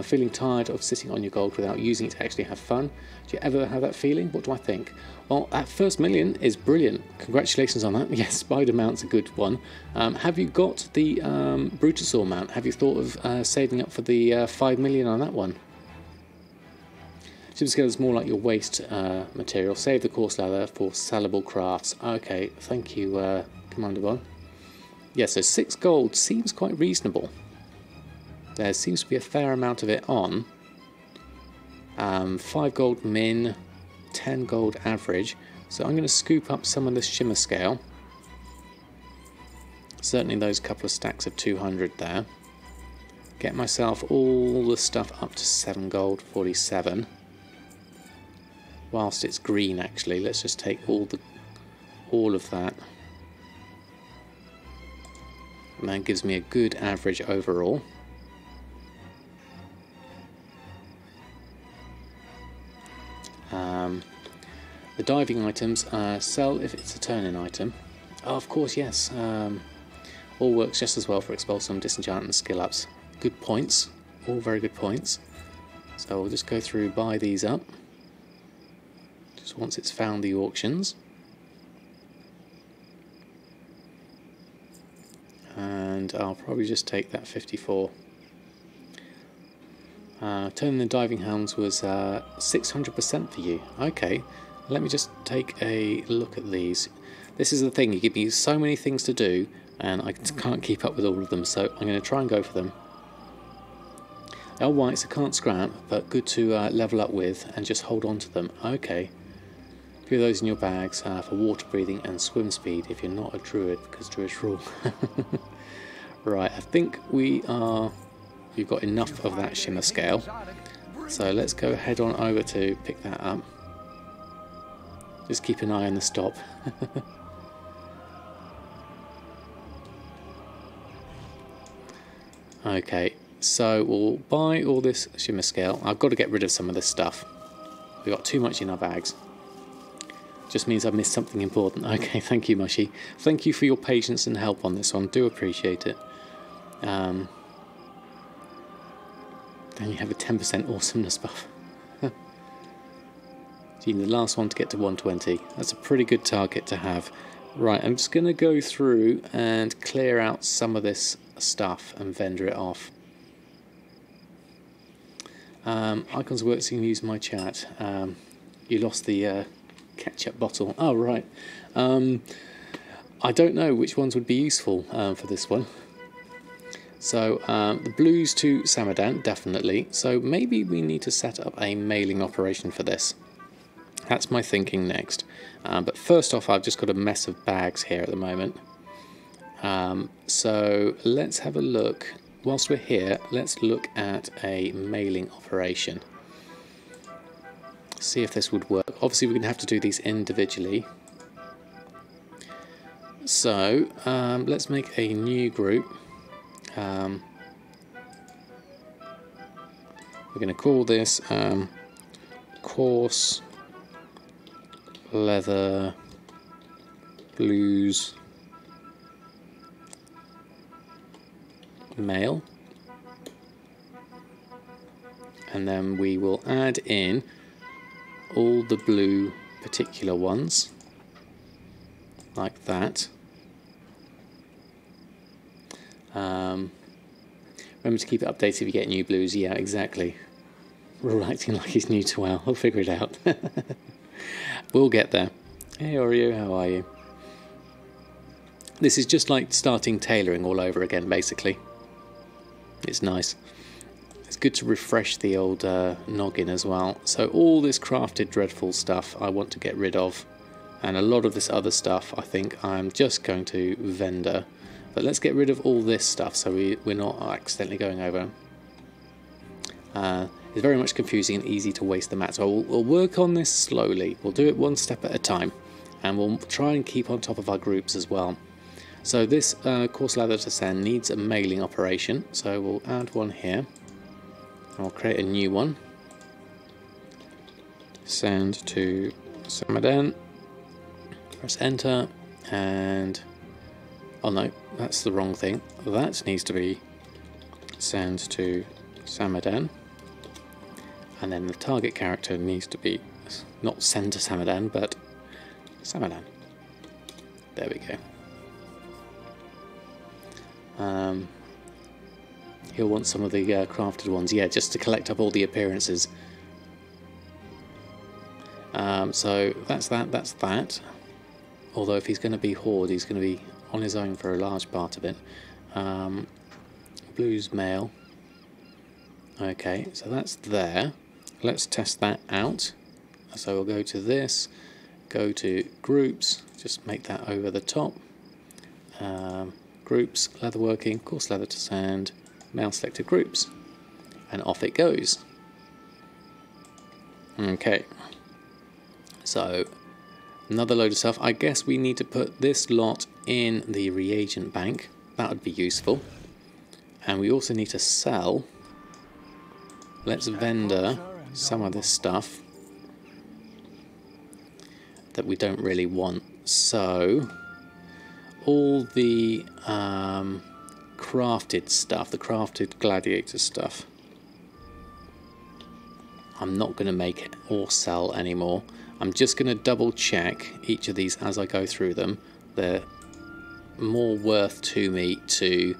Feeling tired of sitting on your gold without using it to actually have fun? Do you ever have that feeling? What do I think? Well, that first million is brilliant. Congratulations on that. Yes, Spider Mount's a good one. Have you got the Brutosaur mount? Have you thought of saving up for the 5 million on that one? Shimmer scale is more like your waste material. Save the coarse leather for sellable crafts. Okay, thank you, Commander Bon. Yeah, so 6 gold seems quite reasonable. There seems to be a fair amount of it on. 5 gold min, 10 gold average. So I'm going to scoop up some of this shimmer scale. Certainly those couple of stacks of 200 there. Get myself all the stuff up to 7 gold, 47. Whilst it's green, actually, let's just take all of that. And that gives me a good average overall. The diving items sell if it's a turn-in item. Oh, of course, yes. All works just as well for Expulsom, Disenchant and skill ups. Good points. All very good points. So we'll just go through, buy these up. Just once it's found the auctions. And I'll probably just take that 54. Turning the diving helms was 600% for you. Okay, let me just take a look at these. This is the thing, you give me so many things to do and I can't keep up with all of them, so I'm going to try and go for them. L whites I can't scrap, but good to level up with and just hold on to them. Okay, a few of those in your bags for water breathing and swim speed if you're not a druid, because druids rule. Right, I think we've got enough of that shimmer scale, so let's go head on over to pick that up. Just keep an eye on the stop. Okay, so we'll buy all this shimmer scale. I've got to get rid of some of this stuff. We've got too much in our bags. Just means I've missed something important. Okay, thank you, Mushy. Thank you for your patience and help on this one. Do appreciate it. Then you have a 10% awesomeness buff. The last one to get to 120. That's a pretty good target to have. Right, I'm just going to go through and clear out some of this stuff and vendor it off. Icons work, so you can use my chat. You lost the ketchup bottle. Oh, right. I don't know which ones would be useful for this one. So the blues to Samadan, definitely. So maybe we need to set up a mailing operation for this. That's my thinking next. But first off, I've just got a mess of bags here at the moment. So let's have a look. Whilst we're here, let's look at a mailing operation. See if this would work. Obviously, we're going to have to do these individually. So let's make a new group. We're going to call this Coarse Leather Blues Mail, and then we will add in all the blue particular ones like that. Remember to keep it updated if you get new blues. Yeah, exactly. We're all acting like he's new to WoW. I'll figure it out. We'll get there. Hey Oreo, how are you? This is just like starting tailoring all over again, basically. It's nice. It's good to refresh the old noggin as well. So all this crafted dreadful stuff I want to get rid of, and a lot of this other stuff I think I'm just going to vendor. But let's get rid of all this stuff so we're not accidentally going over. It's very much confusing and easy to waste the mats. So we'll work on this slowly. We'll do it one step at a time, and we'll try and keep on top of our groups as well. So this coarse leather to send needs a mailing operation, so we'll add one here. I'll create a new one. Send to Samadan. Press enter, and oh no, that's the wrong thing. That needs to be send to Samadan, and then the target character needs to be not send to Samadan, but Samadan. There we go. He'll want some of the crafted ones, yeah, just to collect up all the appearances. So that's that. Although if he's going to be Horde, he's going to be on his own for a large part of it. Blues Mail. Okay, so that's there. Let's test that out. So we'll go to this, go to Groups, just make that over the top. Groups, Leatherworking, Coarse Leather to Sand, Mail Selected Groups, and off it goes. Okay, so another load of stuff. I guess we need to put this lot in the reagent bank. That would be useful. And we also need to sell. Let's vendor some of this stuff that we don't really want. So all the crafted stuff, the crafted gladiator stuff, I'm not going to make it or sell anymore. I'm just going to double check each of these as I go through them. They're more worth to me to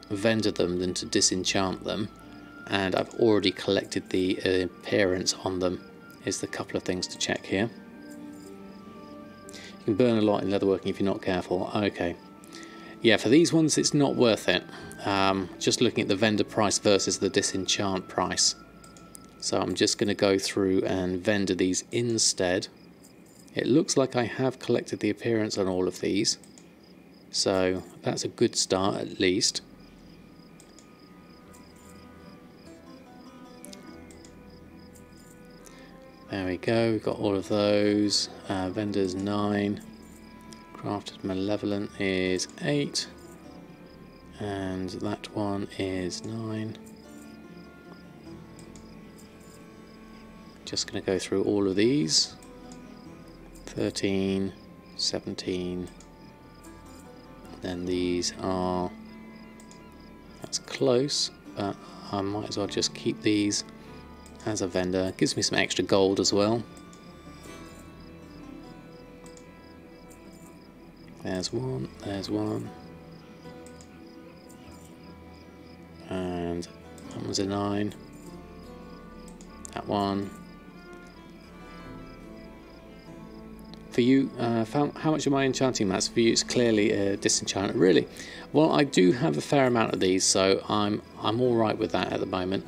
vendor them than to disenchant them, and I've already collected the appearance on them. Is the couple of things to check here. You can burn a lot in leatherworking if you're not careful. Okay, yeah, for these ones it's not worth it. Just looking at the vendor price versus the disenchant price. So I'm just going to go through and vendor these instead. It looks like I have collected the appearance on all of these, so that's a good start at least. There we go, we've got all of those. Vendors 9. Crafted Malevolent is 8. And that one is 9. Just going to go through all of these. 13, 17. Then these are... that's close, but I might as well just keep these as a vendor. Gives me some extra gold as well. There's one, there's one. And that one's a 9. That one. For you, how much of my enchanting mats? For you, it's clearly a disenchantment. Really? Well, I do have a fair amount of these, so I'm all right with that at the moment.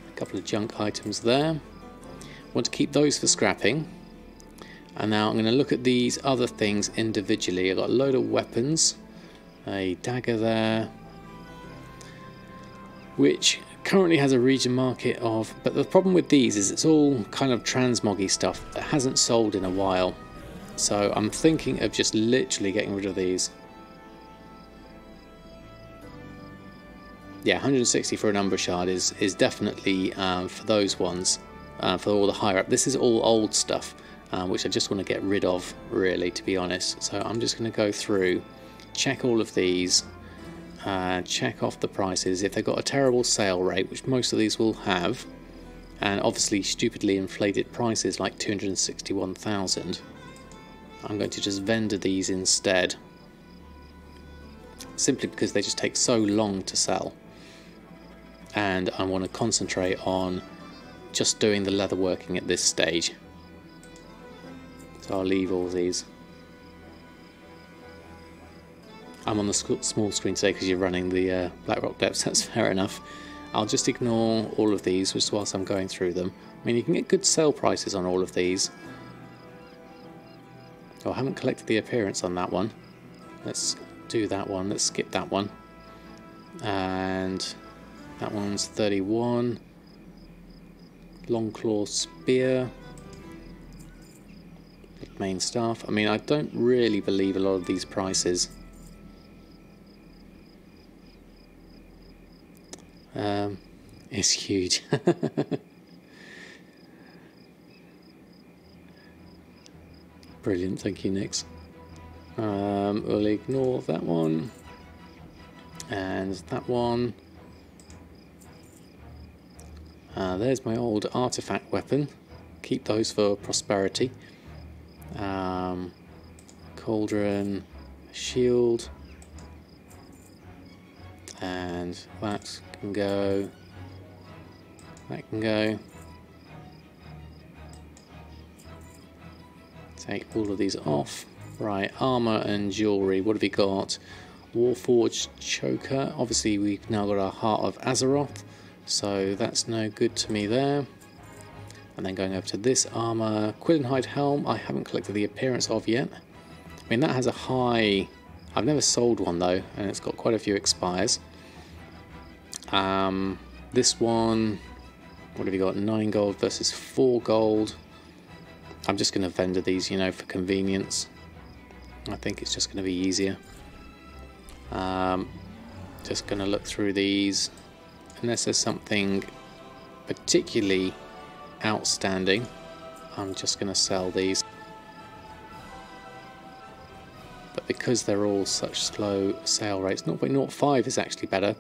A couple of junk items there. Want to keep those for scrapping. And now I'm going to look at these other things individually. I've got a load of weapons, a dagger there, which currently has a region market of, but the problem with these is it's all kind of transmoggy stuff that hasn't sold in a while. So I'm thinking of just literally getting rid of these. Yeah, 160 for an Umbra Shard is definitely for those ones, for all the higher up. This is all old stuff, which I just want to get rid of, really, to be honest. So I'm just going to go through, check all of these, check off the prices. If they've got a terrible sale rate, which most of these will have, and obviously stupidly inflated prices like 261,000, I'm going to just vendor these instead, simply because they just take so long to sell. And I want to concentrate on just doing the leatherworking at this stage. So I'll leave all these. I'm on the small screen today because you're running the Blackrock Depths, that's fair enough. I'll just ignore all of these just whilst I'm going through them. I mean, you can get good sale prices on all of these. Oh, I haven't collected the appearance on that one. Let's do that one, let's skip that one. And that one's 31. Longclaw Spear. Main staff. I mean, I don't really believe a lot of these prices. It's huge. Brilliant, thank you, Nix. We'll ignore that one. And that one. There's my old artifact weapon. Keep those for prosperity. Cauldron, shield, and that can go. That can go. Take all of these off. Right, armor and jewelry. What have we got? Warforged choker. Obviously, we've now got our Heart of Azeroth, so that's no good to me there. And then going over to this armor, Quillenhide helm. I haven't collected the appearance of yet. I mean, that has a high. I've never sold one though, and it's got quite a few expires. This one. What have you got? 9 gold versus 4 gold. I'm just going to vendor these, you know, for convenience. I think it's just going to be easier. Just going to look through these. Unless there's something particularly outstanding, I'm just going to sell these. But because they're all such slow sale rates, 0.05 is actually better.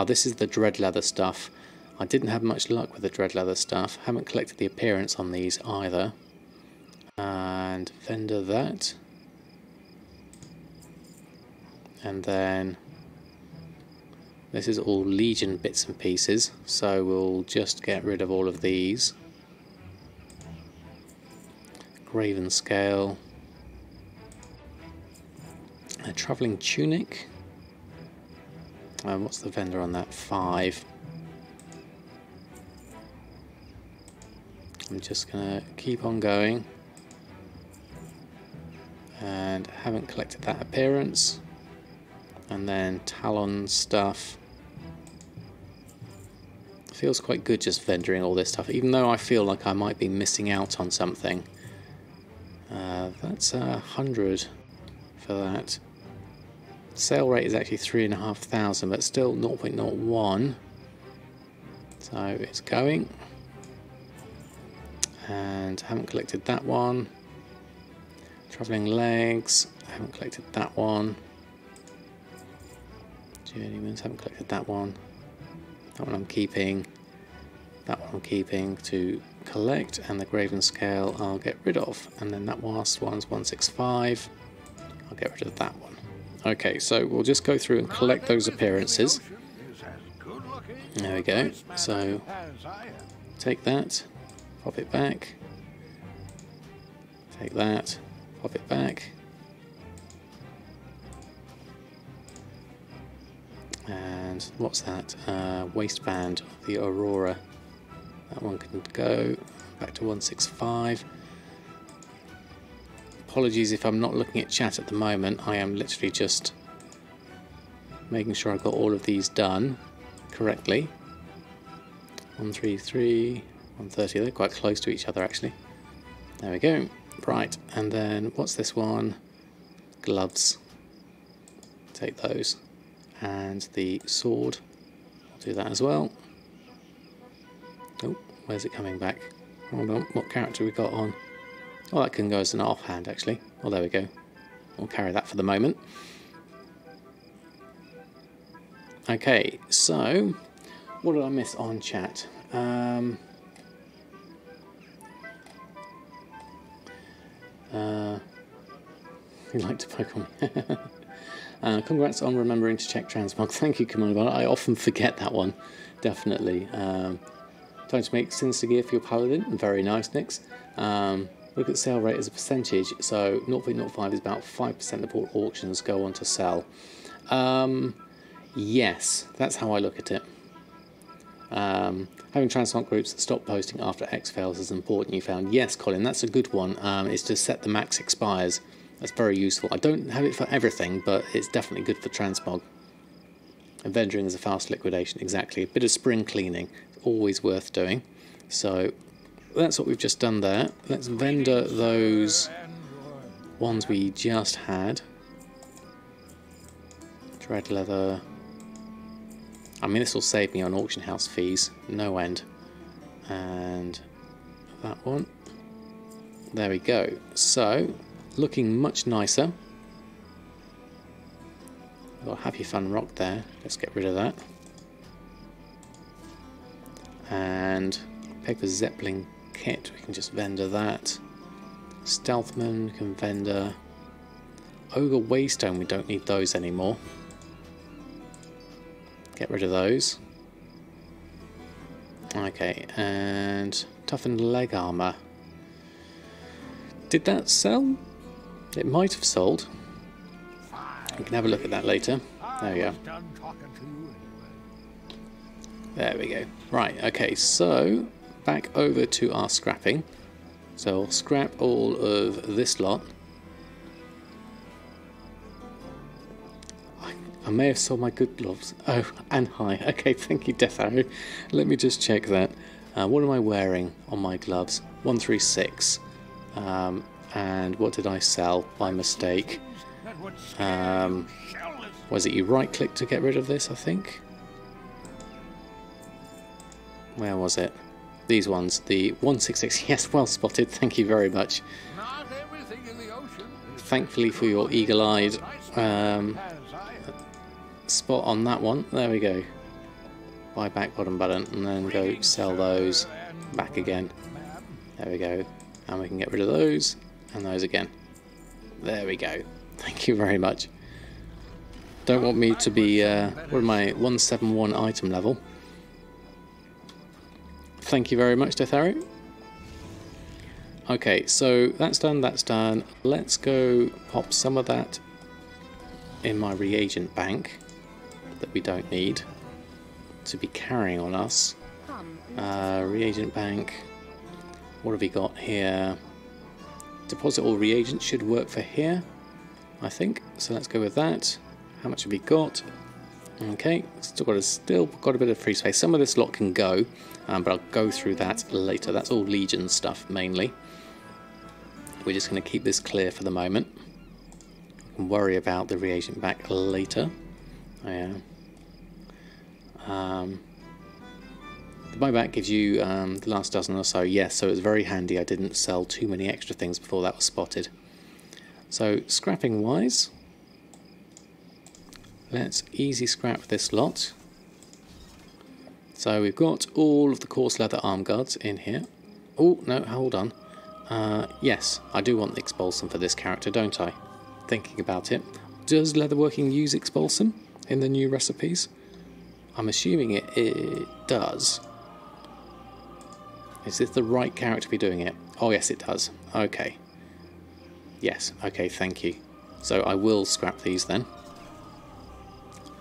This is the Dread Leather stuff. I didn't have much luck with the Dread Leather stuff. Haven't collected the appearance on these either. And vendor that. And then this is all Legion bits and pieces, so we'll just get rid of all of these. Graven Scale. A Travelling Tunic. What's the vendor on that? 5. I'm just going to keep on going. And haven't collected that appearance. And then Talon stuff. Feels quite good just vendoring all this stuff, even though I feel like I might be missing out on something. That's 100 for that. Sale rate is actually 3,500, but still 0.01. So it's going. And haven't collected that one. Travelling Legs, haven't collected that one. Journeymans, haven't collected that one. That one I'm keeping. That one I'm keeping to collect, and the Graven Scale I'll get rid of. And then that last one's 165. I'll get rid of that one. Okay, so we'll just go through and collect those appearances. There we go. So take that, pop it back. Take that, pop it back. And what's that? Waistband of the Aurora. That one can go back to 165. Apologies if I'm not looking at chat at the moment. I am literally just making sure I've got all of these done correctly. 133, 130. They're quite close to each other actually. There we go. Right, and then what's this one? Gloves. Take those. And the sword. I'll do that as well. Oh, where's it coming back? Hold on, what character we got on? Oh, that can go as an offhand actually. Oh, there we go. We'll carry that for the moment. Okay, so what did I miss on chat? You like to poke on me. Congrats on remembering to check transmog. Thank you, Commander. I often forget that one. Definitely. Time to make Sinister gear for your paladin. Very nice, Nix. Look at sale rate as a percentage. So 0.05 is about 5% of all auctions go on to sell. Yes, that's how I look at it. Having transmog groups that stop posting after X fails is important, you found. Yes, Colin, that's a good one. Is to set the max expires. That's very useful. I don't have it for everything, but it's definitely good for transmog. And vendoring is a fast liquidation, exactly. A bit of spring cleaning, always worth doing. So that's what we've just done there. Let's vendor those ones we just had. Dread leather. I mean, this will save me on auction house fees, no end. And that one. There we go. So, looking much nicer. Got a Happy Fun Rock there. Let's get rid of that. And Paper Zeppelin kit, we can just vendor that. Stealthman can vendor. Ogre Waystone, we don't need those anymore. Get rid of those. Okay, and Toughened Leg Armour. Did that sell? It might have sold. We can have a look at that later. There we go. There we go. Right, okay, so back over to our scrapping. So I'll scrap all of this lot. I may have sold my good gloves. Oh, and hi. Okay, thank you, Death Arrow. Let me just check that. What am I wearing on my gloves? 136. And what did I sell by mistake? Was it you right-click to get rid of this, I think? Where was it? These ones. The 166. Yes, well spotted. Thank you very much. Thankfully for your eagle-eyed spot on that one. There we go. Buy back bottom button and then go sell those back again. There we go. And we can get rid of those and those again. There we go. Thank you very much. Don't want me to be what am I, 171 item level. Thank you very much, Death Arrow. Okay, so that's done, that's done. Let's go pop some of that in my reagent bank that we don't need to be carrying on us. Reagent bank. What have we got here? Deposit all reagents should work for here, I think. So let's go with that. How much have we got? Okay, still got a bit of free space. Some of this lot can go, but I'll go through that later. That's all Legion stuff mainly. We're just going to keep this clear for the moment. We can worry about the reagent back later. The buyback gives you the last dozen or so. Yes, so it's very handy. I didn't sell too many extra things before that was spotted. So scrapping wise, let's easy scrap this lot. So we've got all of the coarse leather arm guards in here. Oh no, hold on. Yes, I do want the Expulsom for this character, don't I? Thinking about it. Does Leatherworking use Expulsom in the new recipes? I'm assuming it does. Is this the right character to be doing it? Oh yes, it does. Okay. Yes, okay, thank you. So I will scrap these then.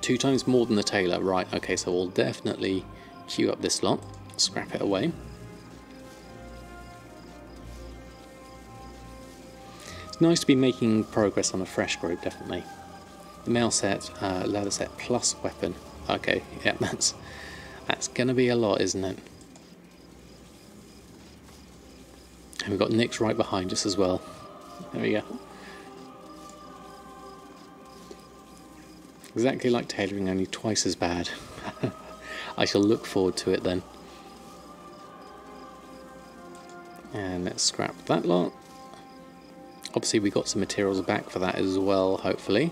2 times more than the tailor. Right, okay, so we'll definitely queue up this lot. Scrap it away. It's nice to be making progress on a fresh group, definitely. The mail set, leather set plus weapon. Okay, yeah, that's gonna be a lot, isn't it? And we've got Nyx right behind us as well. There we go. Exactly like tailoring, only twice as bad. I shall look forward to it then. And let's scrap that lot. Obviously we got some materials back for that as well, hopefully.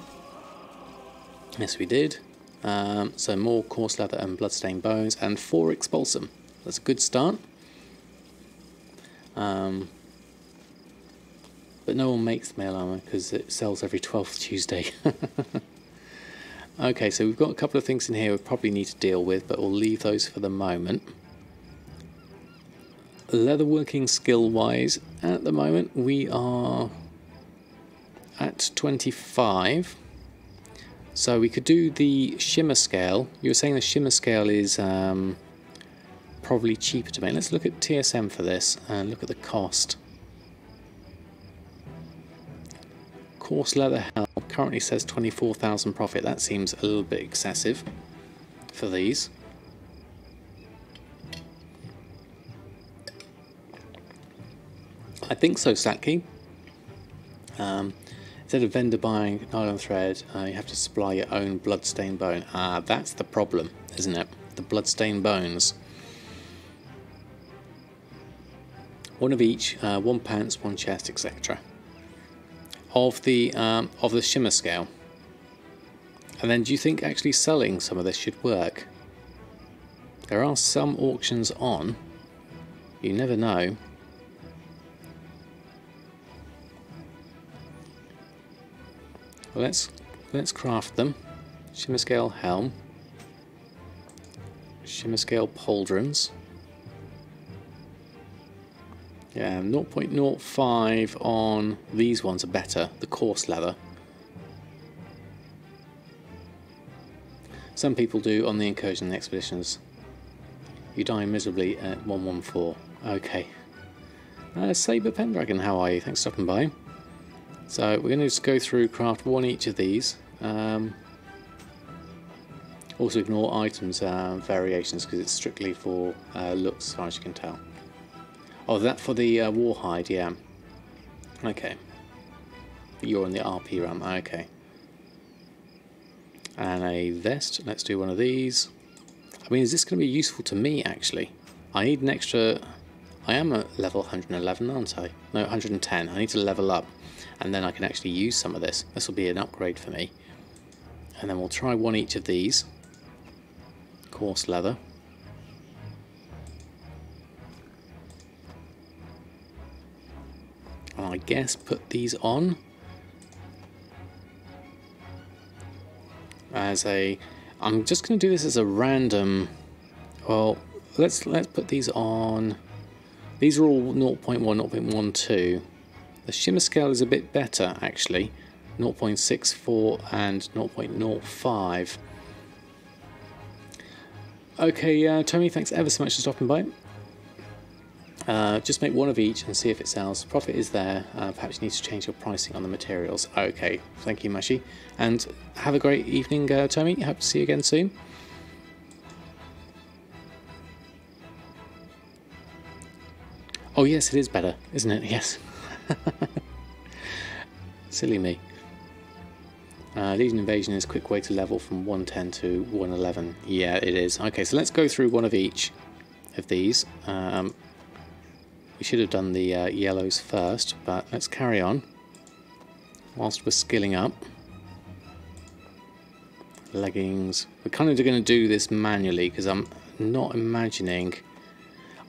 Yes, we did. So more coarse leather and bloodstained bones, and 4 Expulsom. That's a good start. But no one makes mail armor because it sells every 12th Tuesday. Okay, so we've got a couple of things in here we probably need to deal with, but we'll leave those for the moment. Leatherworking skill-wise, at the moment we are at 25. So we could do the shimmer scale. You were saying the shimmer scale is probably cheaper to make. Let's look at TSM for this and look at the cost. Coarse leather helm currently says 24,000 profit. That seems a little bit excessive for these. I think so, Satki. Instead of vendor buying nylon thread, you have to supply your own bloodstained bone. That's the problem, isn't it? The bloodstained bones. One of each, 1 pants, 1 chest, etc. Of the shimmer scale. And then do you think actually selling some of this should work? There are some auctions on. You never know. Well, let's craft them. Shimmer scale helm. Shimmer scale pauldrons. Yeah, 0.05 on these ones are better, the coarse leather. Some people do on the incursion and expeditions. You die miserably at 114. Okay. Saber Pendragon, how are you? Thanks for stopping by. So we're going to just go through, craft 1 each of these. Also ignore items variations because it's strictly for looks as far as you can tell. Oh, that for the warhide, yeah. Okay. You're in the RP realm, okay. And a vest, let's do one of these. I mean, is this going to be useful to me, actually? I need an extra... I am at level 111, aren't I? No, 110. I need to level up, and then I can actually use some of this. This will be an upgrade for me. And then we'll try 1 each of these. Coarse leather. And I guess put these on as a... I'm just going to do this as a random... Well, let's put these on... These are all 0.1, 0.12. The shimmer scale is a bit better, actually. 0.64 and 0.05. Okay, Tony, thanks ever so much for stopping by. Just make 1 of each and see if it sells. Profit is there. Perhaps you need to change your pricing on the materials. Okay, thank you, Mushy. And have a great evening, Tommy. Hope to see you again soon. Oh yes, it is better, isn't it? Yes. Silly me. Legion Invasion is a quick way to level from 110 to 111. Yeah, it is. Okay, so let's go through 1 of each of these. We should have done the yellows first, but let's carry on whilst we're skilling up. Leggings. We're kind of going to do this manually because I'm not imagining...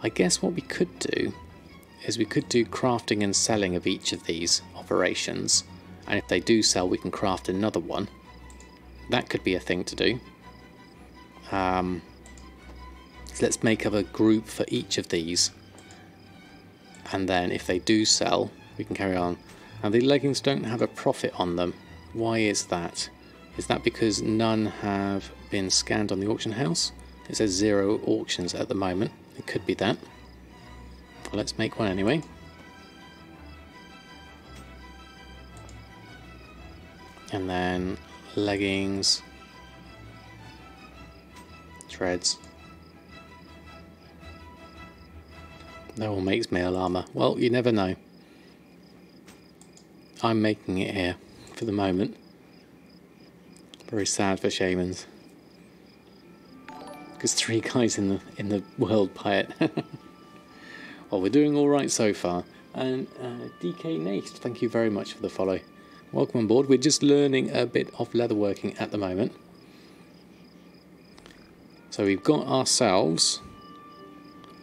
I guess what we could do is we could do crafting and selling of each of these operations, and if they do sell we can craft another one. That could be a thing to do. So let's make up a group for each of these, and then if they do sell we can carry on. And the leggings don't have a profit on them. Why is that? Is that because none have been scanned on the auction house? It says 0 auctions at the moment. It could be that. Well, let's make 1 anyway. And then leggings, threads. No one makes mail armor. Well, you never know. I'm making it here for the moment. Very sad for shamans. Because 3 guys in the world buy it. Well, we're doing all right so far. And DK Nate, thank you very much for the follow. Welcome on board. We're just learning a bit of leatherworking at the moment. So we've got ourselves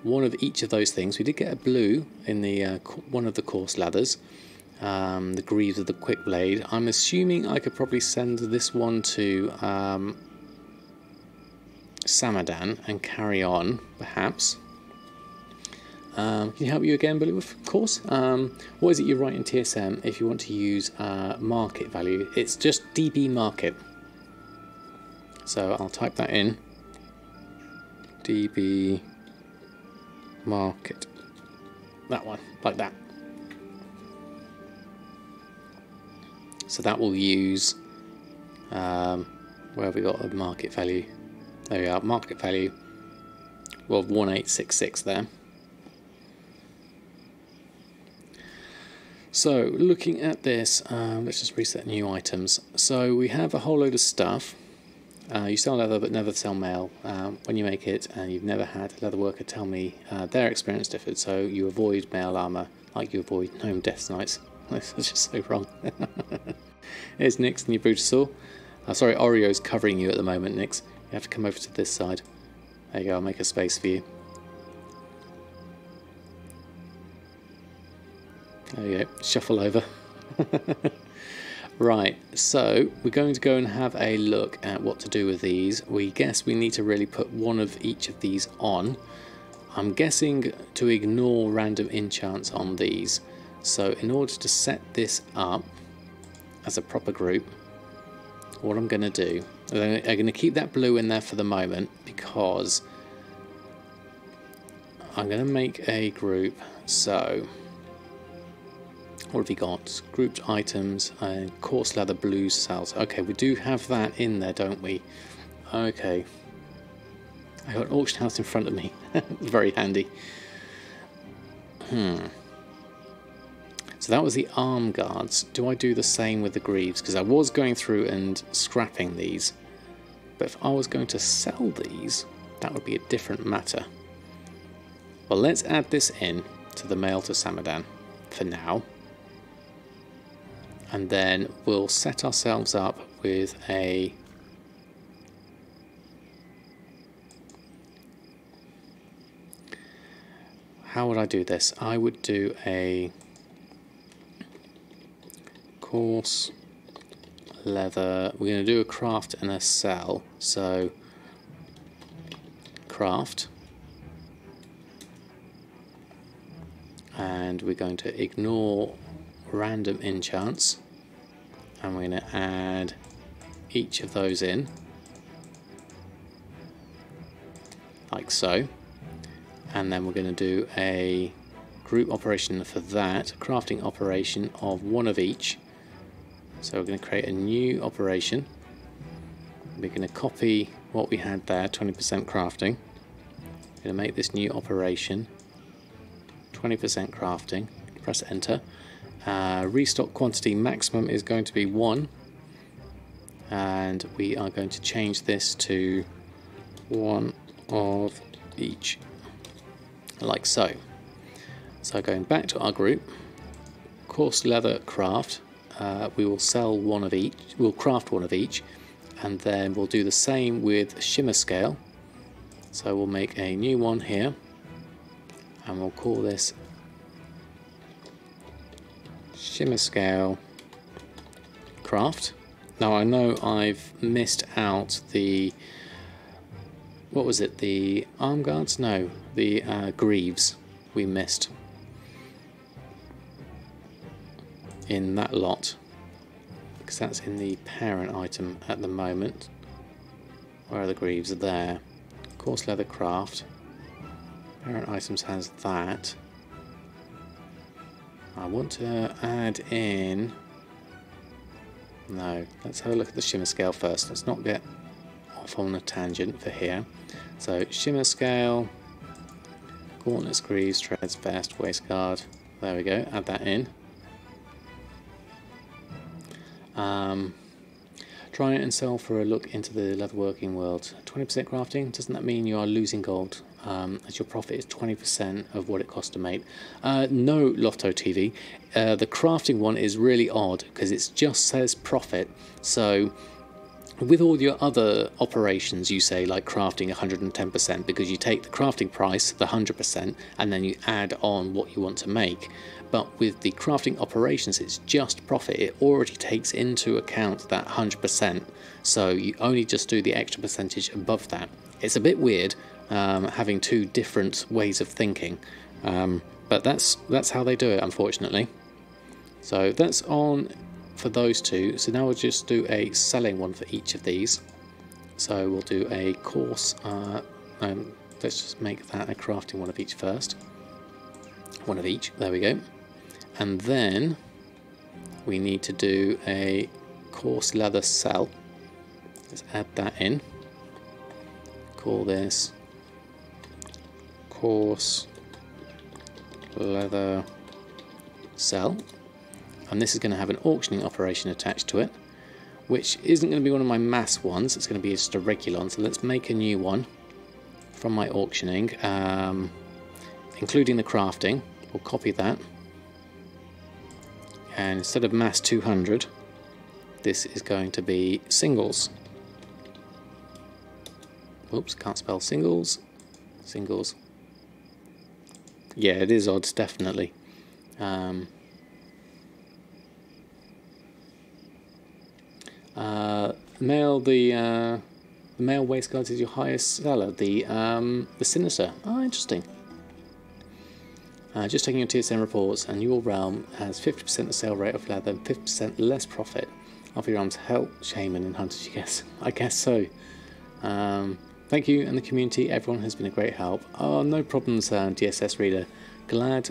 one of each of those things. We did get a blue in the one of the coarse leathers. The greaves of the quick blade. I'm assuming I could probably send this one to Samadan and carry on, perhaps. Can you help you again, Blue? Of course. What is it you write in TSM if you want to use market value? It's just DB market. So I'll type that in. DB market. That one, like that. So that will use, where have we got a market value? There we are, market value. Well, 1866 there. So looking at this, let's just reset new items. So we have a whole load of stuff. You sell leather but never sell mail. When you make it and you've never had a leather worker tell me their experience differed, so you avoid mail armour like you avoid gnome death knights. That's just so wrong. Here's Nyx and your Brutosaur. Sorry, Oreo's covering you at the moment, Nyx. You have to come over to this side. There you go, I'll make a space for you. There you go, shuffle over. Right, so we're going to go and have a look at what to do with these. We guess we need to really put one of each of these on. I'm guessing to ignore random enchants on these. So in order to set this up as a proper group, what I'm going to do, I'm going to keep that blue in there for the moment because I'm going to make a group. So what have we got? Grouped items and coarse leather blue cells. Okay, we do have that in there, don't we? Okay. I got an auction house in front of me. Very handy. So that was the arm guards. Do I do the same with the greaves? Because I was going through and scrapping these. But if I was going to sell these, that would be a different matter. Well, let's add this in to the mail to Samadan for now. And then we'll set ourselves up with a how would I do this? I would do a coarse leather. We're going to do a craft and a sell. So craft, and we're going to ignore random enchants, and we're going to add each of those in like so, and then we're going to do a group operation for that, crafting operation of one of each. So we're going to create a new operation. We're going to copy what we had there, 20% crafting. We're going to make this new operation 20% crafting, press enter. Restock quantity maximum is going to be 1, and we are going to change this to 1 of each, like so. So going back to our group, coarse leather craft, we will sell one of each, we'll craft one of each, and then we'll do the same with shimmer scale. So we'll make a new one here, and we'll call this shimmer scale craft. Now I know I've missed out the, what was it, the arm guards? No, the greaves we missed in that lot, because that's in the parent item at the moment. Where are the greaves? There. Coarse leather craft. Parent items has that. I want to add in, no, let's have a look at the shimmer scale first. Let's not get off on a tangent for here. So shimmer scale, gauntlets, greaves, treads, vest, waistguard. There we go, add that in. Try and sell for a look into the leatherworking world. 20% crafting, doesn't that mean you are losing gold? As your profit is 20% of what it costs to make. No, Lofto TV. The crafting one is really odd because it just says profit. So with all your other operations, you say like crafting 110% because you take the crafting price, the 100%, and then you add on what you want to make. But with the crafting operations, it's just profit. It already takes into account that 100%. So you only just do the extra percentage above that. It's a bit weird having two different ways of thinking. But that's how they do it, unfortunately. So that's on for those two. So now we'll just do a selling one for each of these. So we'll do a course. Let's just make that a crafting one of each first. One of each. There we go. And then we need to do a coarse leather sell. Let's add that in. Call this coarse leather sell. And this is going to have an auctioning operation attached to it, which isn't going to be one of my mass ones. It's going to be just a regular one. So let's make a new one from my auctioning, including the crafting. We'll copy that. And instead of mass 200, this is going to be singles. Whoops, can't spell singles. Singles. Yeah, it is odds, definitely. The male waistguards is your highest seller. The Sinister. Oh, interesting. Just taking your TSM reports, and your realm has 50% the sale rate of leather and 50% less profit. After your realms help shaman and hunters, you guess. I guess so. Thank you and the community. Everyone has been a great help. Oh, no problems, DSS reader. Glad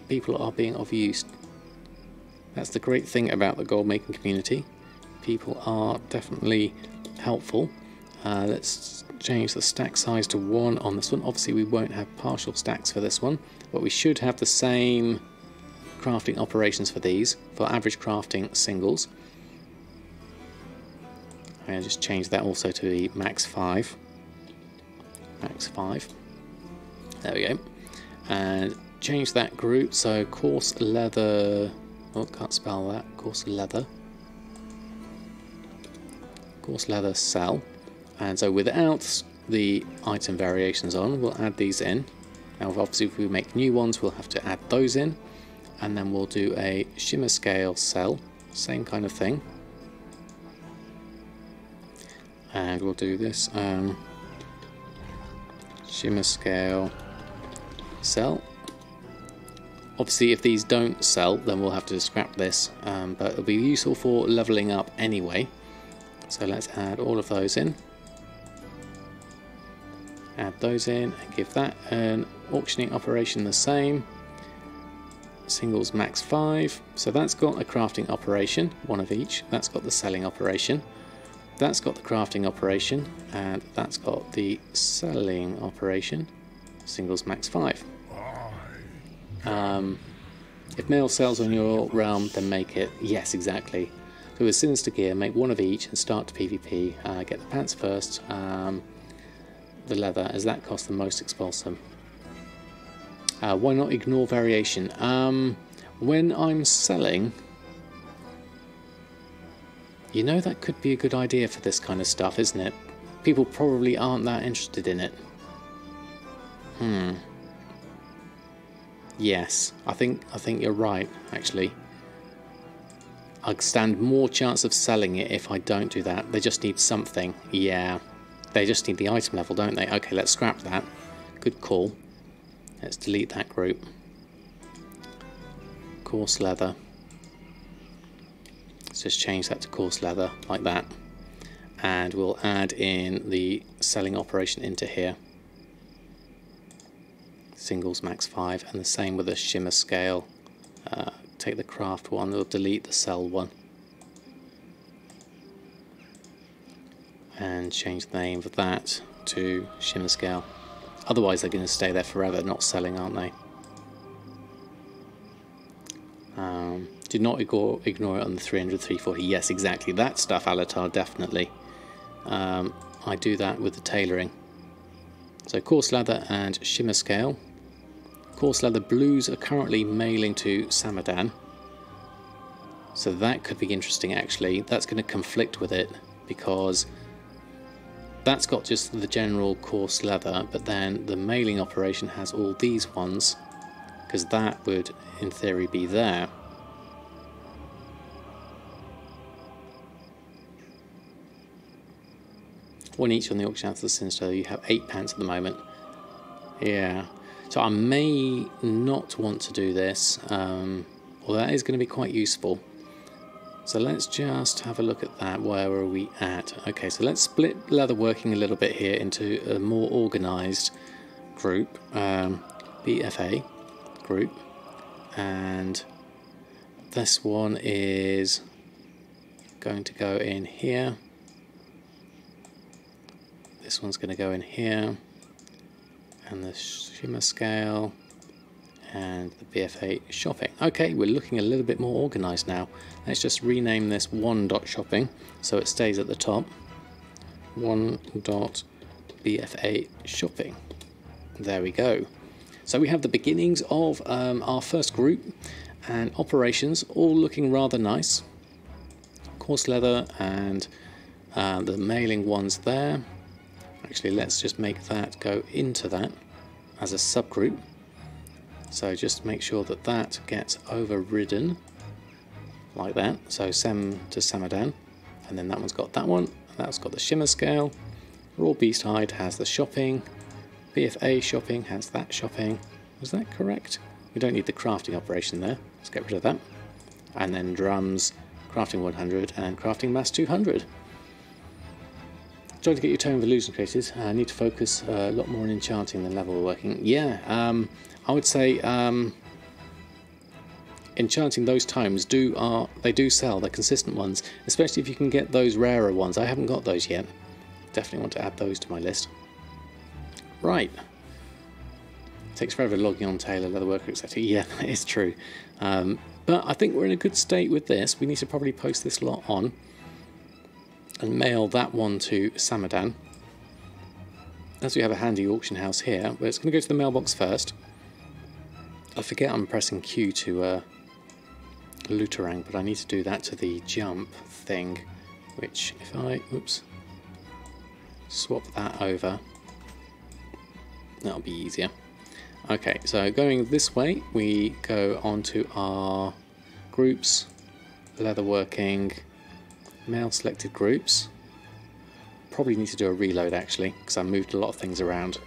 people are being of use. That's the great thing about the gold making community. People are definitely helpful. Let's change the stack size to 1 on this one. Obviously we won't have partial stacks for this one, but we should have the same crafting operations for these, for average crafting singles. I'll just change that also to the max 5. Max 5. There we go. And change that group, so coarse leather, oh, can't spell that, coarse leather. Coarse leather sell. And so without the item variations on, we'll add these in. Now obviously if we make new ones, we'll have to add those in. And then we'll do a shimmer scale sell, same kind of thing. And we'll do this shimmer scale sell. Obviously if these don't sell, then we'll have to scrap this, but it'll be useful for leveling up anyway. So let's add all of those in. Add those in and give that an auctioning operation the same. Singles max 5. So that's got a crafting operation, one of each. That's got the selling operation. That's got the crafting operation. And that's got the selling operation. Singles max 5. If male sells on your realm, then make it. Yes, exactly. So with Sinister Gear, make one of each and start to PvP. Get the pants first. The leather, as that costs the most expulsum. Why not ignore variation? When I'm selling, you know, that could be a good idea for this kind of stuff, isn't it? People probably aren't that interested in it. Yes, I think you're right, actually. I stand more chance of selling it if I don't do that. They just need something. Yeah. They just need the item level, don't they? Okay, let's scrap that. Good call. Let's delete that group. Coarse leather. Let's just change that to coarse leather, like that. And we'll add in the selling operation into here. Singles max 5, and the same with the shimmer scale. Take the craft one, we'll delete the sell one. And change the name of that to shimmer scale. Otherwise they're going to stay there forever, not selling, aren't they? Do not ignore it on the 300, 340. Yes, exactly. That stuff, Alatar, definitely. I do that with the tailoring. So coarse leather and shimmer scale. Coarse leather blues are currently mailing to Samadan. So that could be interesting actually. That's going to conflict with it because that's got just the general coarse leather, but then the mailing operation has all these ones, because that would in theory be there. One each on the auction house of the Sinister. You have 8 pants at the moment. Yeah. So I may not want to do this, although that is going to be quite useful. So let's just have a look at that. Where are we at? Okay, so let's split leatherworking a little bit here into a more organised group. BFA group. And this one is going to go in here. This one's going to go in here. And the shimmer scale. And the BFA shopping. Okay, we're looking a little bit more organised now. Let's just rename this 1.shopping so it stays at the top. 1.BFA shopping. There we go. So we have the beginnings of our first group and operations, all looking rather nice. Coarse leather and the mailing ones there. Actually, let's just make that go into that as a subgroup. So just make sure that that gets overridden like that. So Sem to Samadan, and then that one's got that one. That's got the shimmer scale. Raw beast hide has the shopping. BFA shopping has that shopping. Was that correct? We don't need the crafting operation there. Let's get rid of that. And then drums, crafting 100 and crafting mass 200. Trying to get your tone of illusion created. I need to focus a lot more on enchanting than level working. Yeah, I would say enchanting those tomes do sell. They're consistent ones, especially if you can get those rarer ones. I haven't got those yet. Definitely want to add those to my list. Right. Takes forever logging on Tailor, Leatherworker, etc. Yeah, that is true. But I think we're in a good state with this. We need to probably post this lot on and mail that one to Samadan. As we have a handy auction house here, but it's going to go to the mailbox first. I forget I'm pressing Q to Looterang, but I need to do that to the jump thing, which if I, swap that over, that'll be easier. Okay, so going this way, we go onto our groups, leatherworking, mail selected groups. Probably need to do a reload actually, because I moved a lot of things around.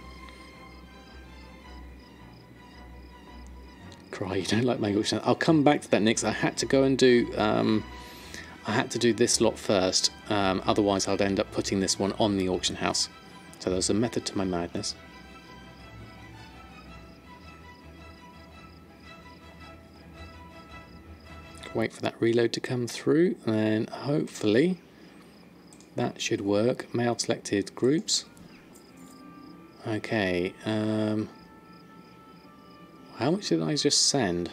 Cry, you don't like my auction. I'll come back to that next. I had to go and do this lot first, otherwise I'd end up putting this one on the auction house. So there's a method to my madness. Wait for that reload to come through, and hopefully that should work. Mail selected groups. Okay, how much did I just send?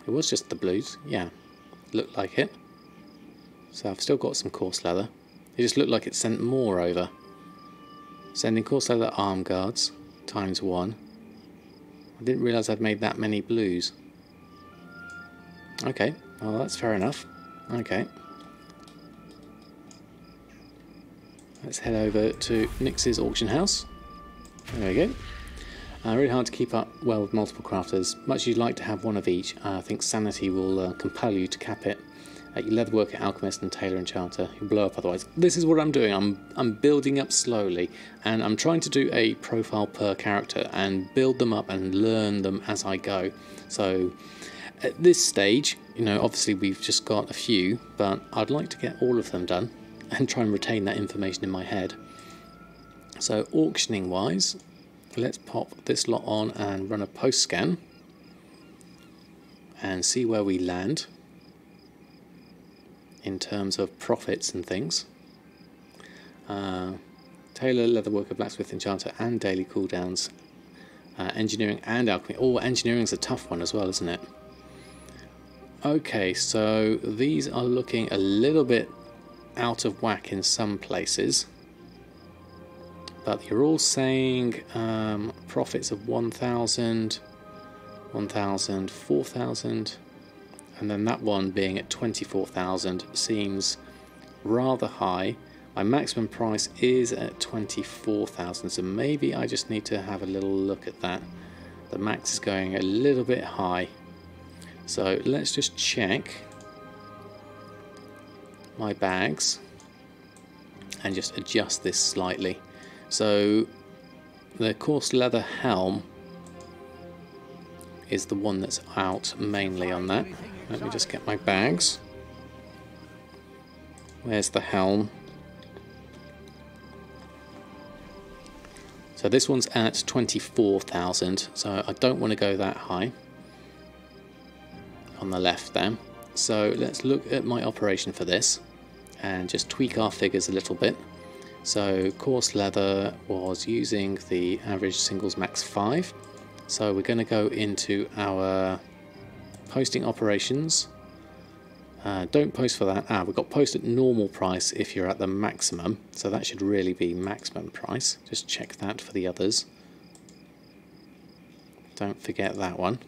It was just the blues, yeah, looked like it. So I've still got some coarse leather. It just looked like it sent more over. Sending coarse leather arm guards ×1. I didn't realise I'd made that many blues. Okay, well that's fair enough. Okay. Let's head over to Nyx's auction house. There we go. Really hard to keep up well with multiple crafters. Much as you'd like to have one of each, I think sanity will compel you to cap it at your leatherworker, alchemist and tailor enchanter. You'll blow up otherwise. This is what I'm doing. I'm building up slowly, and I'm trying to do a profile per character and build them up and learn them as I go. So at this stage, you know, obviously we've just got a few, but I'd like to get all of them done and try and retain that information in my head. So auctioning wise, let's pop this lot on and run a post scan and see where we land in terms of profits and things. Tailor, leatherworker, blacksmith, enchanter and daily cooldowns Engineering and alchemy. Oh, engineering's a tough one as well, isn't it? Okay, so these are looking a little bit out of whack in some places. But you're all saying profits of 1,000, 1,000, 4,000, and then that one being at 24,000 seems rather high. My maximum price is at 24,000, so maybe I just need to have a little look at that. The max is going a little bit high. So let's just check my bags and just adjust this slightly. So the coarse leather helm is the one that's out mainly on that. Let me just get my bags. Where's the helm? So this one's at 24,000, so I don't want to go that high on the left there. So let's look at my operation for this and just tweak our figures a little bit. So coarse leather was using the average singles max 5. So we're going to go into our posting operations. Don't post for that. We've got post at normal price if you're at the maximum. So that should really be maximum price. Just check that for the others. Don't forget that one.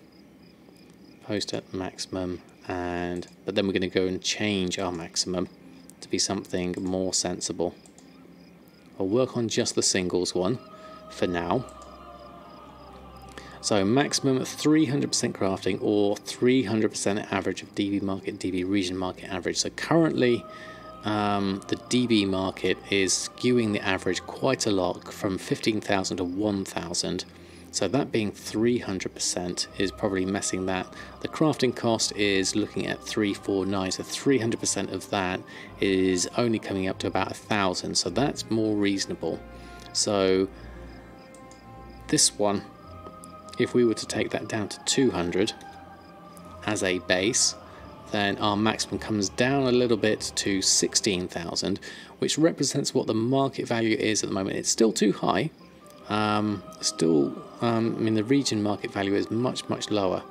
Post at maximum, but then we're going to go and change our maximum to be something more sensible. I'll work on just the singles one for now. So maximum 300% crafting or 300% average of DB market, DB region market average. So currently the DB market is skewing the average quite a lot from 15,000 to 1,000. So that being 300% is probably messing that. The crafting cost is looking at 349, so 300% of that is only coming up to about 1,000. So that's more reasonable. So this one, if we were to take that down to 200 as a base, then our maximum comes down a little bit to 16,000, which represents what the market value is at the moment. It's still too high. I mean, the region market value is much lower,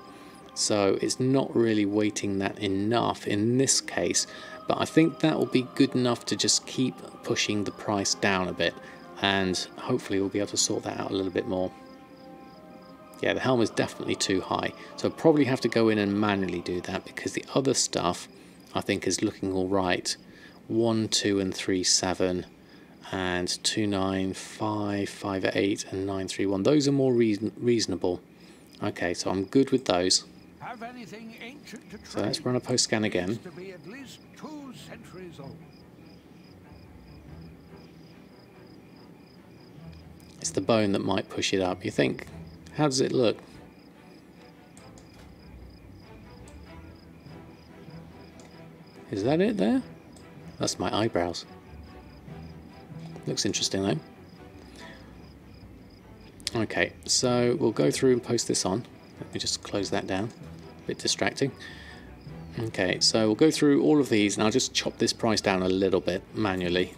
so it's not really weighting that enough in this case, but I think that will be good enough to just keep pushing the price down a bit, and hopefully we'll be able to sort that out a little bit more. Yeah, the helm is definitely too high, so I'll probably have to go in and manually do that, because the other stuff I think is looking alright. 1, 2 and 3, 7 and 2, 9, 5, 5, 8 and 9, 3, 1. Those are more reasonable. Okay, so I'm good with those. Have anything ancient to trade? So let's run a post scan again. To be at least 2 centuries old. It's the bone that might push it up. You think, how does it look? Is that it there? That's my eyebrows. Looks interesting though. Okay, so we'll go through and post this on. Let me just close that down. A bit distracting. Okay, so we'll go through all of these and I'll just chop this price down a little bit manually.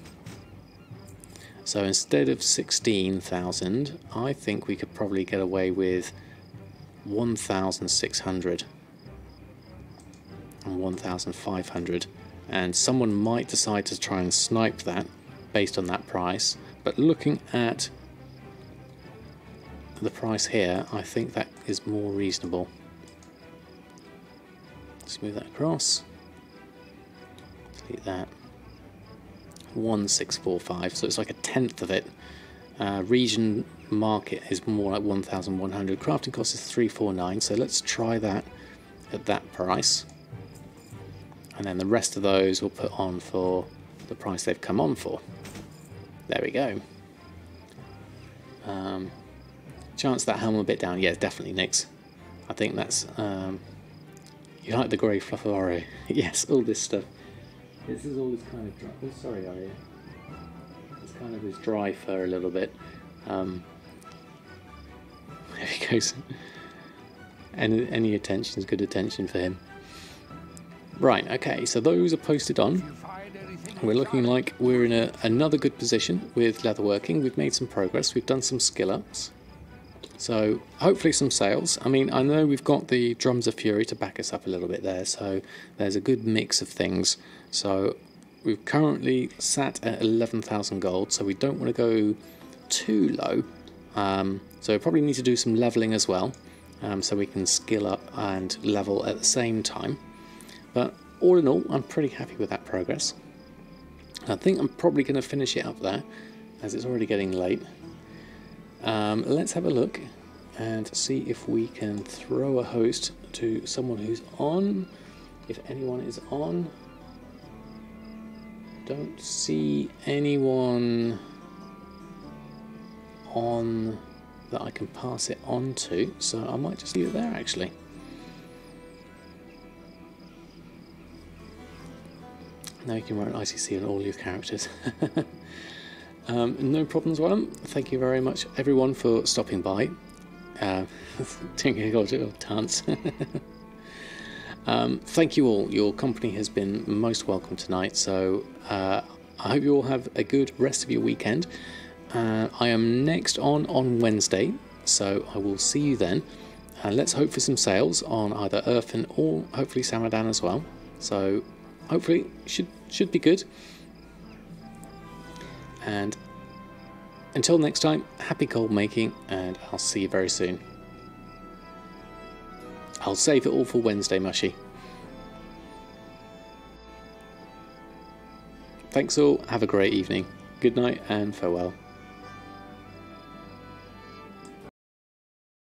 So instead of 16,000, I think we could probably get away with 1,600 and 1,500, and someone might decide to try and snipe that based on that price, but looking at the price here, I think that is more reasonable. Smooth that across, delete that. 1,645, so it's like a tenth of it. Region market is more like 1,100. Crafting cost is 349, so let's try that at that price, and then the rest of those we'll put on for the price they've come on for. There we go. Chance that helm a bit down. Yeah, definitely Nix. I think that's you like the grey fluff of Oreo. Yes, all this stuff. This is all this kind of dry. Oh, sorry, Oreo. It's kind of this dry fur a little bit. There he goes. Any attention is good attention for him. Right, okay, so those are posted on. We're looking like we're in another good position with leatherworking. We've made some progress. We've done some skill ups. So hopefully some sales. I mean, I know we've got the Drums of Fury to back us up a little bit there, so there's a good mix of things. So we've currently sat at 11,000 gold, so we don't want to go too low. So we probably need to do some leveling as well, so we can skill up and level at the same time. But all in all, I'm pretty happy with that progress. I think I'm probably going to finish it up there, as it's already getting late. Let's have a look and see if we can throw a host to someone who's on. If anyone is on. Don't see anyone on that I can pass it on to, so I might just leave it there actually. Now you can write ICC on all your characters. No problems, well. Thank you very much everyone for stopping by. Tinker got a dance. Thank you all. Your company has been most welcome tonight, so I hope you all have a good rest of your weekend. I am next on Wednesday, so I will see you then. Let's hope for some sales on either Erfen or hopefully Samadan as well. So hopefully should be good. And until next time, happy gold making, and I'll see you very soon. I'll save it all for Wednesday, Mushy. Thanks all, have a great evening. Good night and farewell.